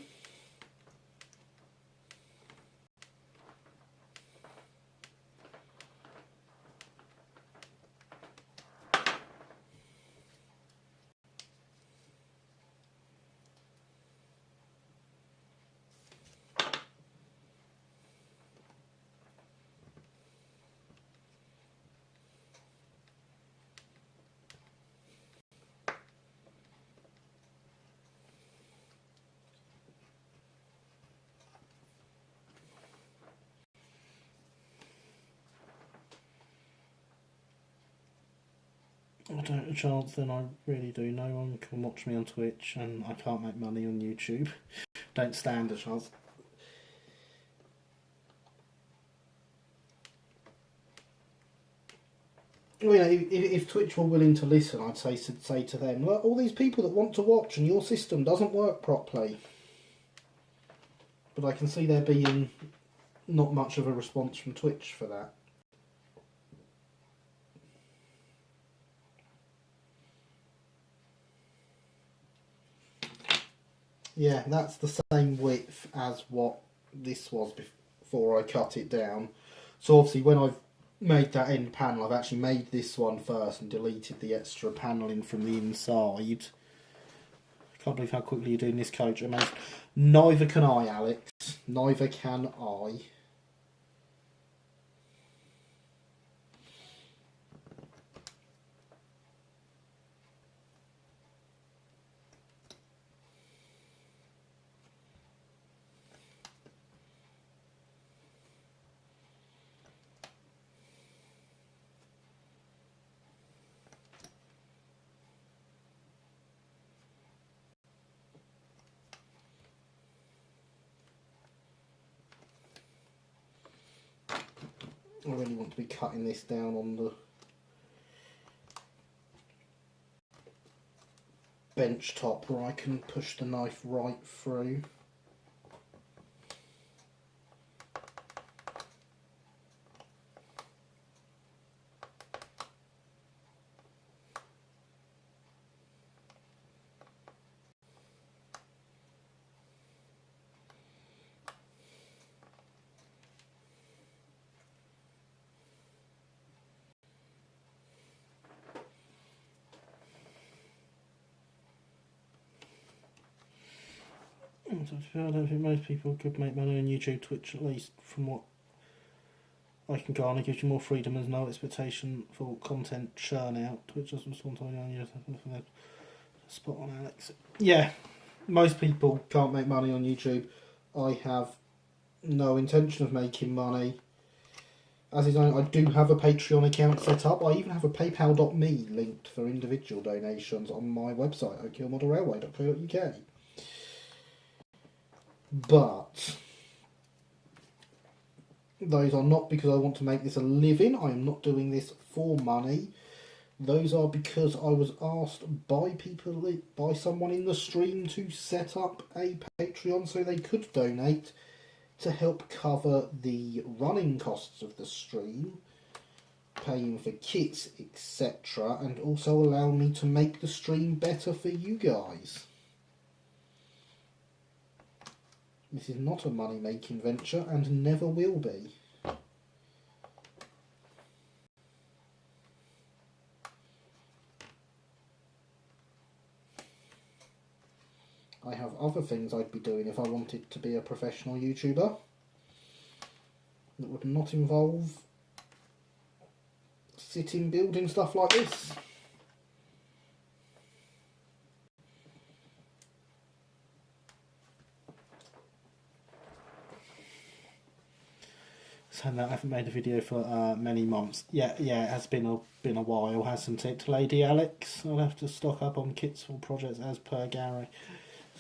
I don't have a chance, then I really do. No one can watch me on Twitch, and I can't make money on YouTube. Don't stand a chance. Well, if Twitch were willing to listen, I'd say to them, look, all these people that want to watch and your system doesn't work properly. But I can see there being not much of a response from Twitch for that. Yeah, that's the same width as what this was before I cut it down. So obviously when I've made that end panel, I've actually made this one first and deleted the extra panelling from the inside. I can't believe how quickly you're doing this, Coach. Amazing. Neither can I, Alex. Neither can I. I really want to be cutting this down on the bench top where I can push the knife right through. I don't think most people could make money on YouTube. Twitch, at least from what I can garner, gives you more freedom. There's no expectation for content churn out. Twitch doesn't respond to any spot on Alex. Yeah, most people can't make money on YouTube. I have no intention of making money. As is known, I do have a Patreon account set up. I even have a paypal.me linked for individual donations on my website, okillmodelrailway.co.uk. But those are not because I want to make this a living. I am not doing this for money. Those are because I was asked by someone in the stream to set up a Patreon so they could donate to help cover the running costs of the stream, paying for kits, etc., and also allow me to make the stream better for you guys. This is not a money-making venture and never will be. I have other things I'd be doing if I wanted to be a professional YouTuber that would not involve sitting building stuff like this. So no, I haven't made a video for many months. Yeah, it has been a while, hasn't it, Lady Alex? I'll have to stock up on kits for projects as per Gary.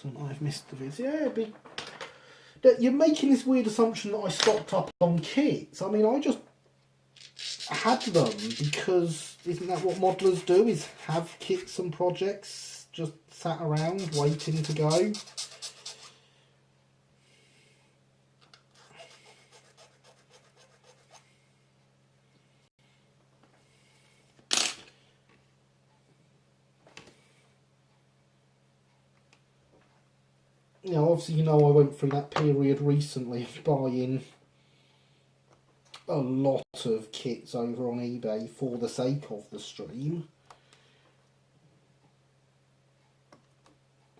So I've missed the video. You're making this weird assumption that I stocked up on kits. I mean, I just had them because isn't that what modelers do? Is have kits and projects just sat around waiting to go. You know, obviously, I went through that period recently of buying a lot of kits over on eBay for the sake of the stream.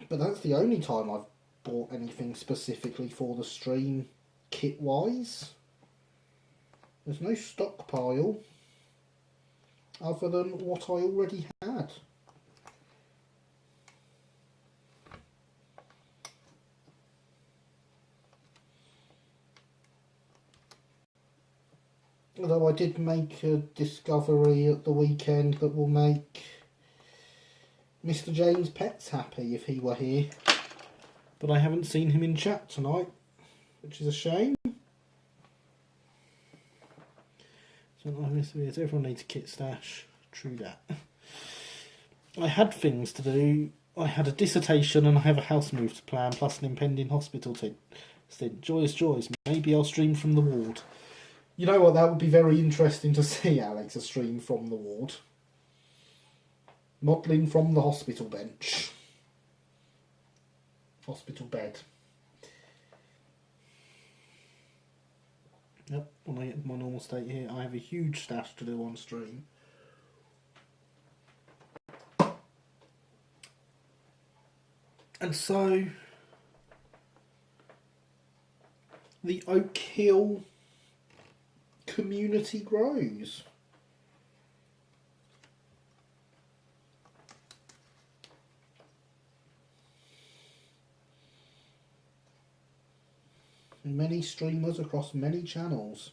But that's the only time I've bought anything specifically for the stream kit-wise. There's no stockpile other than what I already had. Although I did make a discovery at the weekend that will make Mr. James Pets happy if he were here. But I haven't seen him in chat tonight, which is a shame. So everyone needs a kit stash. True that. I had things to do. I had a dissertation and I have a house move to plan, plus an impending hospital stint. Joyous joys. Maybe I'll stream from the ward. You know what, that would be very interesting to see, Alex, a stream from the ward. Modelling from the hospital bench. Hospital bed. Yep, when I get to my normal state here, I have a huge stash to do on stream. And so, the Oak Hill community grows. Many streamers across many channels.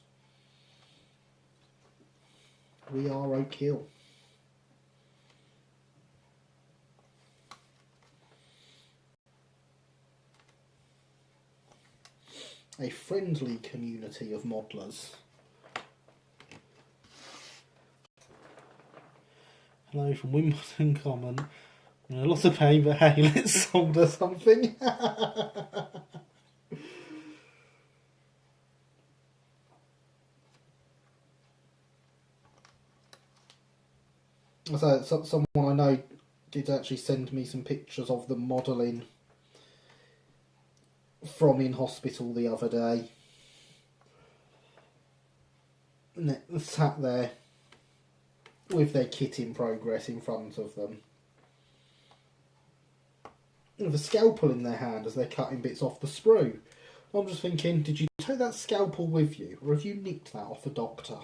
We are Oak Hill. A friendly community of modelers. Hello from Wimbledon Common. A lot of pain, but hey, let's solder something. So someone I know did actually send me some pictures of them modelling from in hospital the other day. And they sat there with their kit in progress in front of them, with a scalpel in their hand as they're cutting bits off the sprue. I'm just thinking, did you take that scalpel with you, or have you nicked that off a doctor?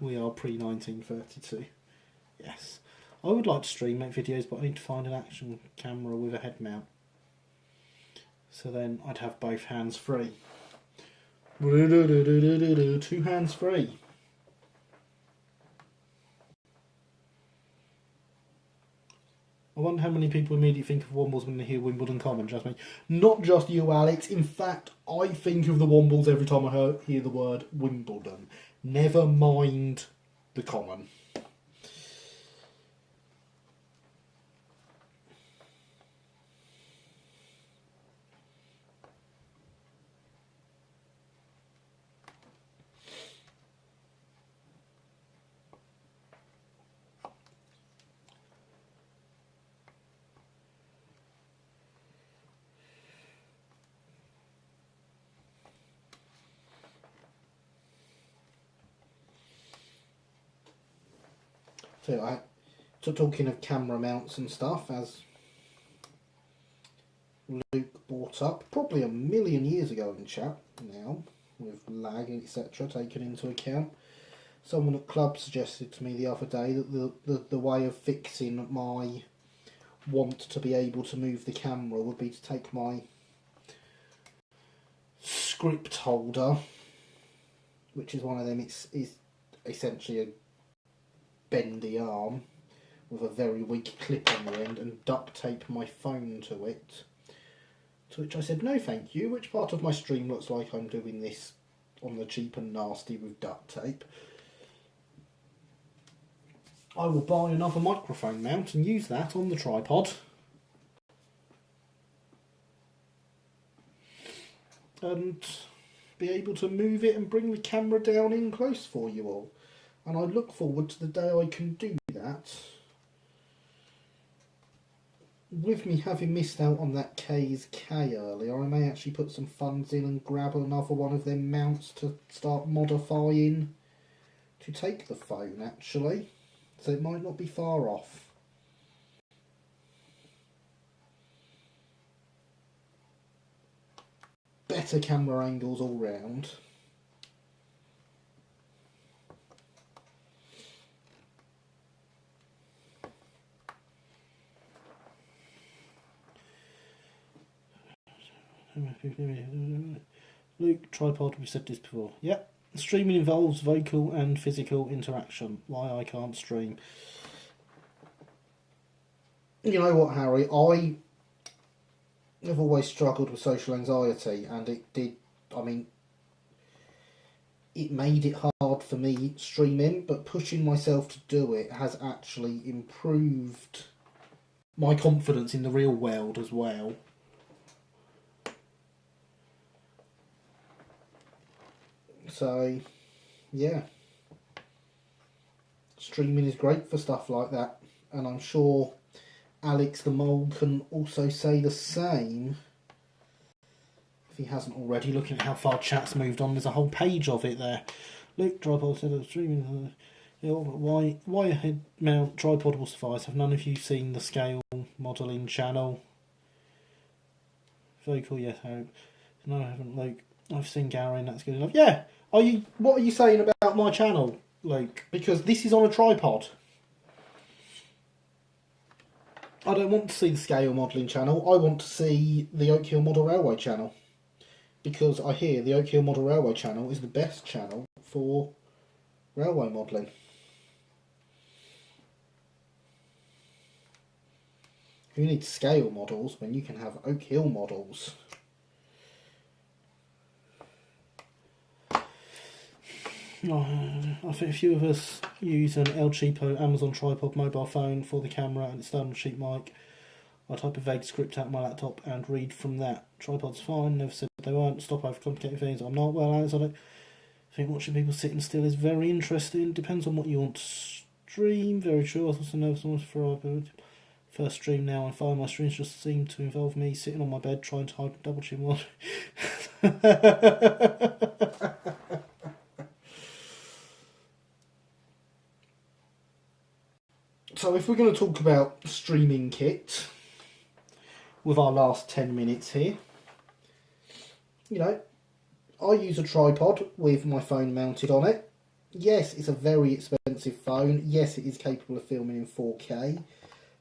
We are pre-1932. Yes. I would like to stream, make videos, but I need to find an action camera with a head mount. So then I'd have both hands free. 2 hands free. I wonder how many people immediately think of Wombles when they hear Wimbledon Common. Just me. Not just you, Alex. In fact, I think of the Wombles every time I hear the word Wimbledon. Never mind the Common. So talking of camera mounts and stuff, as Luke brought up probably a million years ago in chat now, with lag etc. taken into account. Someone at club suggested to me the other day that the way of fixing my want to be able to move the camera would be to take my script holder, which is one of them, is essentially a bendy arm with a very weak clip on the end, and duct tape my phone to it. To which I said, no thank you, which part of my stream looks like I'm doing this on the cheap and nasty with duct tape. I will buy another microphone mount and use that on the tripod. And be able to move it and bring the camera down in close for you all. And I look forward to the day I can do that. With me having missed out on that K's K earlier, I may actually put some funds in and grab another one of them mounts to start modifying to take the phone actually. So it might not be far off. Better camera angles all round. Luke, tripod, we said this before. Yep. Streaming involves vocal and physical interaction. Why I can't stream. You know what, Harry? I have always struggled with social anxiety, and it made it hard for me streaming, but pushing myself to do it has actually improved my confidence in the real world as well. So, yeah. Streaming is great for stuff like that, and I'm sure Alex the Mole can also say the same if he hasn't already. Looking at how far chat's moved on, there's a whole page of it there. Luke, tripod said of streaming. Why a head mount tripod will suffice. Have none of you seen the scale modelling channel? Vocal, yes, I hope. No, I haven't, Luke. I've seen Gary and that's good enough. Yeah. What are you saying about my channel, Luke? Because this is on a tripod. I don't want to see the scale modelling channel. I want to see the Oak Hill Model Railway channel. Because I hear the Oak Hill Model Railway channel is the best channel for railway modelling. Who needs scale models when you can have Oak Hill models? I think a few of us use an El Cheapo Amazon tripod mobile phone for the camera, and it's done on a cheap mic. I type a vague script out on my laptop and read from that. Tripod's fine, never said they weren't. Stop overcomplicating things. I'm not. Well, Alex, I don't think watching people sitting still is very interesting. Depends on what you want to stream. Very true. I was also nervous for our first stream now. I find my streams just seem to involve me sitting on my bed trying to hide double chin one. So if we're going to talk about streaming kit with our last 10 minutes here, you know, I use a tripod with my phone mounted on it. Yes, it's a very expensive phone. Yes, it is capable of filming in 4K.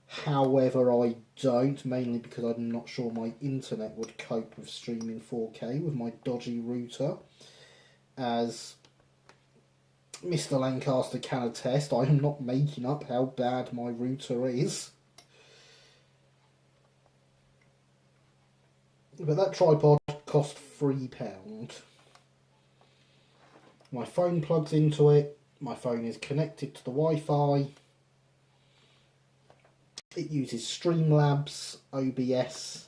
However, I don't, mainly because I'm not sure my internet would cope with streaming 4K with my dodgy router. As Mr. Lancaster can attest, I am not making up how bad my router is. But that tripod cost £3. My phone plugs into it, my phone is connected to the Wi-Fi. It uses Streamlabs OBS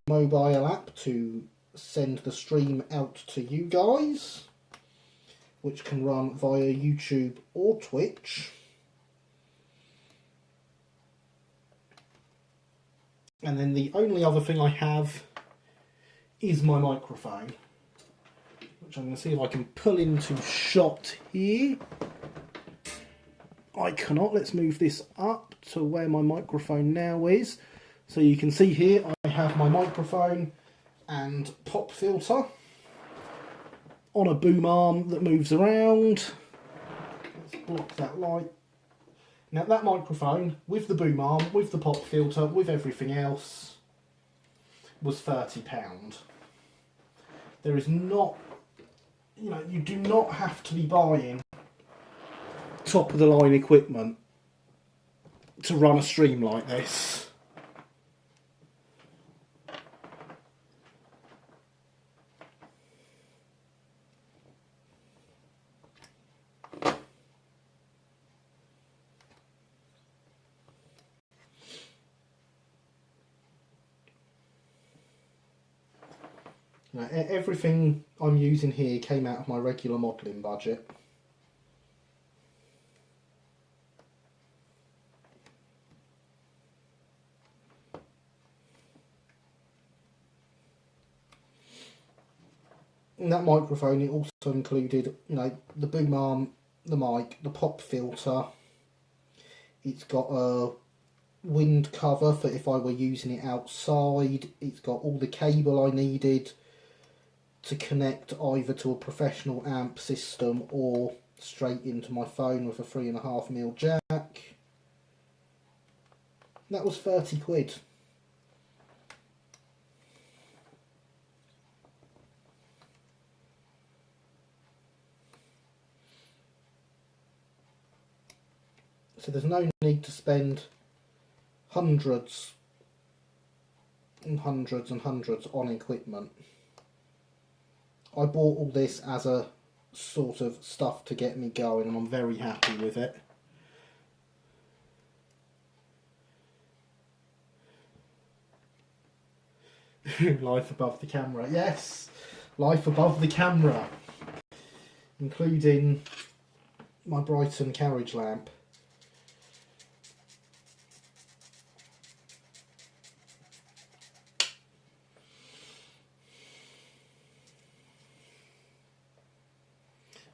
mobile app to send the stream out to you guys, which can run via YouTube or Twitch. And then the only other thing I have is my microphone, which I'm going to see if I can pull into shot here. I cannot. Let's move this up to where my microphone now is. So you can see here I have my microphone and pop filter on a boom arm that moves around. Let's block that light. Now that microphone with the boom arm, with the pop filter, with everything else was £30. There is not, you do not have to be buying top of the line equipment to run a stream like this. Everything I'm using here came out of my regular modelling budget. And that microphone, it also included, the boom arm, the mic, the pop filter. It's got a wind cover for if I were using it outside. It's got all the cable I needed to connect either to a professional amp system or straight into my phone with a 3.5mm jack. That was 30 quid. So there's no need to spend hundreds and hundreds and hundreds on equipment. I bought all this as a sort of stuff to get me going, and I'm very happy with it. Life above the camera, yes, life above the camera, including my Brighton carriage lamp.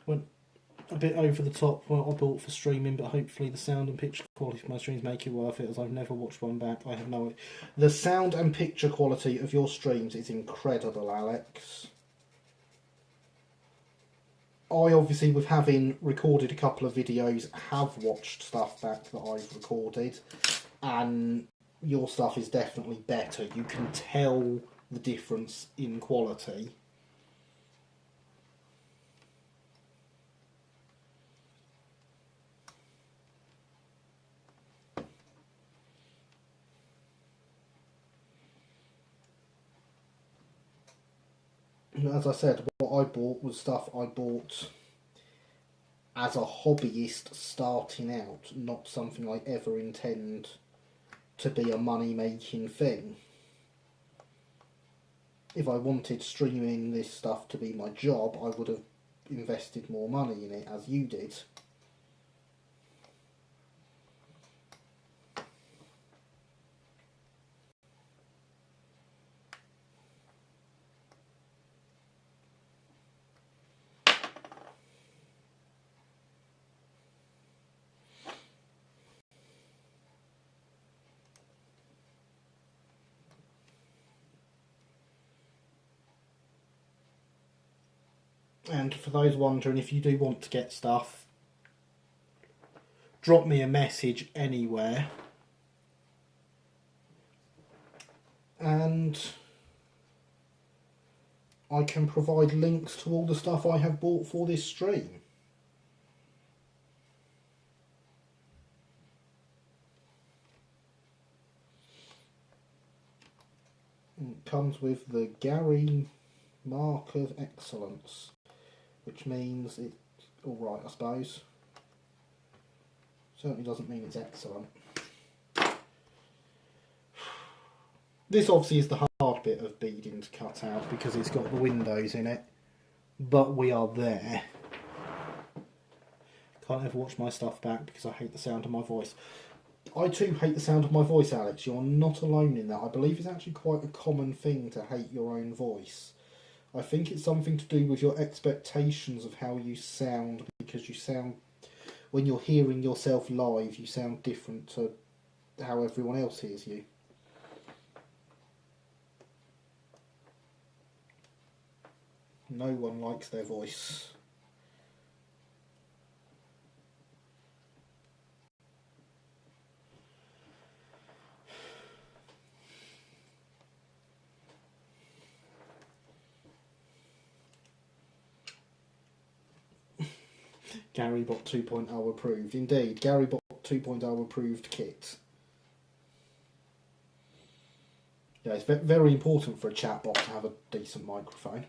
Went a bit over the top what I bought for streaming, but hopefully the sound and picture quality of my streams make it worth it, as I've never watched one back. I have no idea. The sound and picture quality of your streams is incredible, Alex. I obviously, with having recorded a couple of videos, have watched stuff back that I've recorded, and your stuff is definitely better. You can tell the difference in quality. As I said, what I bought was stuff I bought as a hobbyist starting out, not something I ever intend to be a money-making thing. If I wanted streaming this stuff to be my job, I would have invested more money in it, as you did. And for those wondering, if you do want to get stuff, drop me a message anywhere. And I can provide links to all the stuff I have bought for this stream. It comes with the Gary Mark of Excellence, which means it's alright, I suppose. Certainly doesn't mean it's excellent. This obviously is the hard bit of beading to cut out because it's got the windows in it, but we are there. Can't ever watch my stuff back because I hate the sound of my voice. I too hate the sound of my voice, Alex. You're not alone in that. I believe it's actually quite a common thing to hate your own voice. I think it's something to do with your expectations of how you sound, because you sound when you're hearing yourself live, you sound different to how everyone else hears you. No one likes their voice. GaryBot 2.0 approved. Indeed, GaryBot 2.0 approved kit. Yeah, it's very important for a chatbot to have a decent microphone.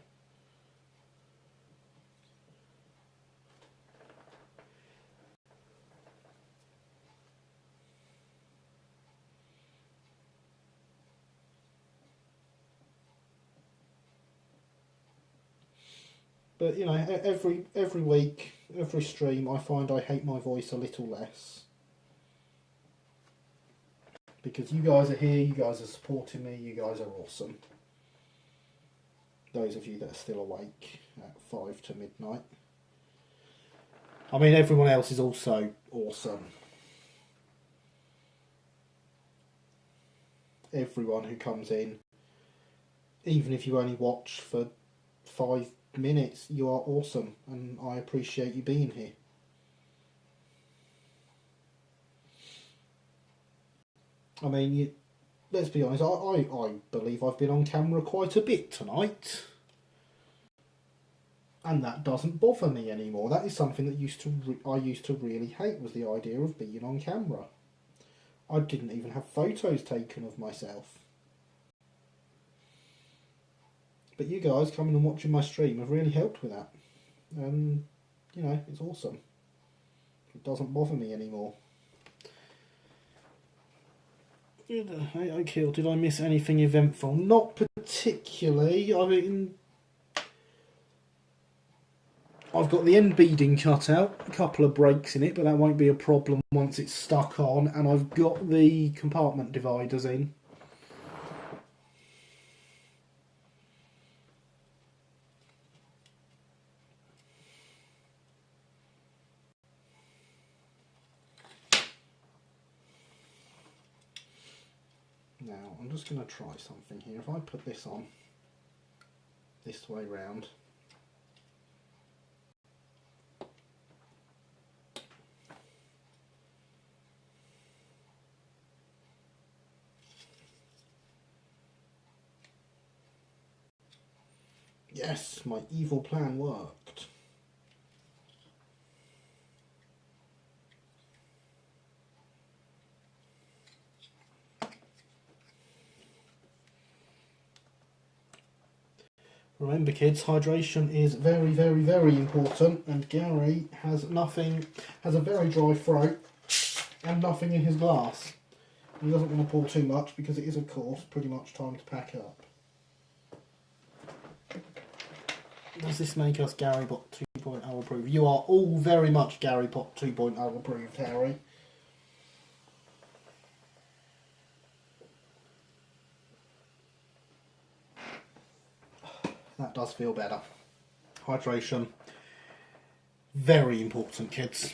But you know, every week, every stream, I find I hate my voice a little less. Because you guys are here, you guys are supporting me, you guys are awesome. Those of you that are still awake at 5 to midnight. I mean, everyone else is also awesome. Everyone who comes in, even if you only watch for 5 minutes, you are awesome, and I appreciate you being here. I mean, let's be honest, I believe I've been on camera quite a bit tonight. And that doesn't bother me anymore. That is something that I used to really hate, was the idea of being on camera. I didn't even have photos taken of myself. But you guys coming and watching my stream have really helped with that. And, you know, it's awesome. It doesn't bother me anymore. Okay, did I miss anything eventful? Not particularly. I mean, I've got the end beading cut out, a couple of breaks in it, but that won't be a problem once it's stuck on, and I've got the compartment dividers in. Now, I'm just going to try something here. If I put this on this way round, yes, my evil plan worked. Remember kids, hydration is very, very, very important, and Gary has a very dry throat and nothing in his glass. He doesn't want to pour too much because it is, of course, pretty much time to pack up. Does this make us GaryBot 2.0 approved? You are all very much GaryBot 2.0 approved, Harry. That does feel better. Hydration, very important, kids.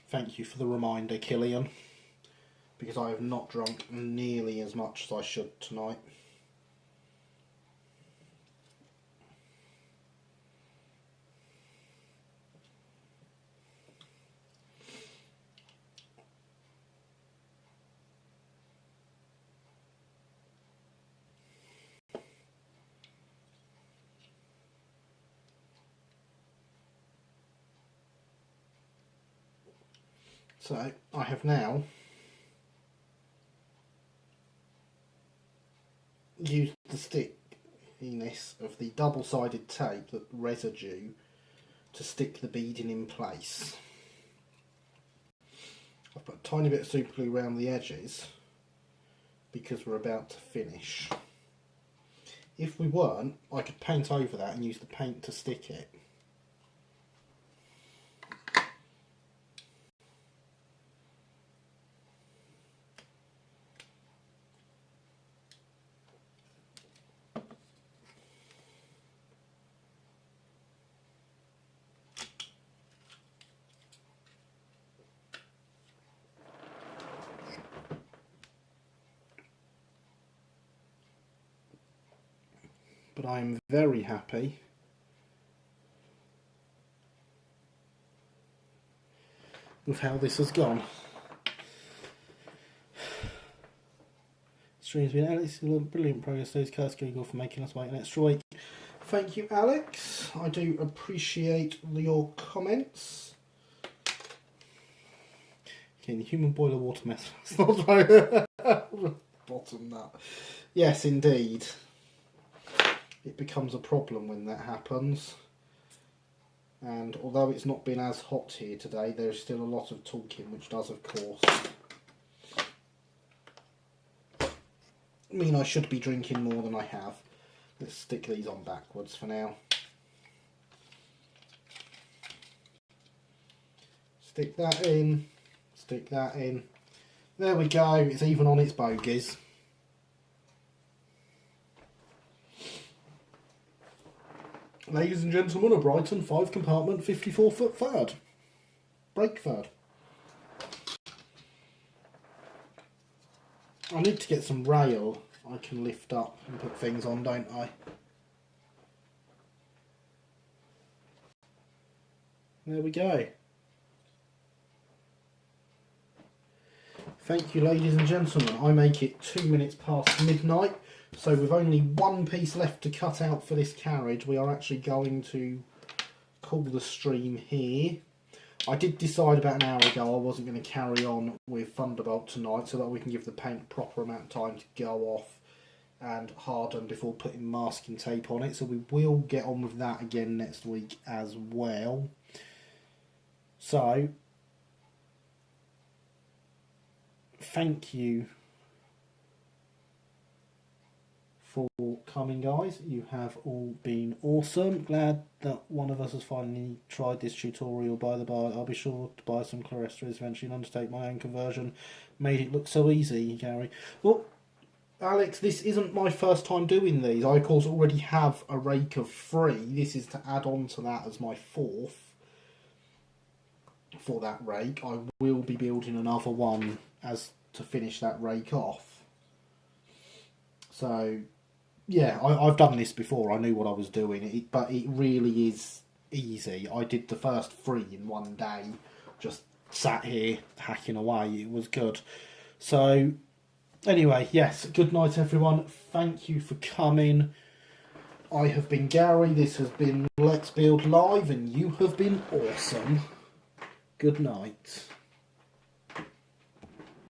Thank you for the reminder, Killian, because I have not drunk nearly as much as I should tonight. So I have now used the stickiness of the double-sided tape, the residue, to stick the beading in place. I've put a tiny bit of super glue around the edges because we're about to finish. If we weren't, I could paint over that and use the paint to stick it. but I am very happy with how this has gone. Stream's been Alex, brilliant progress. Those Terry Gough for making us wait an extra week. Thank you, Alex. I do appreciate your comments. Okay, the human boiler water mess. Bottom that. Yes, indeed. It becomes a problem when that happens. And although it's not been as hot here today, there's still a lot of talking, which does, of course, mean I should be drinking more than I have. Let's stick these on backwards for now. Stick that in. Stick that in. There we go. It's even on its bogies. Ladies and gentlemen, a Brighton 5-compartment 54-foot third. Brake third. I need to get some rail I can lift up and put things on, don't I? There we go. Thank you, ladies and gentlemen. I make it 2 minutes past midnight, so with only one piece left to cut out for this carriage, we are actually going to call the stream here. I did decide about an hour ago I wasn't going to carry on with Thunderbolt tonight so that we can give the paint a proper amount of time to go off and harden before putting masking tape on it. So we will get on with that again next week as well. So, thank you for coming, guys. You have all been awesome. Glad that one of us has finally tried this tutorial. By the by, I'll be sure to buy some chloresters eventually and undertake my own conversion. Made it look so easy, Gary. Well, Alex, this isn't my first time doing these. I, of course, already have a rake of 3. This is to add on to that as my 4th for that rake. I will be building another one as to finish that rake off. So, yeah, I've done this before. I knew what I was doing, but it really is easy. I did the first 3 in one day. Just sat here hacking away. It was good. So, anyway, yes, good night, everyone. Thank you for coming. I have been Gary. This has been Let's Build Live, and you have been awesome. Good night.